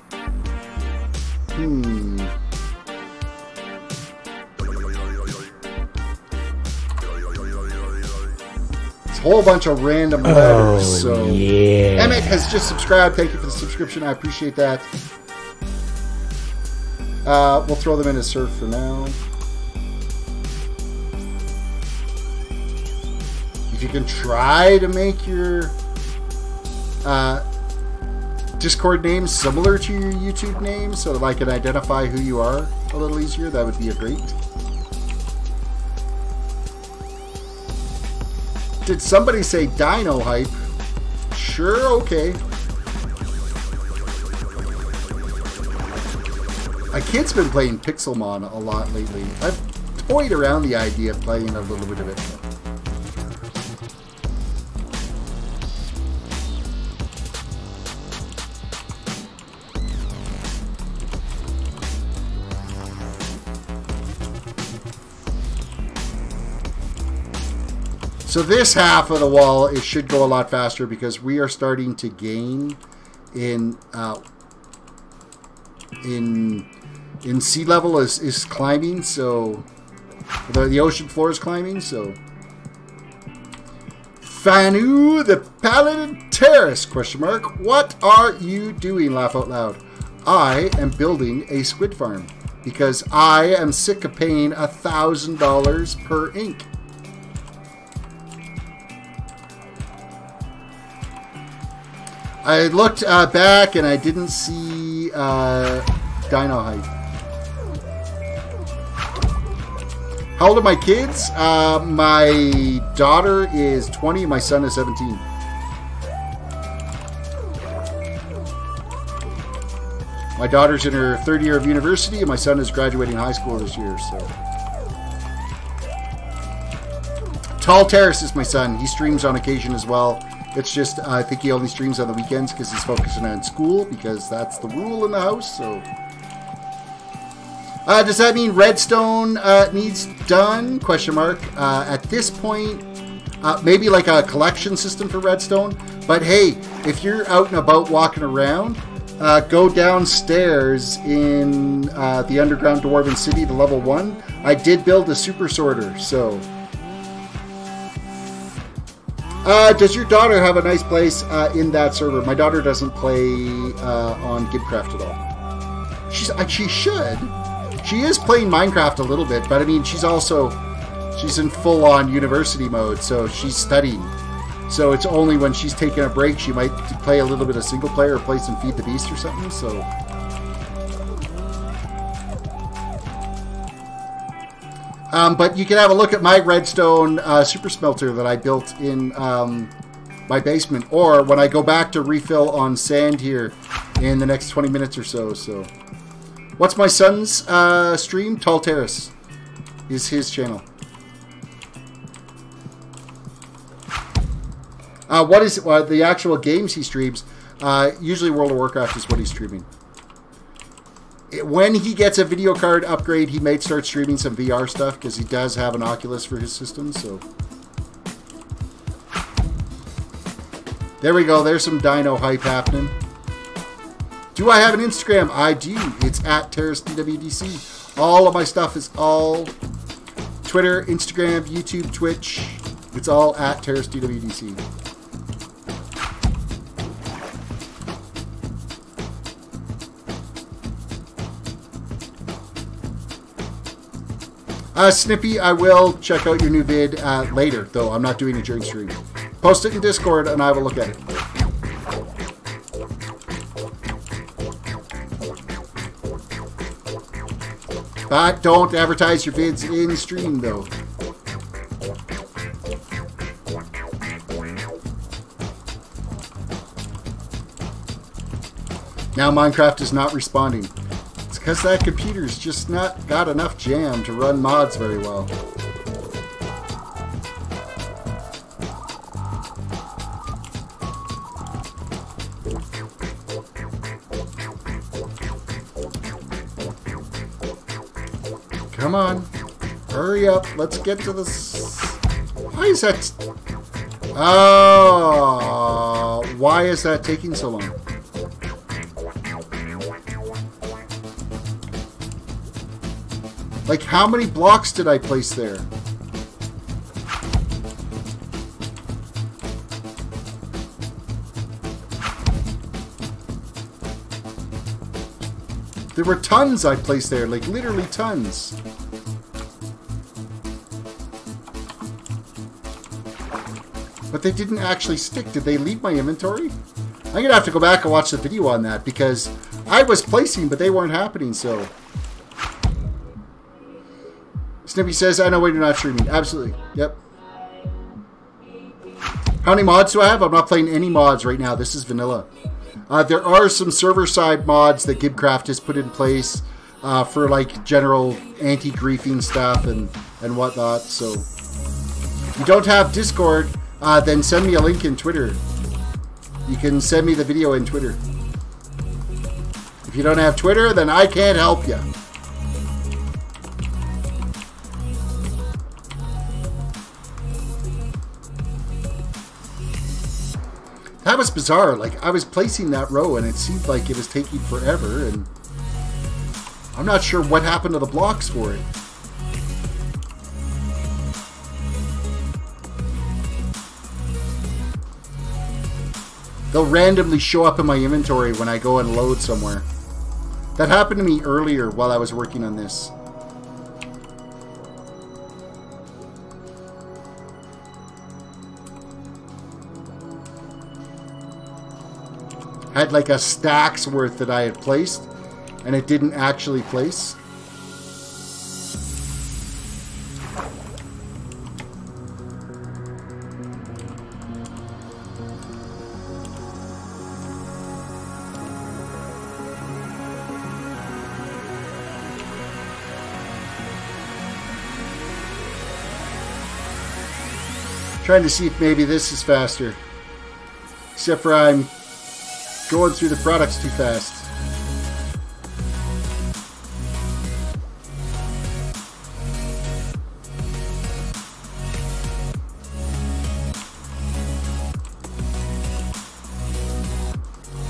it's a whole bunch of random letters. So yeah. Emmett has just subscribed. Thank you for the subscription. I appreciate that. We'll throw them in as serve for now. If you can try to make your Discord name similar to your YouTube name so that I can identify who you are a little easier, that would be a great. Did somebody say Dino Hype? Sure, okay. My kid's been playing Pixelmon a lot lately. toyed around the idea of playing a little bit of it. So this half of the wall, it should go a lot faster because we are starting to gain in sea level is climbing, so the ocean floor is climbing. So Fanu the Paladin Terrace ? What are you doing? Laugh out loud. I am building a squid farm because I am sick of paying $1,000 per ink. I looked back and I didn't see dino height. How old are my kids? My daughter is 20 and my son is 17. My daughter's in her third year of university and my son is graduating high school this year. So, Tall Terrace is my son. He streams on occasion as well. It's just, I think he only streams on the weekends because he's focusing on school, because that's the rule in the house. So, does that mean redstone needs done? ? At this point, maybe like a collection system for redstone. But hey, if you're out and about walking around, go downstairs in the underground Dwarven City to level 1. I did build a super sorter, so... does your daughter have a nice place in that server? My daughter doesn't play on GiBcraft at all. She should. She is playing Minecraft a little bit, but I mean, she's in full-on university mode, so she's studying. So it's only when she's taking a break she might play a little bit of single player or play some Feed the Beast or something. So. But you can have a look at my redstone super smelter that I built in my basement, or when I go back to refill on sand here in the next 20 minutes or so. So, what's my son's stream? Tall Terrace is his channel. What is the actual games he streams? Usually World of Warcraft is what he's streaming. When he gets a video card upgrade, he may start streaming some VR stuff because he does have an Oculus for his system. So there we go. There's some dino hype happening. Do I have an Instagram? I do. It's at TerrisDWDC. All of my stuff is all Twitter, Instagram, YouTube, Twitch. It's all at TerrisDWDC. Snippy, I will check out your new vid later, though I'm not doing it during stream. Post it in Discord and I will look at it. But don't advertise your vids in stream, though. Now Minecraft is not responding. Because that computer's just not got enough jam to run mods very well. Come on. Hurry up. Let's get to this. Why is that? Oh, why is that taking so long? Like, how many blocks did I place there? There were tons I placed there, like literally tons. But they didn't actually stick. Did they leave my inventory? I'm going to have to go back and watch the video on that because I was placing, but they weren't happening, so... Snippy says, I know when you're not streaming. Absolutely. Yep. How many mods do I have? I'm not playing any mods right now. This is vanilla. There are some server-side mods that GiBcraft has put in place for like general anti-griefing stuff and whatnot. So if you don't have Discord, then send me a link in Twitter. You can send me the video in Twitter. If you don't have Twitter, then I can't help you. That was bizarre. Like, I was placing that row and it seemed like it was taking forever, and I'm not sure what happened to the blocks for it. They'll randomly show up in my inventory when I go and load somewhere. That happened to me earlier while I was working on this. Had like a stack's worth that I had placed, and it didn't actually place. Trying to see if maybe this is faster. Except for I'm going through the products too fast.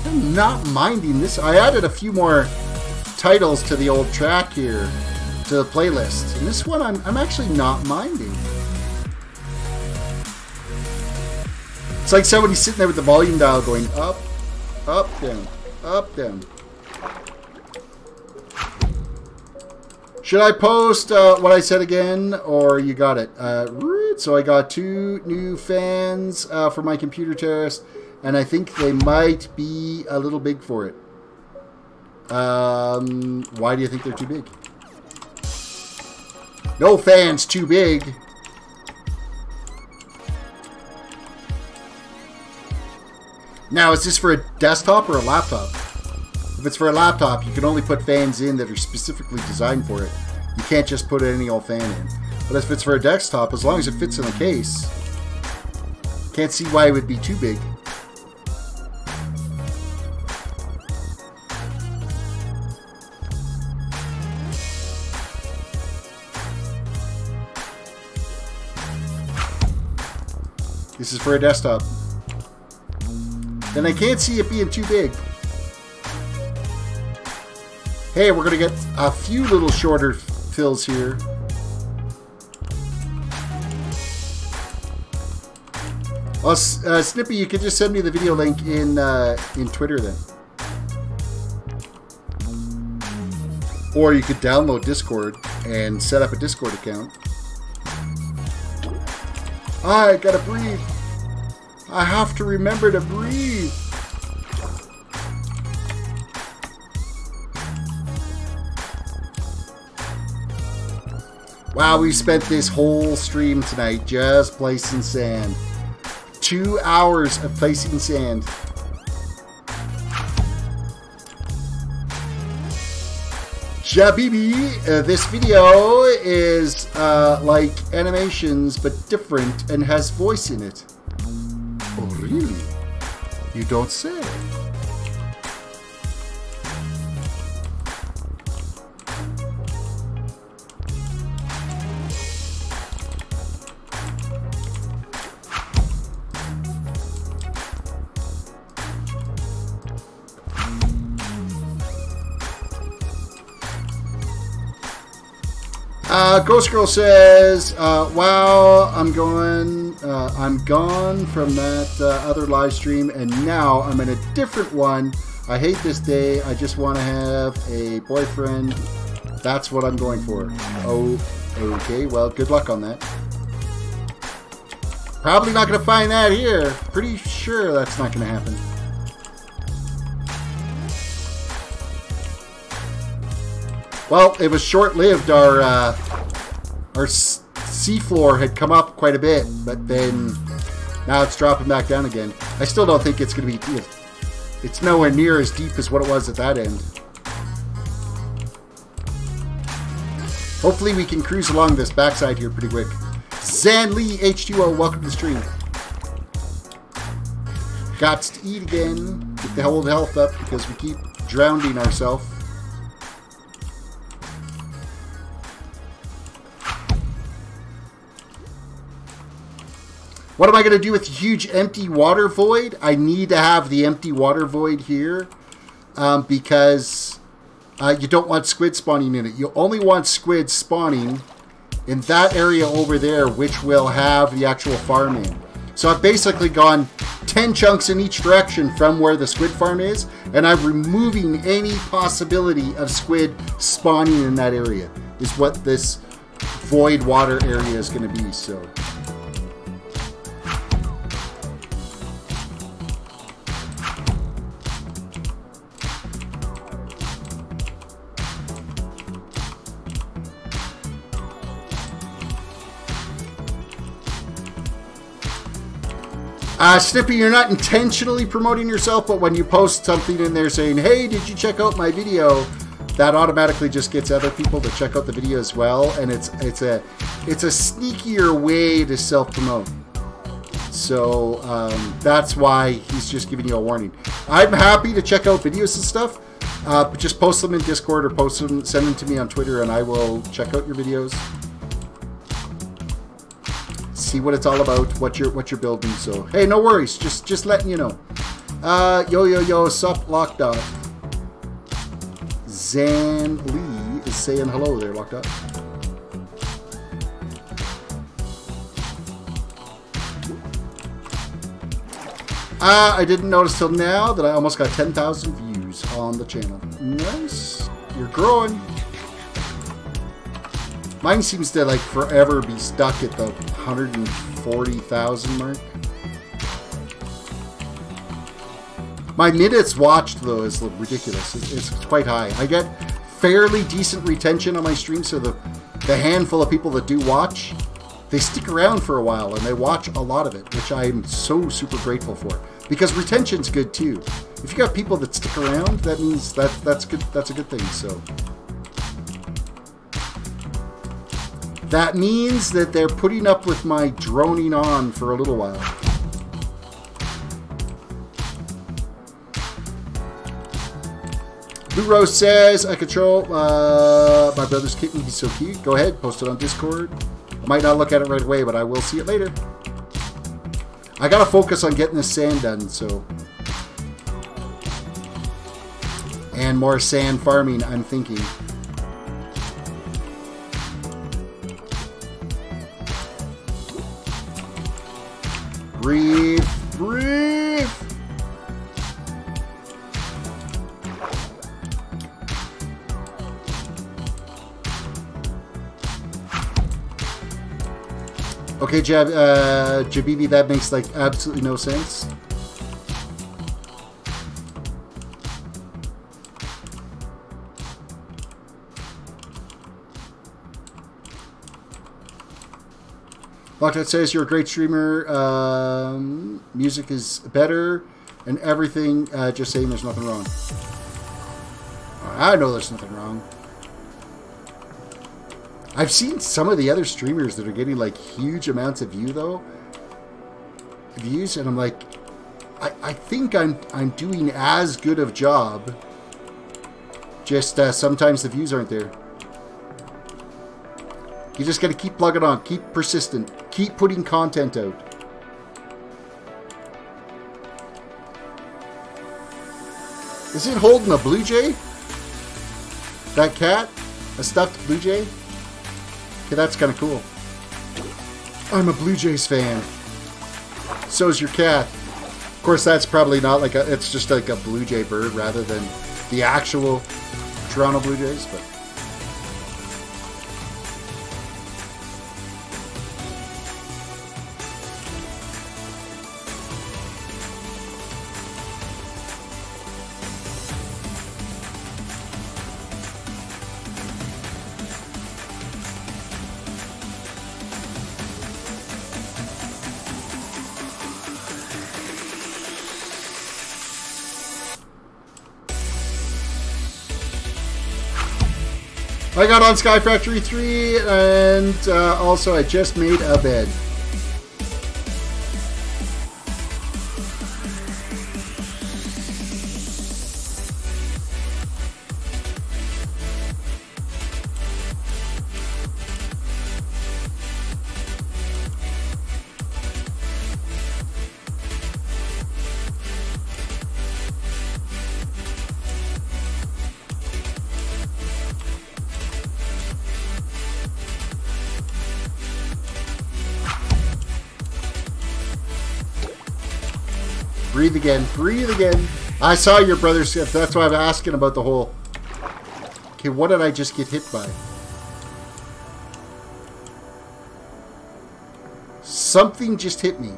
I'm not minding this. I added a few more titles to the old track here, to the playlist. And this one I'm actually not minding. It's like somebody sitting there with the volume dial going up, up, down, up, down. Should I post what I said again, or you got it? So I got 2 new fans for my computer terrace, and I think they might be a little big for it. Why do you think they're too big? No fans too big. Now, is this for a desktop or a laptop? If it's for a laptop, you can only put fans in that are specifically designed for it. You can't just put any old fan in. But if it's for a desktop, as long as it fits in the case, can't see why it would be too big. This is for a desktop. Then I can't see it being too big. Hey, we're going to get a few little shorter fills here. Well, Snippy, you can just send me the video link in Twitter then. Or you could download Discord and set up a Discord account. I gotta breathe. I have to remember to breathe. Wow, we spent this whole stream tonight just placing sand. 2 hours of placing sand. Jabibi, this video is like animations but different and has voice in it. Oh, really? You don't say. Ghost Girl says, wow, I'm gone from that other live stream, and now I'm in a different one. I hate this day. I just want to have a boyfriend. That's what I'm going for. Oh, okay. Well, good luck on that. Probably not going to find that here. Pretty sure that's not going to happen. Well, it was short-lived. Our seafloor had come up quite a bit, but then now it's dropping back down again. I still don't think it's going to be... It's nowhere near as deep as what it was at that end. Hopefully we can cruise along this backside here pretty quick. Zanlee H2O, welcome to the stream. Got to eat again. Get the whole health up because we keep drowning ourselves. What am I going to do with the huge empty water void? I need to have the empty water void here because you don't want squid spawning in it. You only want squid spawning in that area over there, which will have the actual farm in. So I've basically gone 10 chunks in each direction from where the squid farm is, and I'm removing any possibility of squid spawning in that area, is what this void water area is going to be. So Snippy, you're not intentionally promoting yourself, but when you post something in there saying, hey, did you check out my video, that automatically just gets other people to check out the video as well, and it's a sneakier way to self-promote. So that's why he's just giving you a warning. I'm happy to check out videos and stuff, but just post them in Discord or post them, send them to me on Twitter, and I will check out your videos. See what it's all about, what you're building. So hey, no worries, just letting you know. Yo, sup, locked up. Zan Lee is saying hello there, locked up. I didn't notice till now that I almost got 10,000 views on the channel. Nice, you're growing. Mine seems to like forever be stuck at the 140,000 mark. My minutes watched though is ridiculous. It's quite high. I get fairly decent retention on my stream, so the handful of people that do watch, they stick around for a while and they watch a lot of it, which I'm so super grateful for. Because retention's good too. If you got people that stick around, that means that's good. That's a good thing. So. That means that they're putting up with my droning on for a little while. Blue Rose says, I control my brother's kitten. He's so cute. Go ahead, post it on Discord. I might not look at it right away, but I will see it later. I gotta focus on getting this sand done, so. And more sand farming, I'm thinking. Breathe, breathe. Okay, Jabibi, that makes like absolutely no sense. Lockdown says you're a great streamer. Music is better and everything. Just saying there's nothing wrong. I know there's nothing wrong. I've seen some of the other streamers that are getting like huge amounts of views, and I'm like, I think I'm doing as good of job. Just sometimes the views aren't there. You just got to keep plugging on, keep persistent, keep putting content out. Is it holding a blue jay? That cat? A stuffed blue jay? Okay, that's kind of cool. I'm a Blue Jays fan. So is your cat. Of course, that's probably not like a, it's just like a Blue Jay bird rather than the actual Toronto Blue Jays, but. I got on Sky Factory 3, and also I just made a bed. Breathe again. Breathe again. I saw your brother's gift. That's why I'm asking about the hole. Okay, what did I just get hit by? Something just hit me.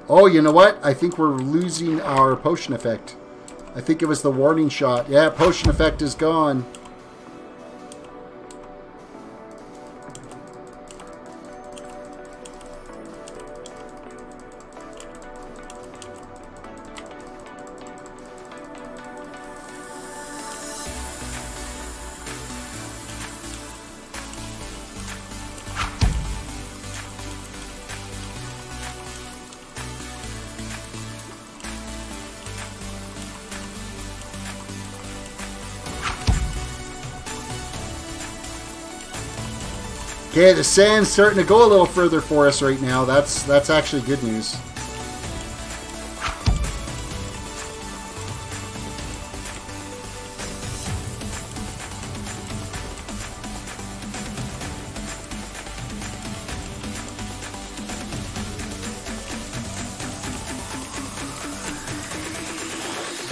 Oh, you know what? I think we're losing our potion effect. I think it was the warning shot. Yeah, potion effect is gone. Okay, the sand's starting to go a little further for us right now. That's actually good news.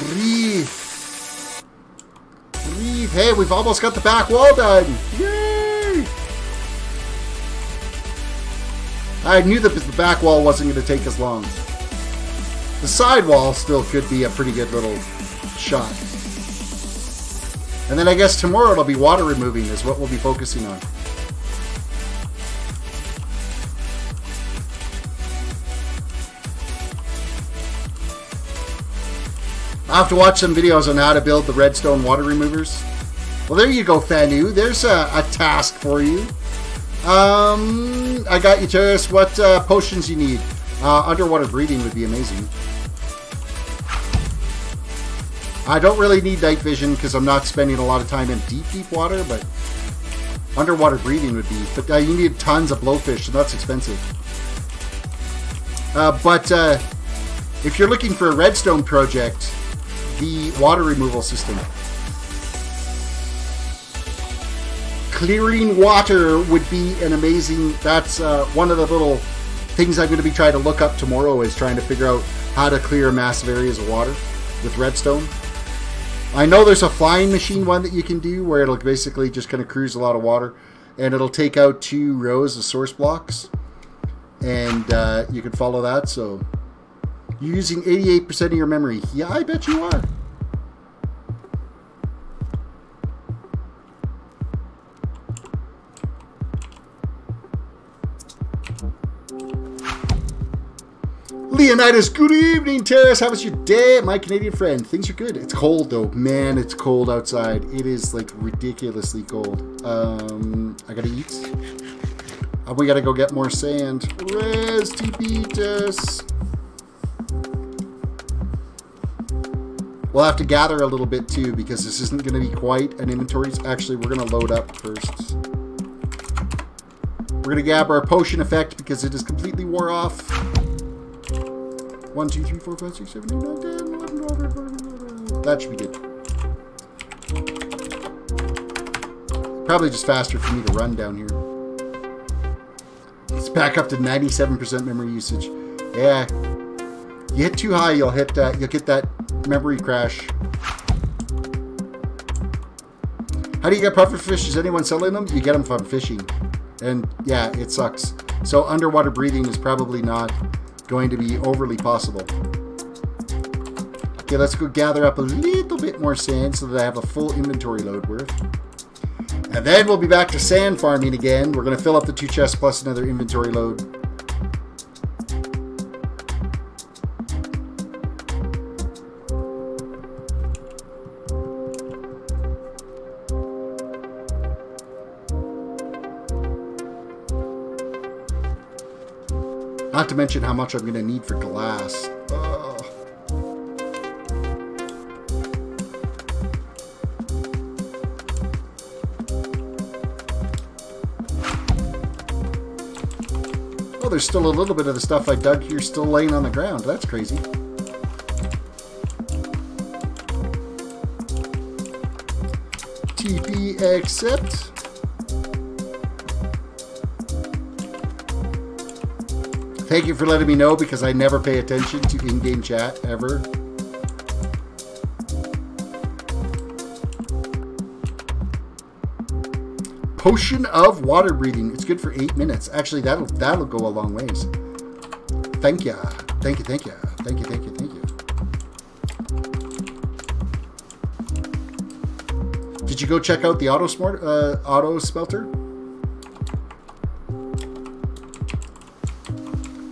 Breathe. Breathe. Hey, we've almost got the back wall done. Yay! I knew that the back wall wasn't going to take as long. The side wall still could be a pretty good little shot. And then I guess tomorrow it'll be water removing is what we'll be focusing on. I'll have to watch some videos on how to build the redstone water removers. Well, there you go, Fanu. There's a task for you. I got you, Terris. What potions you need? Underwater breathing would be amazing. I don't really need night vision because I'm not spending a lot of time in deep water, but underwater breathing would be. But you need tons of blowfish, so that's expensive. But if you're looking for a redstone project, the water removal system. Clearing water would be an amazing... That's one of the little things I'm going to be trying to look up tomorrow is trying to figure out how to clear massive areas of water with redstone. I know there's a flying machine one that you can do where it'll basically just kind of cruise a lot of water and it'll take out 2 rows of source blocks and you can follow that. So you're using 88% of your memory. Yeah, I bet you are. Leonidas, good evening, Terris. How was your day, my Canadian friend? Things are good. It's cold though, man. It's cold outside. It is like ridiculously cold. I gotta eat. We gotta go get more sand. Res Tipitas. We'll have to gather a little bit too because this isn't gonna be quite an inventory. Actually, we're gonna load up first. We're gonna grab our potion effect because it is completely wore off. 1, 2, 3, 4, 5, 6, 7, 8, 9, 10, 11, 12, 13. That should be good. Probably just faster for me to run down here. It's back up to 97% memory usage. Yeah. You hit too high, you'll get that memory crash. How do you get pufferfish? Is anyone selling them? You get them from fishing. And yeah, it sucks. So underwater breathing is probably not going to be overly possible. Okay, let's go gather up a little bit more sand so that I have a full inventory load worth. And then we'll be back to sand farming again. We're going to fill up the 2 chests plus another inventory load. Not to mention how much I'm going to need for glass. Oh. Oh, there's still a little bit of the stuff I dug here still laying on the ground. That's crazy. TP accept. Thank you for letting me know, because I never pay attention to in-game chat, ever. Potion of water breathing. It's good for 8 minutes. Actually, that'll go a long ways. Thank ya. Thank you, thank you. Thank you, thank you, thank you. Did you go check out the auto smelter?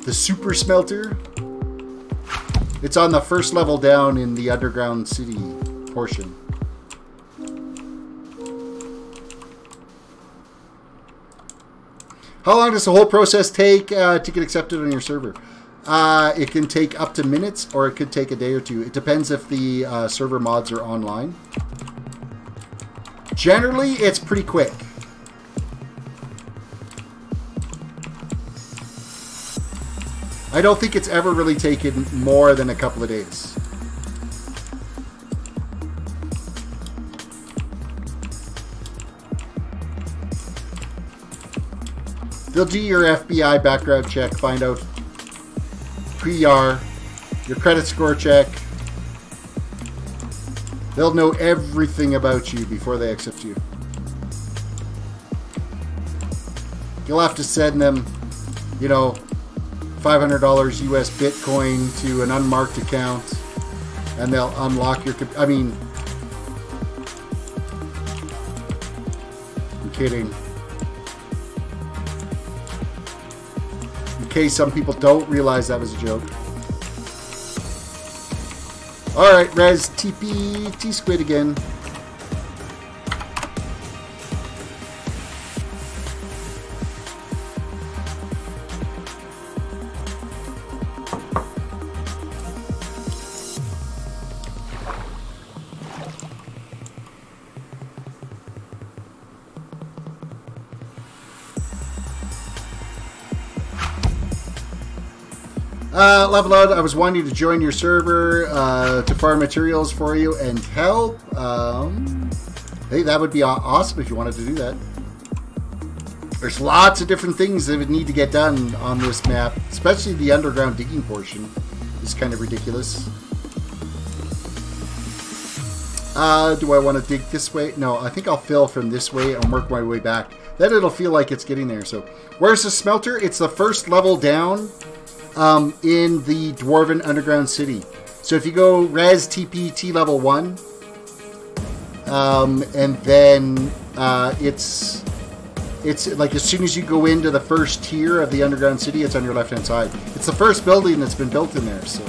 The super smelter. It's on the first level down in the underground city portion. How long does the whole process take to get accepted on your server? It can take up to minutes, or it could take a day or two. It depends if the server mods are online. Generally, it's pretty quick. I don't think it's ever really taken more than a couple of days. They'll do your FBI background check, find out who you are, your credit score check. They'll know everything about you before they accept you. You'll have to send them, you know, $500 US Bitcoin to an unmarked account, and they'll unlock your... I mean, I'm kidding. In case some people don't realize that was a joke. Alright, Res TP T-Squid again. Level out, I was wanting to join your server to farm materials for you and help. Hey, that would be awesome if you wanted to do that. There's lots of different things that would need to get done on this map, especially the underground digging portion is kind of ridiculous. Do I want to dig this way? No, I think I'll fill from this way and work my way back. Then it'll feel like it's getting there. So, where's the smelter? It's the first level down. In the Dwarven Underground City. So if you go Res TP T level 1, and then it's like as soon as you go into the first tier of the Underground City, it's on your left hand side. It's the first building that's been built in there. So.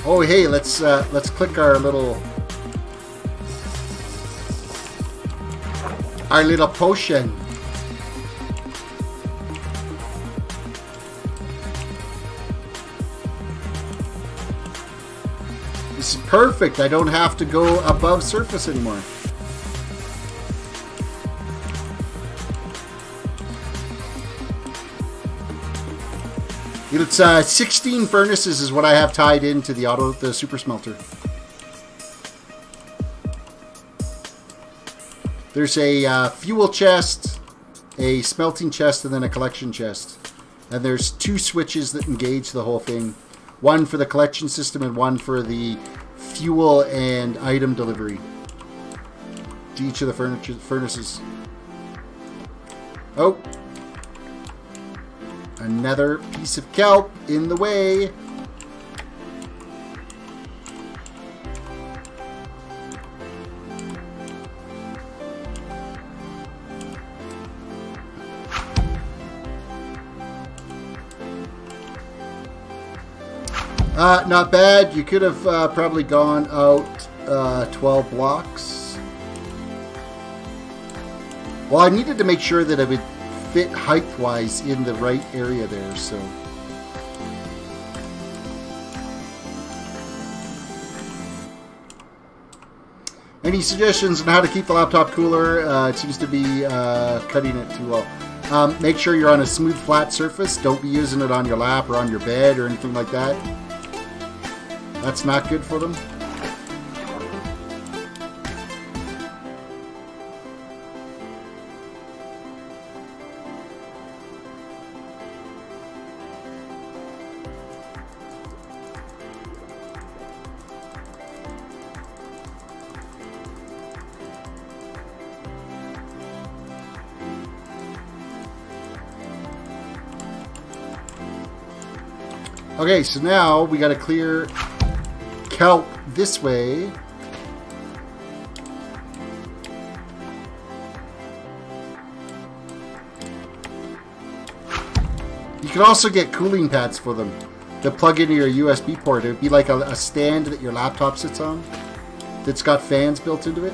Oh hey, let's click our little potion. This is perfect. I don't have to go above surface anymore. It's 16 furnaces is what I have tied into the super smelter. There's a fuel chest, a smelting chest, and then a collection chest. And there's 2 switches that engage the whole thing. One for the collection system and one for the fuel and item delivery to each of the furnaces. Oh. Another piece of kelp in the way. Not bad. You could have probably gone out 12 blocks. Well, I needed to make sure that it would fit height-wise in the right area there, so... Any suggestions on how to keep the laptop cooler? It seems to be cutting it too well. Make sure you're on a smooth, flat surface. Don't be using it on your lap or on your bed or anything like that. That's not good for them. Okay, so now we got to clear kelp this way. You can also get cooling pads for them to plug into your USB port. It would be like a stand that your laptop sits on that's got fans built into it.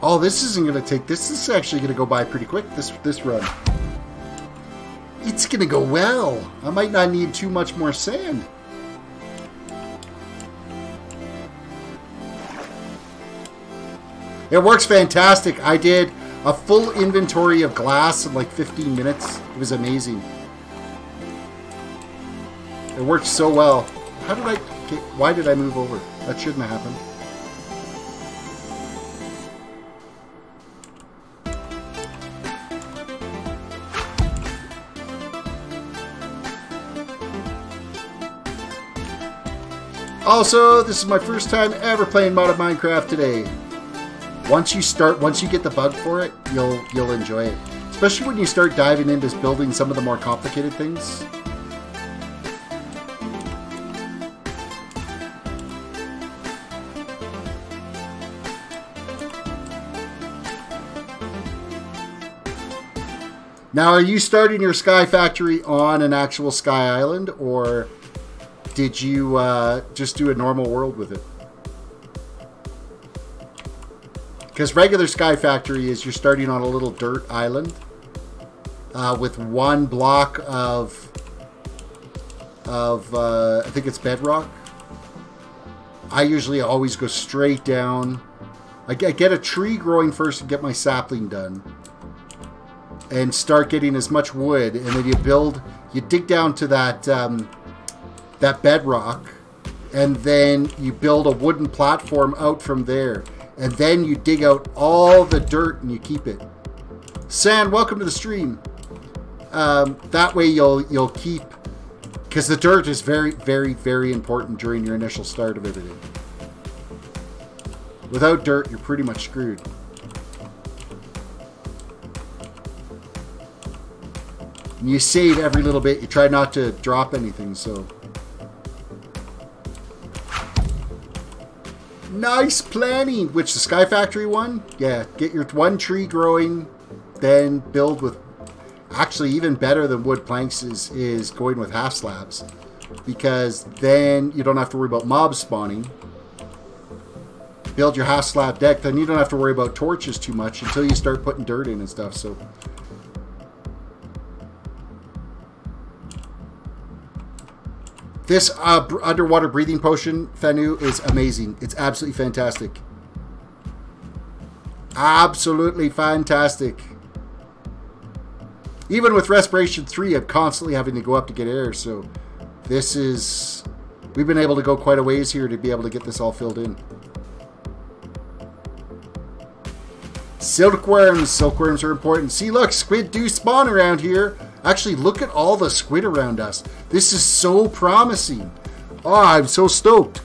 Oh, this isn't going to take... This is actually going to go by pretty quick, this run. It's going to go well. I might not need too much more sand. It works fantastic. I did a full inventory of glass in like 15 minutes. It was amazing. It worked so well. How did I... Okay, why did I move over? That shouldn't have happened. Also, this is my first time ever playing modded Minecraft today. Once you get the bug for it, you'll enjoy it. Especially when you start diving into building some of the more complicated things. Now, are you starting your Sky Factory on an actual Sky Island, or did you just do a normal world with it? Because regular Sky Factory is you're starting on a little dirt island with one block of I think it's bedrock. I usually always go straight down. I get a tree growing first and get my sapling done. And start getting as much wood, and then you dig down to that that bedrock, and then you build a wooden platform out from there, and then you dig out all the dirt and you keep it. Sand, welcome to the stream. That way you'll keep, because the dirt is very, very, very important during your initial start of everything. Without dirt, you're pretty much screwed. And you save every little bit. You try not to drop anything, so. Nice planning. Which, the Sky Factory one? Yeah, get your one tree growing, then build with... Actually, even better than wood planks is going with half slabs. Because then you don't have to worry about mobs spawning. Build your half slab deck, then you don't have to worry about torches too much until you start putting dirt in and stuff, so... This underwater breathing potion, Fenu, is amazing. It's absolutely fantastic. Absolutely fantastic. Even with Respiration 3, I'm constantly having to go up to get air, so this is... We've been able to go quite a ways here to be able to get this all filled in. Silkworms. Silkworms are important. See, look, squid do spawn around here. Actually, look at all the squid around us. This is so promising. Oh, I'm so stoked.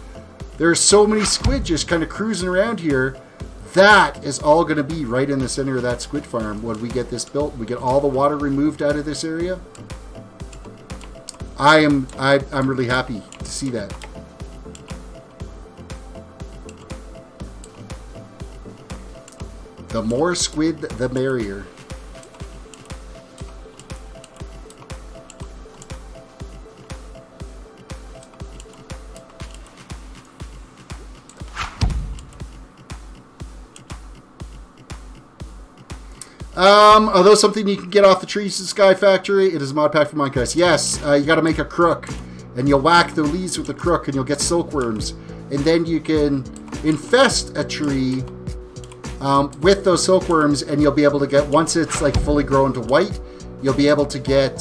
There's so many squid just kind of cruising around here, that is all going to be right in the center of that squid farm when we get this built. We get all the water removed out of this area. I'm really happy to see that. The more squid, the merrier. Are those something you can get off the trees in Sky Factory? It is a mod pack for Minecraft. Yes, you got to make a crook, and you'll whack the leaves with the crook, and you'll get silkworms, and then you can infest a tree with those silkworms, and you'll be able to get, once it's like fully grown to white, you'll be able to get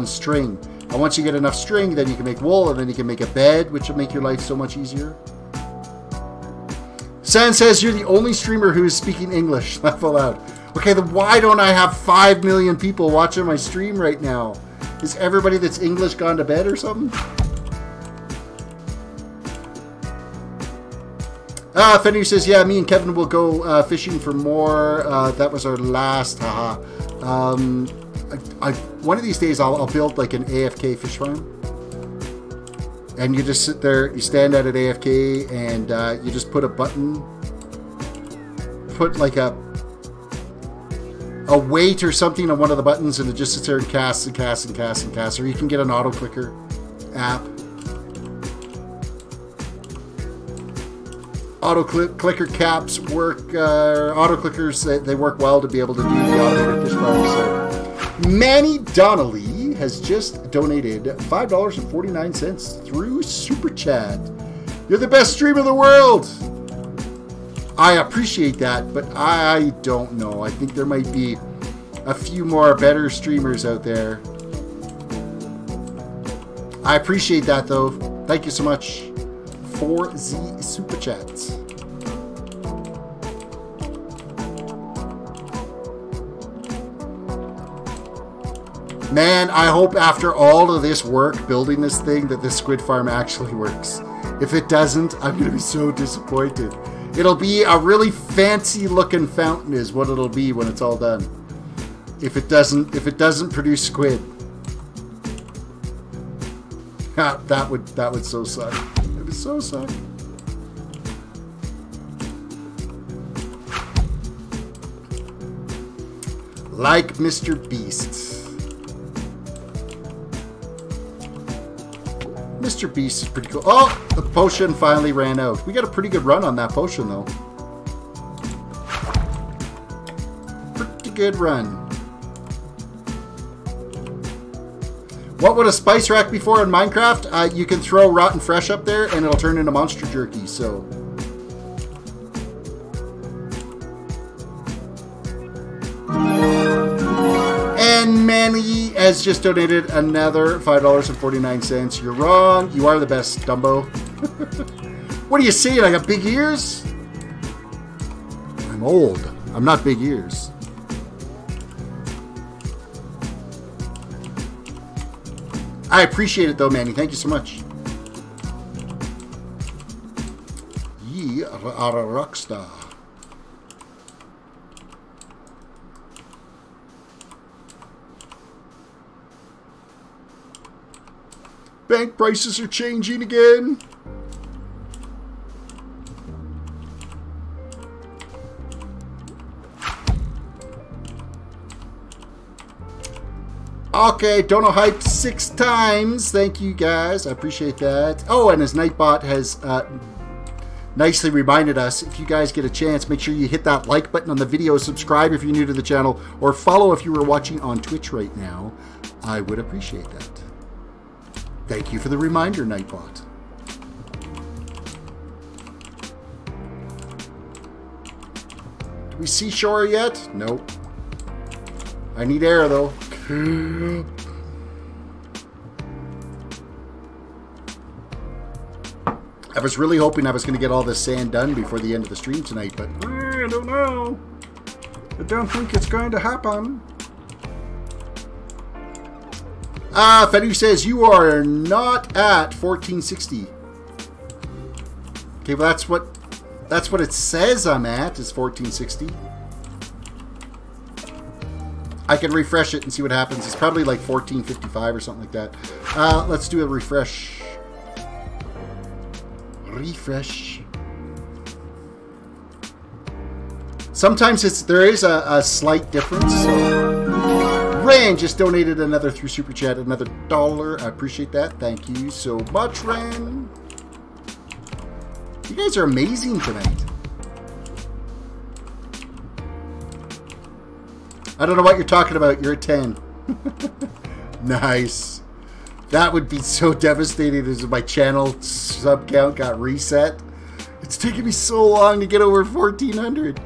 string. And once you get enough string, then you can make wool, and then you can make a bed, which will make your life so much easier. San says you're the only streamer who is speaking English. Laugh out loud. Okay, then why don't I have 5 million people watching my stream right now? Is everybody that's English gone to bed or something? Fenrir says, yeah, me and Kevin will go fishing for more. That was our last, haha. One of these days I'll build like an AFK fish farm. And you just sit there, you stand at an AFK, and you just put a button, put like a weight or something on one of the buttons, and it just sits there and casts and casts and casts and casts. Or you can get an auto clicker app. Auto clicker caps work. Auto clickers, they work well to be able to do the automated fish farm. So Manny Donnelly has just donated $5.49 through Super Chat. You're the best streamer in the world. I appreciate that, but I don't know. I think there might be a few more better streamers out there. I appreciate that, though. Thank you so much for the Super Chats. Man, I hope after all of this work building this thing that this squid farm actually works. If it doesn't, I'm going to be so disappointed. It'll be a really fancy looking fountain is what it'll be when it's all done. If it doesn't produce squid. that would so suck. It would so suck. Like Mr. Beast. Mr. Beast is pretty cool. Oh, the potion finally ran out. We got a pretty good run on that potion, though. Pretty good run. What would a spice rack be for in Minecraft? You can throw rotten fresh up there, and it'll turn into monster jerky, so... And Manny has just donated another $5.49. You're wrong. You are the best, Dumbo. What are you saying? I got big ears? I'm old. I'm not big ears. I appreciate it, though, Manny. Thank you so much. Ye are a rock star. Bank prices are changing again. Okay, Dono Hype 6 times. Thank you, guys. I appreciate that. Oh, and as Nightbot has nicely reminded us, if you guys get a chance, make sure you hit that like button on the video, subscribe if you're new to the channel, or follow if you were watching on Twitch right now. I would appreciate that. Thank you for the reminder, Nightbot. Do we see shore yet? Nope. I need air, though. I was really hoping I was going to get all this sand done before the end of the stream tonight, but I don't know. I don't think it's going to happen. Fenu says you are not at 1460. Okay, well That's what it says I'm at, is 1460. I can refresh it and see what happens. It's probably like 1455 or something like that. Let's do a refresh. Refresh. Sometimes there is a slight difference. So. Ran just donated another through Super Chat, another $1. I appreciate that. Thank you so much, Ran. You guys are amazing tonight. I don't know what you're talking about. You're at 10. Nice. That would be so devastating as my channel sub count got reset. It's taken me so long to get over 1,400.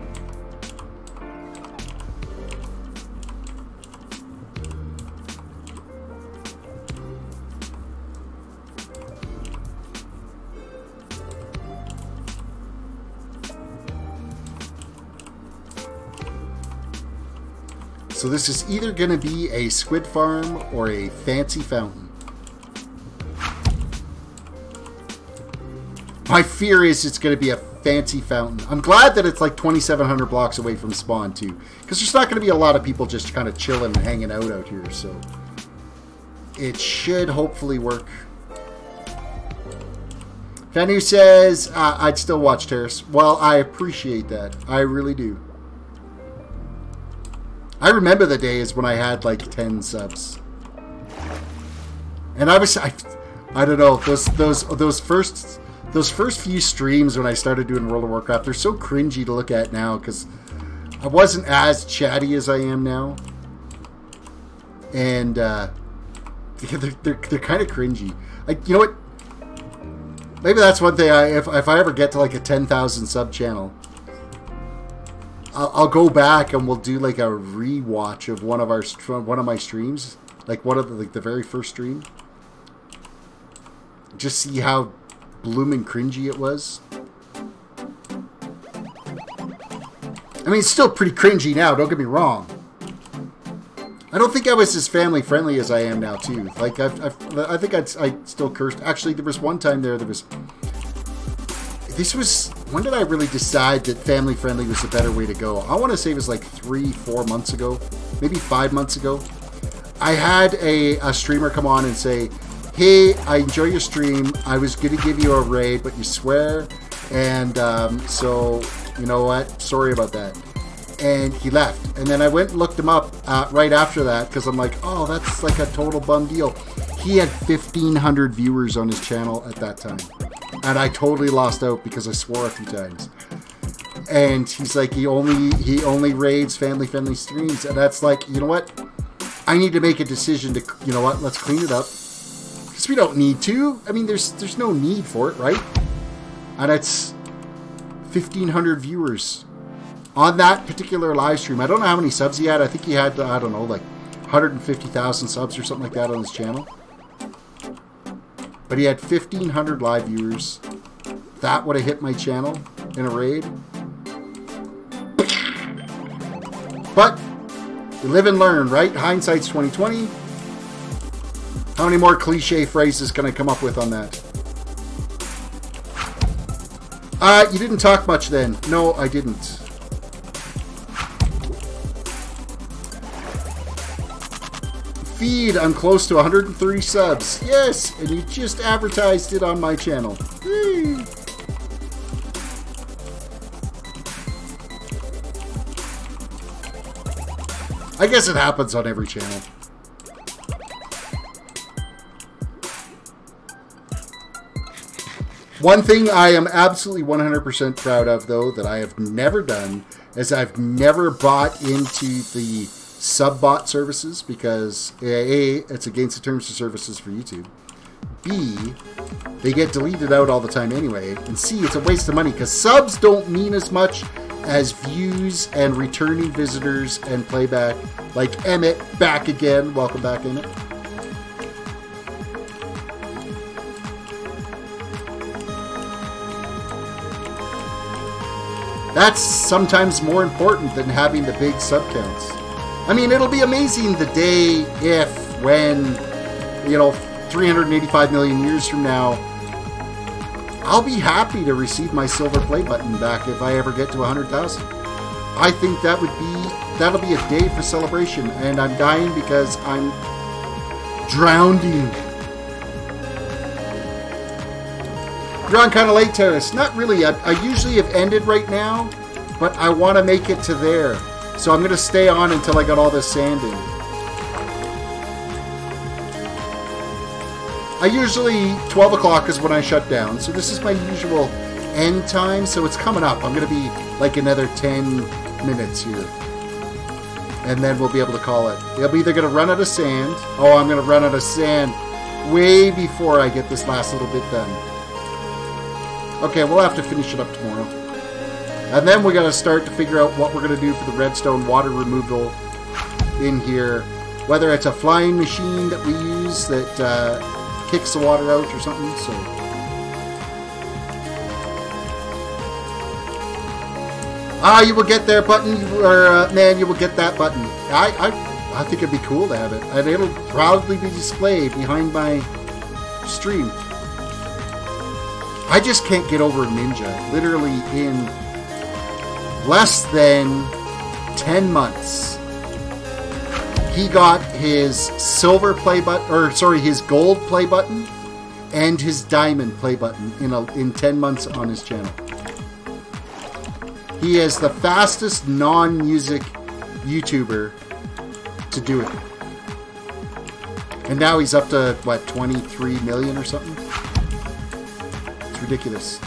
So this is either going to be a squid farm or a fancy fountain. My fear is it's going to be a fancy fountain. I'm glad that it's like 2,700 blocks away from spawn too, because there's not going to be a lot of people just kind of chilling and hanging out here. So it should hopefully work. Fanu says, I'd still watch Terrace. Well, I appreciate that. I really do. I remember the days when I had like 10 subs, and I don't know, those first few streams when I started doing World of Warcraft, they're so cringy to look at now because I wasn't as chatty as I am now, and they're kind of cringy. Like, you know what? Maybe that's one thing. If I ever get to like a 10,000 sub channel, I'll go back and we'll do like a rewatch of one of my streams, like the very first stream. Just see how blooming cringy it was. I mean, it's still pretty cringy now. Don't get me wrong. I don't think I was as family friendly as I am now too. Like I think I still cursed. Actually, there was one time there was. When did I really decide that family friendly was the better way to go? I want to say it was like 3-4 months ago, maybe 5 months ago. I had a streamer come on and say, hey, I enjoy your stream. I was going to give you a raid, but you swear. And so, you know what? Sorry about that. And he left. And then I went and looked him up right after that because I'm like, oh, that's like a total bum deal. He had 1,500 viewers on his channel at that time. And I totally lost out because I swore a few times. And he's like, he only raids family-friendly streams. And that's like, you know what? I need to make a decision to, you know what? Let's clean it up. Because we don't need to. I mean, there's no need for it, right? And it's 1,500 viewers on that particular live stream. I don't know how many subs he had. I think he had, I don't know, like 150,000 subs or something like that on his channel. But he had 1,500 live viewers. That would have hit my channel in a raid. But you live and learn, right? Hindsight's 20/20. How many more cliche phrases can I come up with on that? You didn't talk much then. No, I didn't. Feed, I'm close to 103 subs. Yes, and you just advertised it on my channel. Whee. I guess it happens on every channel. One thing I am absolutely 100% proud of, though, that I have never done, is I've never bought into the sub-bot services because A, it's against the terms of services for YouTube. B, they get deleted out all the time anyway. And C, it's a waste of money because subs don't mean as much as views and returning visitors and playback. Like Emmett, back again. Welcome back, Emmett. That's sometimes more important than having the big sub counts. I mean, it'll be amazing the day when, you know, 385 million years from now, I'll be happy to receive my silver play button back if I ever get to 100,000. I think that'll be a day for celebration, and I'm dying because I'm drowning. You're on kind of late, Terrace. Not really. I usually have ended right now, but I want to make it to there. So I'm going to stay on until I got all this sand in. I usually, 12 o'clock is when I shut down. So this is my usual end time. So it's coming up. I'm going to be like another 10 minutes here. And then we'll be able to call it. I'm either going to run out of sand. Oh, I'm going to run out of sand way before I get this last little bit done. Okay, we'll have to finish it up tomorrow. And then we got to start to figure out what we're going to do for the redstone water removal in here. Whether it's a flying machine that we use that kicks the water out or something. So, you will get there button, or man, you will get that button. I think it'd be cool to have it, and it'll proudly be displayed behind my stream. I just can't get over Ninja. Literally in less than 10 months, he got his silver play button, or sorry, his gold play button and his diamond play button in 10 months on his channel. He is the fastest non-music YouTuber to do it. And now he's up to, what, 23 million or something? It's ridiculous.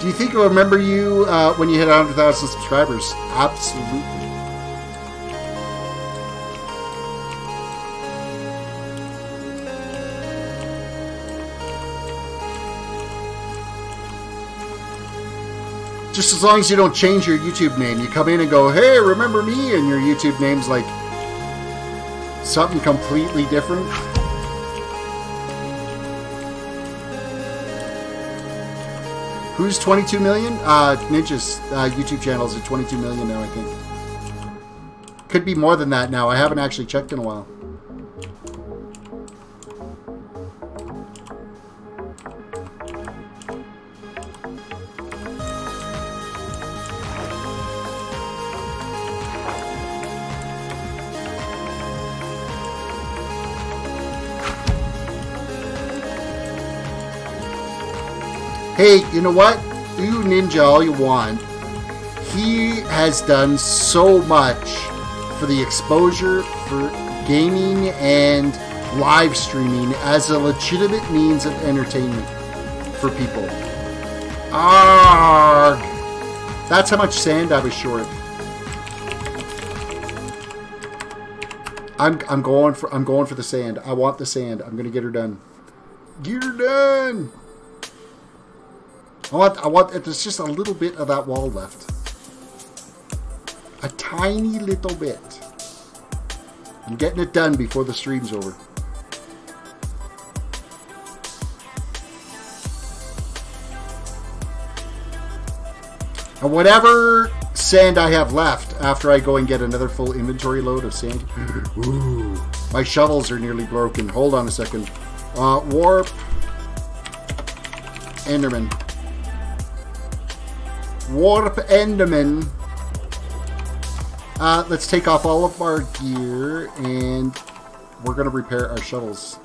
Do you think he'll remember you when you hit 100,000 subscribers? Absolutely. Just as long as you don't change your YouTube name. You come in and go, hey, remember me? And your YouTube name's like something completely different. Who's 22 million? Ninja's YouTube channel is at 22 million now, I think. Could be more than that now. I haven't actually checked in a while. Hey, you know what? You Ninja all you want. He has done so much for the exposure for gaming and live streaming as a legitimate means of entertainment for people. Arrgh! That's how much sand I was short. I'm going for the sand. I want the sand. I'm gonna get her done. Get her done. I want, there's just a little bit of that wall left. A tiny little bit. I'm getting it done before the stream's over. And whatever sand I have left after I go and get another full inventory load of sand. Ooh, my shovels are nearly broken. Hold on a second. Warp. Enderman. Warp Enderman. Let's take off all of our gear and we're going to repair our shovels.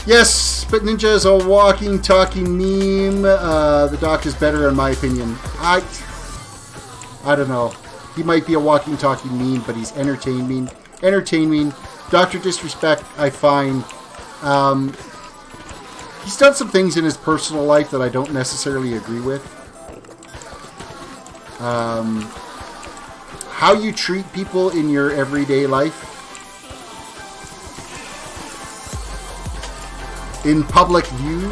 Yes, but Ninja is a walking, talking meme. The doc is better in my opinion. I don't know. He might be a walking, talking meme, but he's entertaining. Dr. Disrespect, I find, he's done some things in his Personal life that I don't necessarily agree with. How you treat people in your everyday life. In public view.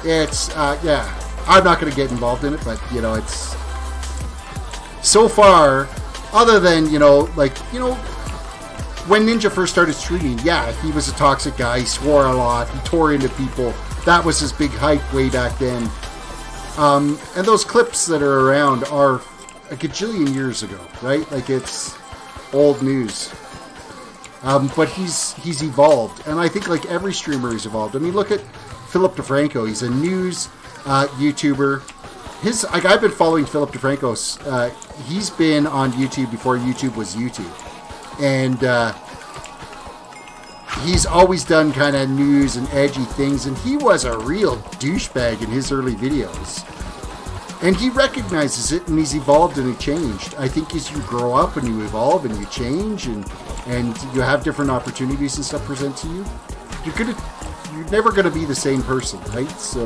It's, yeah. I'm not going to get involved in it, but, you know, it's... So far, other than, you know, like, you know, when Ninja first started streaming, yeah, he was a toxic guy. He swore a lot. He tore into people. that was his big hype way back then. And those clips that are around are a gajillion years ago, right? Like, it's old news. But he's evolved, and I think like every streamer has evolved. I mean, look at Philip DeFranco. He's a news YouTuber. Like, I've been following Philip DeFranco's. He's been on YouTube before YouTube was YouTube, and he's always done kind of news and edgy things. And he was a real douchebag in his early videos, and he recognizes it, and he's evolved and he changed. I think as you grow up and you evolve and you change and you have different opportunities and stuff present to you, you're never gonna be the same person, right? So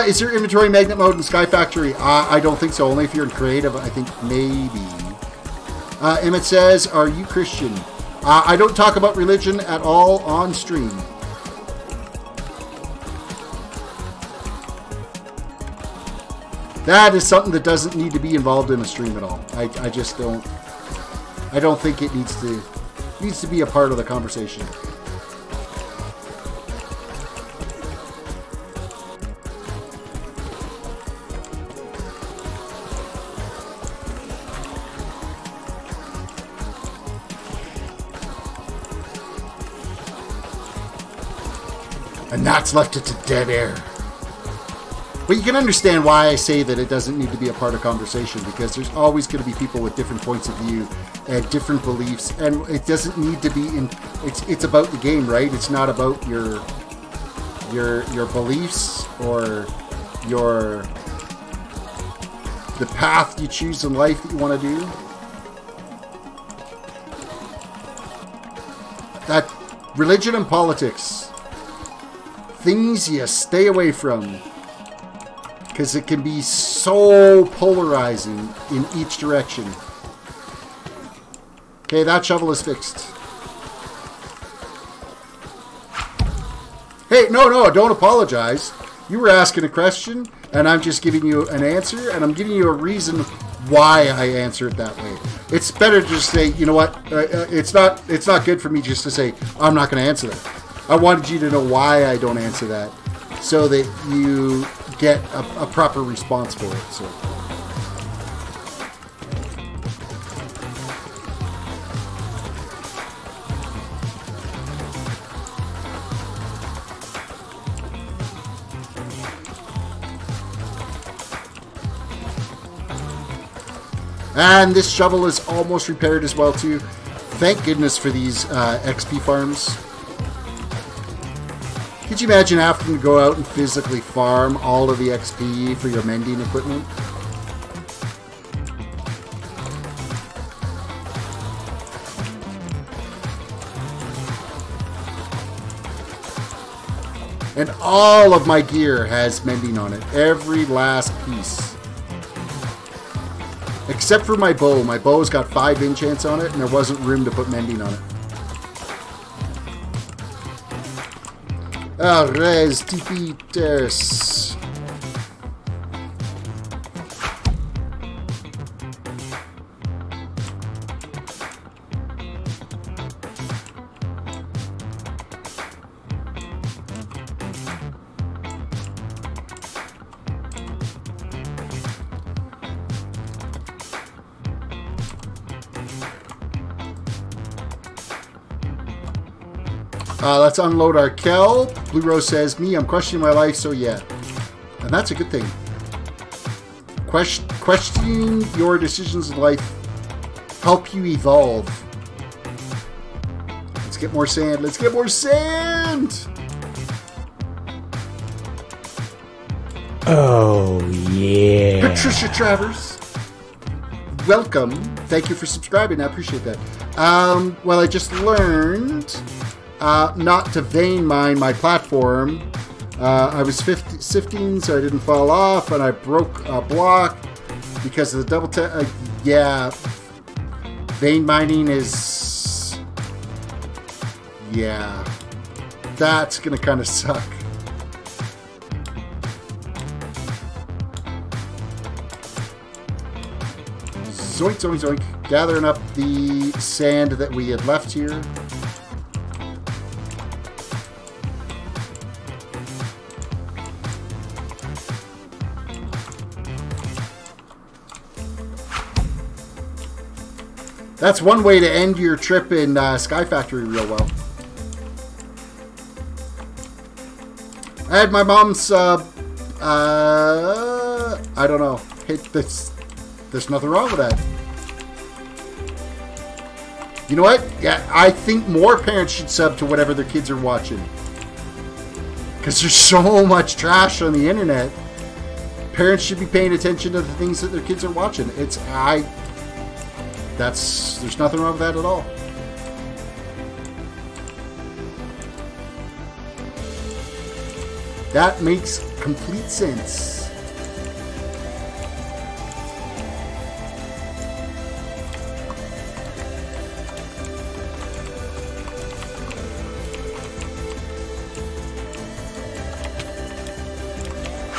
is there inventory magnet mode in Sky Factory? I don't think so. Only if you're in creative, I think maybe. Emmett says, are you Christian? I don't talk about religion at all on stream. That is something that doesn't need to be involved in a stream at all. I just don't. I don't think it needs to be a part of the conversation. And that's left it to dead air. But you can understand why I say that it doesn't need to be a part of conversation, because there's always going to be people with different points of view and different beliefs, and it doesn't need to be in. It's about the game, right? It's not about your beliefs or the path you choose in life that you want to do. That religion and politics, things you stay away from, because it can be so polarizing in each direction. Okay, that shovel is fixed. Hey, no, don't apologize. You were asking a question, and I'm just giving you an answer, and I'm giving you a reason why I answer it that way. It's better to just say, you know what, it's not good for me just to say, I'm not going to answer that. I wanted you to know why I don't answer that, so that you get a proper response for it. So. And this shovel is almost repaired as well too. Thank goodness for these XP farms. Could you imagine having to go out and physically farm all of the XP for your mending equipment? And all of my gear has mending on it. Every last piece. Except for my bow. My bow's got 5 enchants on it, and there wasn't room to put mending on it. Res Tipites. Let's unload our kelp. Blue Rose says, me, I'm questioning my life, so yeah. And that's a good thing. Questioning your decisions in life help you evolve. Let's get more sand. Let's get more sand! Oh, yeah. Patricia Travers. Welcome. Thank you for subscribing. I appreciate that. Well, I just learned... not to vein mine my platform. I was sifting so I didn't fall off, and I broke a block because of the double tap. Yeah, vein mining is... yeah, that's gonna kind of suck. Zoink, zoink, zoink. Gathering up the sand that we had left here. That's one way to end your trip in Sky Factory real well. I had my mom's, I don't know. There's nothing wrong with that. You know what? Yeah, I think more parents should sub to whatever their kids are watching. Because there's so much trash on the internet. Parents should be paying attention to the things that their kids are watching. There's nothing wrong with that at all. That makes complete sense.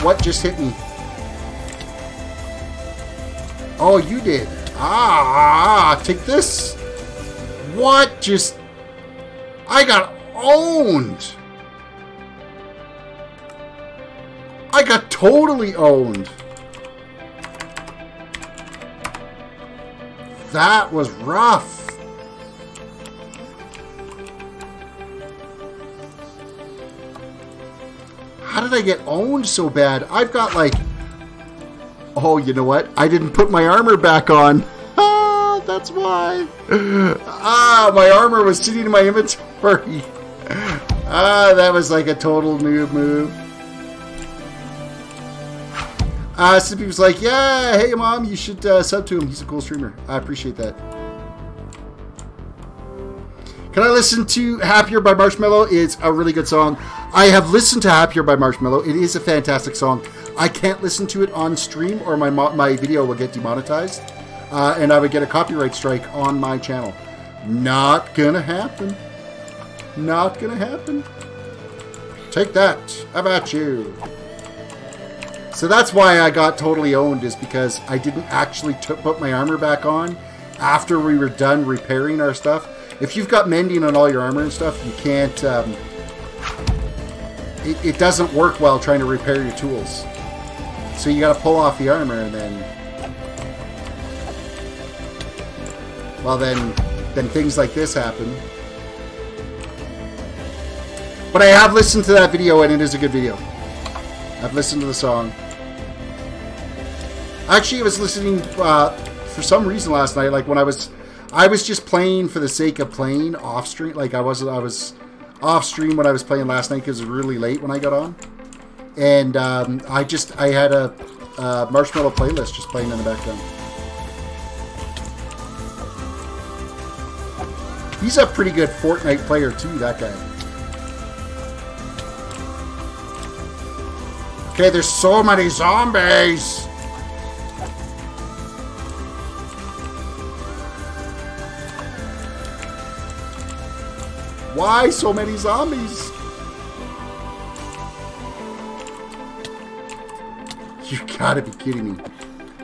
What just hit me? Oh, you did. Take this. What just... I got owned. I got totally owned. That was rough. How did I get owned so bad? I've got like... Oh, you know what? I didn't put my armor back on. That's why. My armor was sitting in my inventory. That was like a total noob move. Sippy was like, yeah, hey mom, you should sub to him. He's a cool streamer. I appreciate that. Can I listen to Happier by Marshmello? It's a really good song. I have listened to Happier by Marshmello. It is a fantastic song. I can't listen to it on stream or my video will get demonetized. And I would get a copyright strike on my channel. Not gonna happen. Not gonna happen. Take that. How about you? So that's why I got totally owned, is because I didn't actually put my armor back on after we were done repairing our stuff. If you've got mending on all your armor and stuff, you can't... It doesn't work well trying to repair your tools. So you gotta pull off the armor and then... Well, then things like this happen. But I have listened to that video, and it is a good video. I've listened to the song. Actually, I was listening for some reason last night. Like when I was just playing for the sake of playing off stream. Like I was off stream when I was playing last night because it was really late when I got on, and I had a Marshmello playlist just playing in the background. He's a pretty good Fortnite player too, that guy. Okay, there's so many zombies! Why so many zombies? You gotta be kidding me.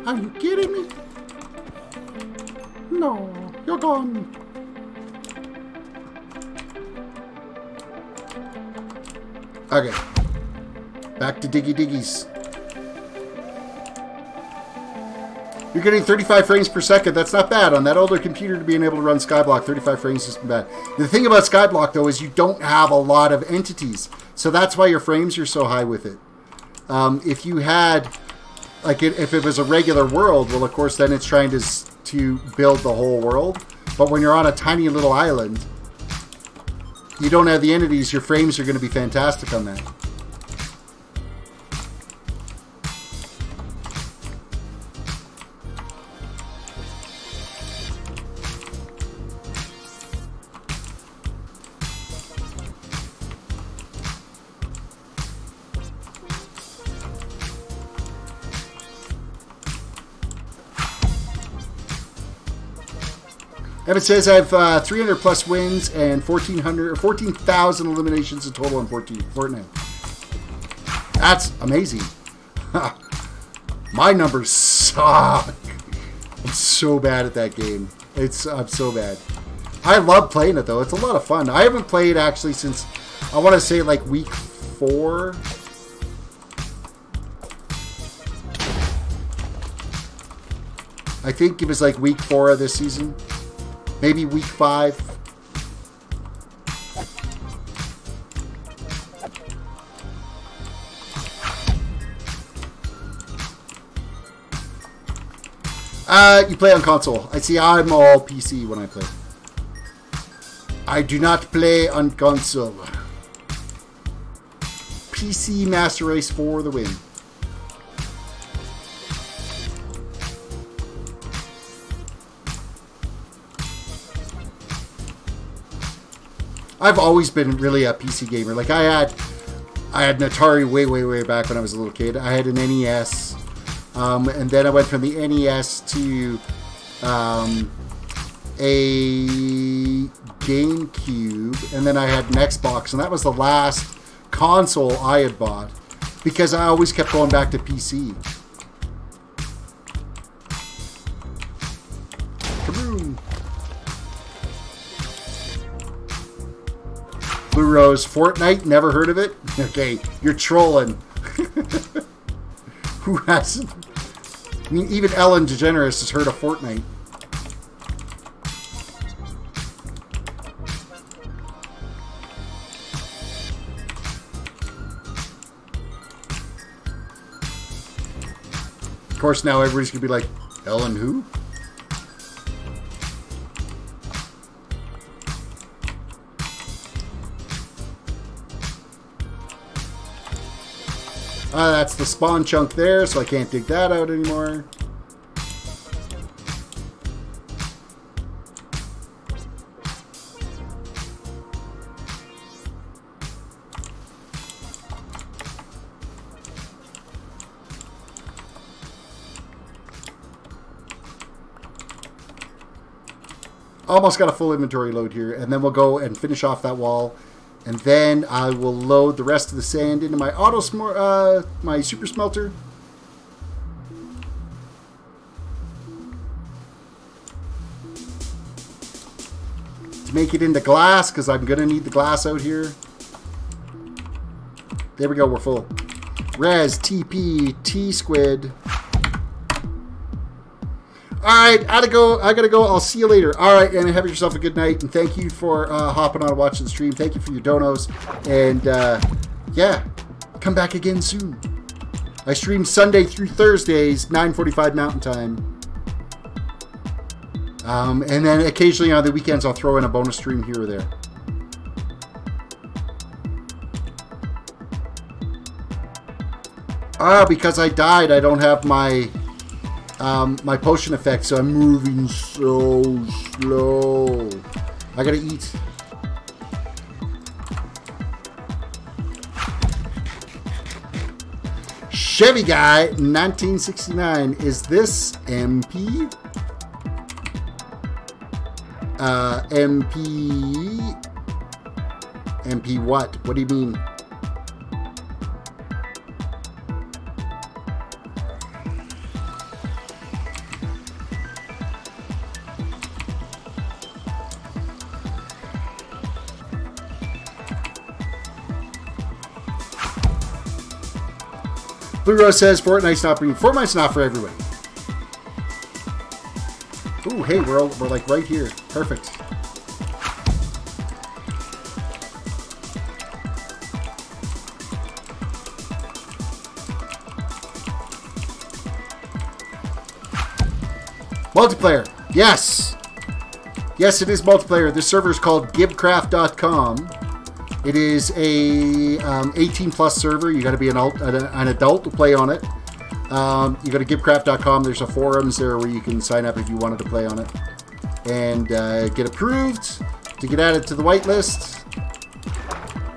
Are you kidding me? No, you're gone. Okay. Back to Diggy Diggies. You're getting 35 frames per second. That's not bad. On that older computer to being able to run Skyblock, 35 frames isn't bad. The thing about Skyblock, though, is you don't have a lot of entities. So that's why your frames are so high with it. If you had, like, if it was a regular world, well, of course, then it's trying to build the whole world. But when you're on a tiny little island, you don't have the entities, your frames are going to be fantastic on that. Evan says I have 300 plus wins and 14,000 eliminations in total in Fortnite. That's amazing. My numbers suck. I'm so bad at that game. I'm so bad. I love playing it though. It's a lot of fun. I haven't played actually since, I want to say like week 4. I think it was like week 4 of this season. Maybe week 5. You play on console. I see I'm all PC when I play. I do not play on console. PC Master Race for the win. I've always been really a PC gamer. Like I had an Atari way back when I was a little kid. I had an NES. And then I went from the NES to a GameCube, and then I had an Xbox, and that was the last console I had bought because I always kept going back to PC. Kaboom! Blue Rose, Fortnite, never heard of it? Okay, you're trolling. Who hasn't? I mean, even Ellen DeGeneres has heard of Fortnite. Of course, now everybody's going to be like, Ellen who? That's the spawn chunk there, so I can't dig that out anymore. Almost got a full inventory load here, and then we'll go and finish off that wall. And then I will load the rest of the sand into my my super smelter. To make it into glass, because I'm going to need the glass out here. There we go, we're full. Res, TP, T-Squid. Alright, I gotta go. I'll see you later. Alright, and have yourself a good night. And thank you for hopping on and watching the stream. Thank you for your donos. And, yeah, come back again soon. I stream Sunday through Thursdays, 9:45 Mountain Time. And then occasionally on the weekends, I'll throw in a bonus stream here or there. Because I died, I don't have my... my potion effect, so I'm moving so slow. I gotta eat. Chevy Guy, 1969. Is this MP? MP... MP what? What do you mean? Blue Rose says Fortnite's not for everybody. Ooh, hey, we're like right here. Perfect. Multiplayer. Yes. Yes, it is multiplayer. This server is called GiBcraft.com. It is a 18+ server. You got to be an adult to play on it. You go to GiBcraft.com. There's a forums there where you can sign up if you wanted to play on it and get approved to get added to the whitelist.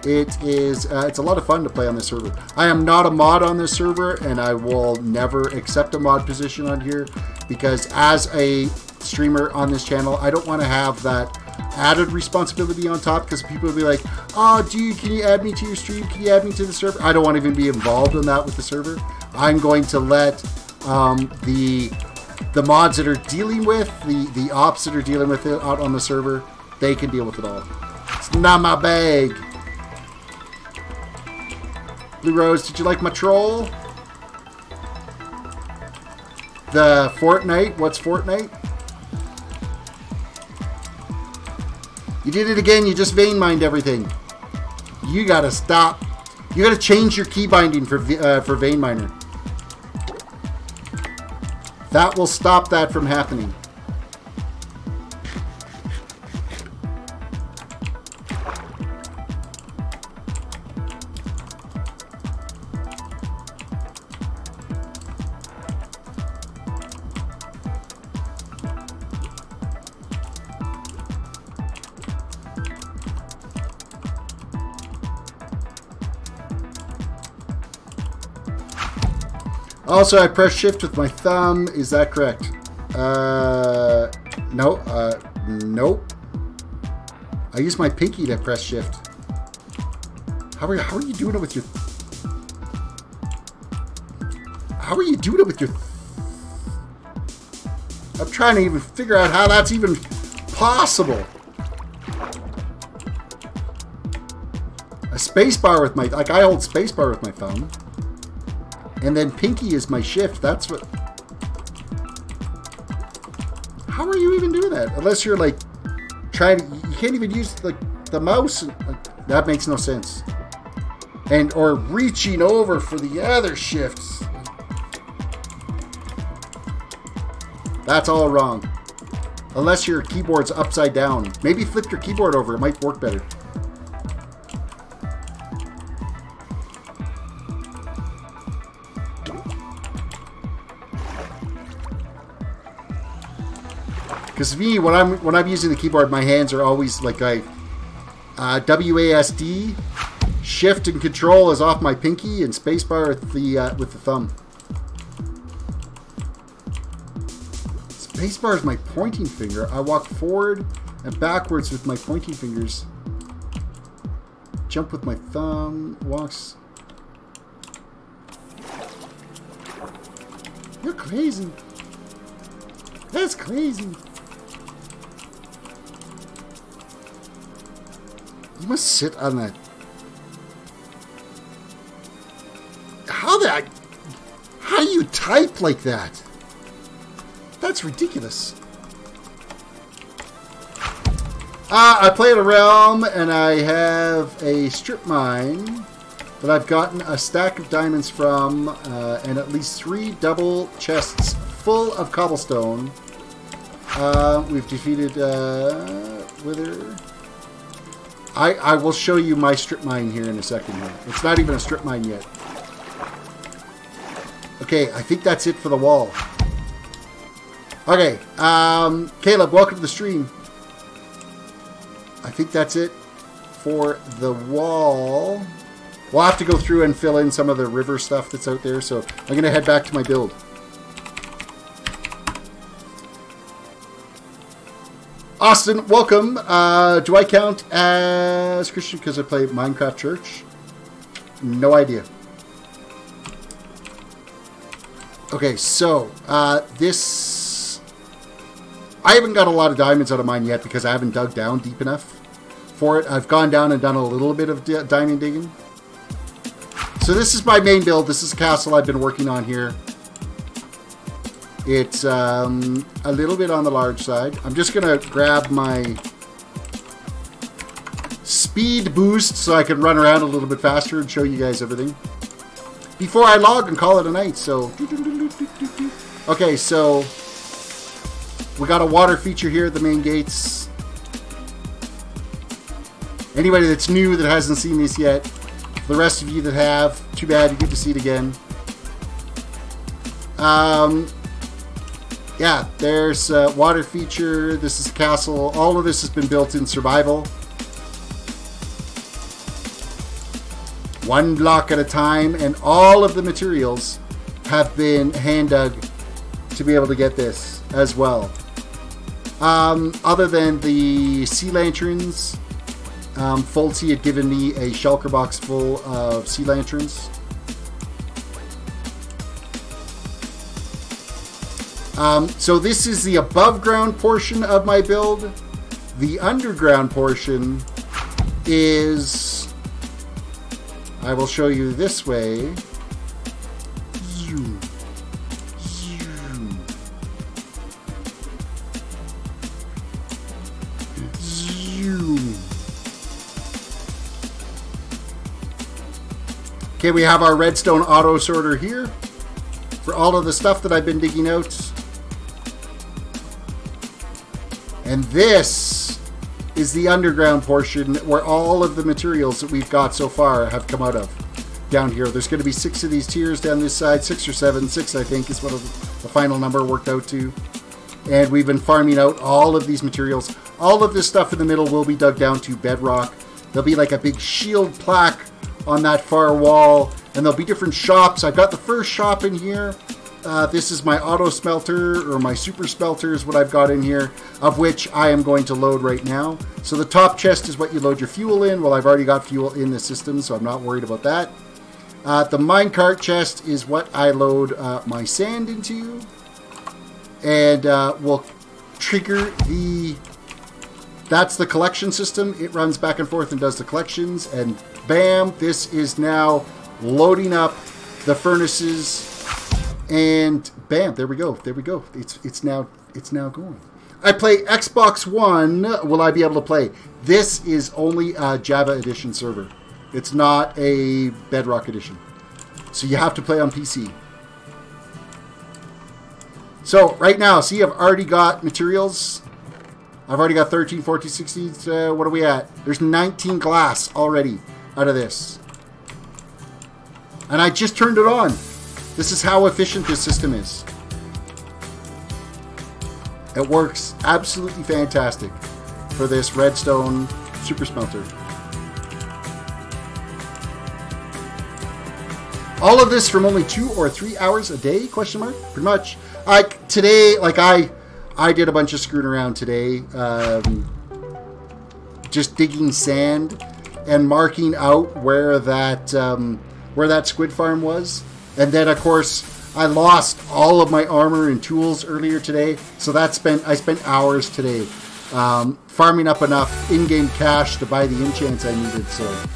It's a lot of fun to play on this server. I am not a mod on this server, and I will never accept a mod position on here because as a streamer on this channel, I don't want to have that added responsibility on top because people will be like, oh dude, can you add me to your stream? Can you add me to the server? I don't want to even be involved in that with the server. I'm going to let the the mods that are dealing with, the ops that are dealing with it out on the server, they can deal with it all. It's not my bag. Blue Rose, did you like my troll? The Fortnite? What's Fortnite? You did it again. You just vein mined everything. You gotta stop. You gotta change your key binding for vein miner. That will stop that from happening. Also, I press shift with my thumb. Is that correct? No. Nope. I use my pinky to press shift. How are you doing it with your... How are you doing it with your... I'm trying to even figure out how that's even possible. A spacebar with my... Like, I hold spacebar with my thumb. And then pinky is my shift. That's what... How are you even doing that? Unless you're like trying to... You can't even use the mouse. That makes no sense. And or reaching over for the other shifts. That's all wrong. Unless your keyboard's upside down. Maybe flip your keyboard over. It might work better. Because me, when I'm using the keyboard, my hands are always like WASD, shift and control is off my pinky, and spacebar with the thumb. Spacebar is my pointing finger. I walk forward and backwards with my pointing fingers. Jump with my thumb. Walks. You're crazy. That's crazy. You must sit on that. How do you type like that? That's ridiculous. I play at a realm and I have a strip mine that I've gotten a stack of diamonds from and at least 3 double chests full of cobblestone. We've defeated Wither. I will show you my strip mine here in a second. It's not even a strip mine yet. Okay, I think that's it for the wall. Okay, Caleb, welcome to the stream. I think that's it for the wall. We'll have to go through and fill in some of the river stuff that's out there, so I'm going to head back to my build. Austin, welcome. Do I count as Christian because I play Minecraft Church? No idea. Okay, so this... I haven't got a lot of diamonds out of mine yet because I haven't dug down deep enough for it. I've gone down and done a little bit of diamond digging. So this is my main build. This is a castle I've been working on here. It's a little bit on the large side. I'm just going to grab my speed boost so I can run around a little bit faster and show you guys everything before I log and call it a night. So, okay, so we got a water feature here at the main gates. Anybody that's new that hasn't seen this yet, the rest of you that have, too bad, you get to see it again. Yeah, there's a water feature. This is a castle. All of this has been built in survival. 1 block at a time, and all of the materials have been hand dug to be able to get this as well. Other than the sea lanterns, Fulty had given me a shulker box full of sea lanterns. So this is the above ground portion of my build. The underground portion is, I will show you this way. Okay, we have our redstone auto sorter here for all of the stuff that I've been digging out. And this is the underground portion where all of the materials that we've got so far have come out of. Down here, there's going to be 6 of these tiers down this side, 6 or 7, 6 I think is what the final number worked out to. And we've been farming out all of these materials. All of this stuff in the middle will be dug down to bedrock. There'll be like a big shield plaque on that far wall, and there'll be different shops. I've got the first shop in here. This is my auto smelter, or my super smelter is what I've got in here, of which I am going to load right now. So the top chest is what you load your fuel in. Well, I've already got fuel in the system, so I'm not worried about that. The minecart chest is what I load my sand into, and we'll trigger the... That's the collection system. It runs back and forth and does the collections, and bam, this is now loading up the furnaces, and bam, there we go. There we go. It's now going. I play Xbox One. Will I be able to play? This is only a Java Edition server. It's not a Bedrock Edition. So you have to play on PC. So right now, see, I've already got materials. I've already got 13, 14, 16, what are we at? There's 19 glass already out of this. And I just turned it on. This is how efficient this system is. It works absolutely fantastic for this redstone super smelter. All of this from only 2 or 3 hours a day, question mark? Pretty much. Today, like I did a bunch of screwing around today, just digging sand and marking out where that squid farm was. And then, of course, I lost all of my armor and tools earlier today, so I spent hours today farming up enough in-game cash to buy the enchants I needed. So,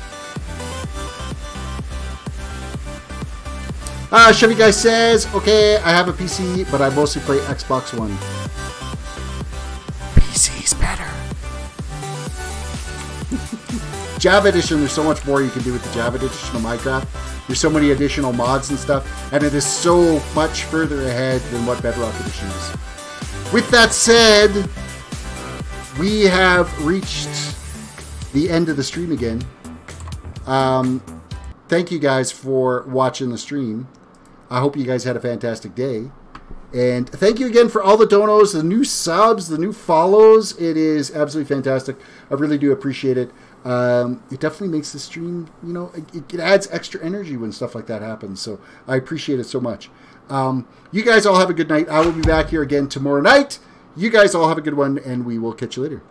Chevy Guy says, okay, I have a PC, but I mostly play Xbox One. PC's better. Java Edition, there's so much more you can do with the Java Edition of Minecraft. There's so many additional mods and stuff, and it is so much further ahead than what Bedrock Edition is. With that said, we have reached the end of the stream again. Thank you guys for watching the stream. I hope you guys had a fantastic day. And thank you again for all the donos, the new subs, the new follows. It is absolutely fantastic. I really do appreciate it. It definitely makes the stream, you know, it adds extra energy when stuff like that happens. So I appreciate it so much. You guys all have a good night. I will be back here again tomorrow night. You guys all have a good one, and we will catch you later.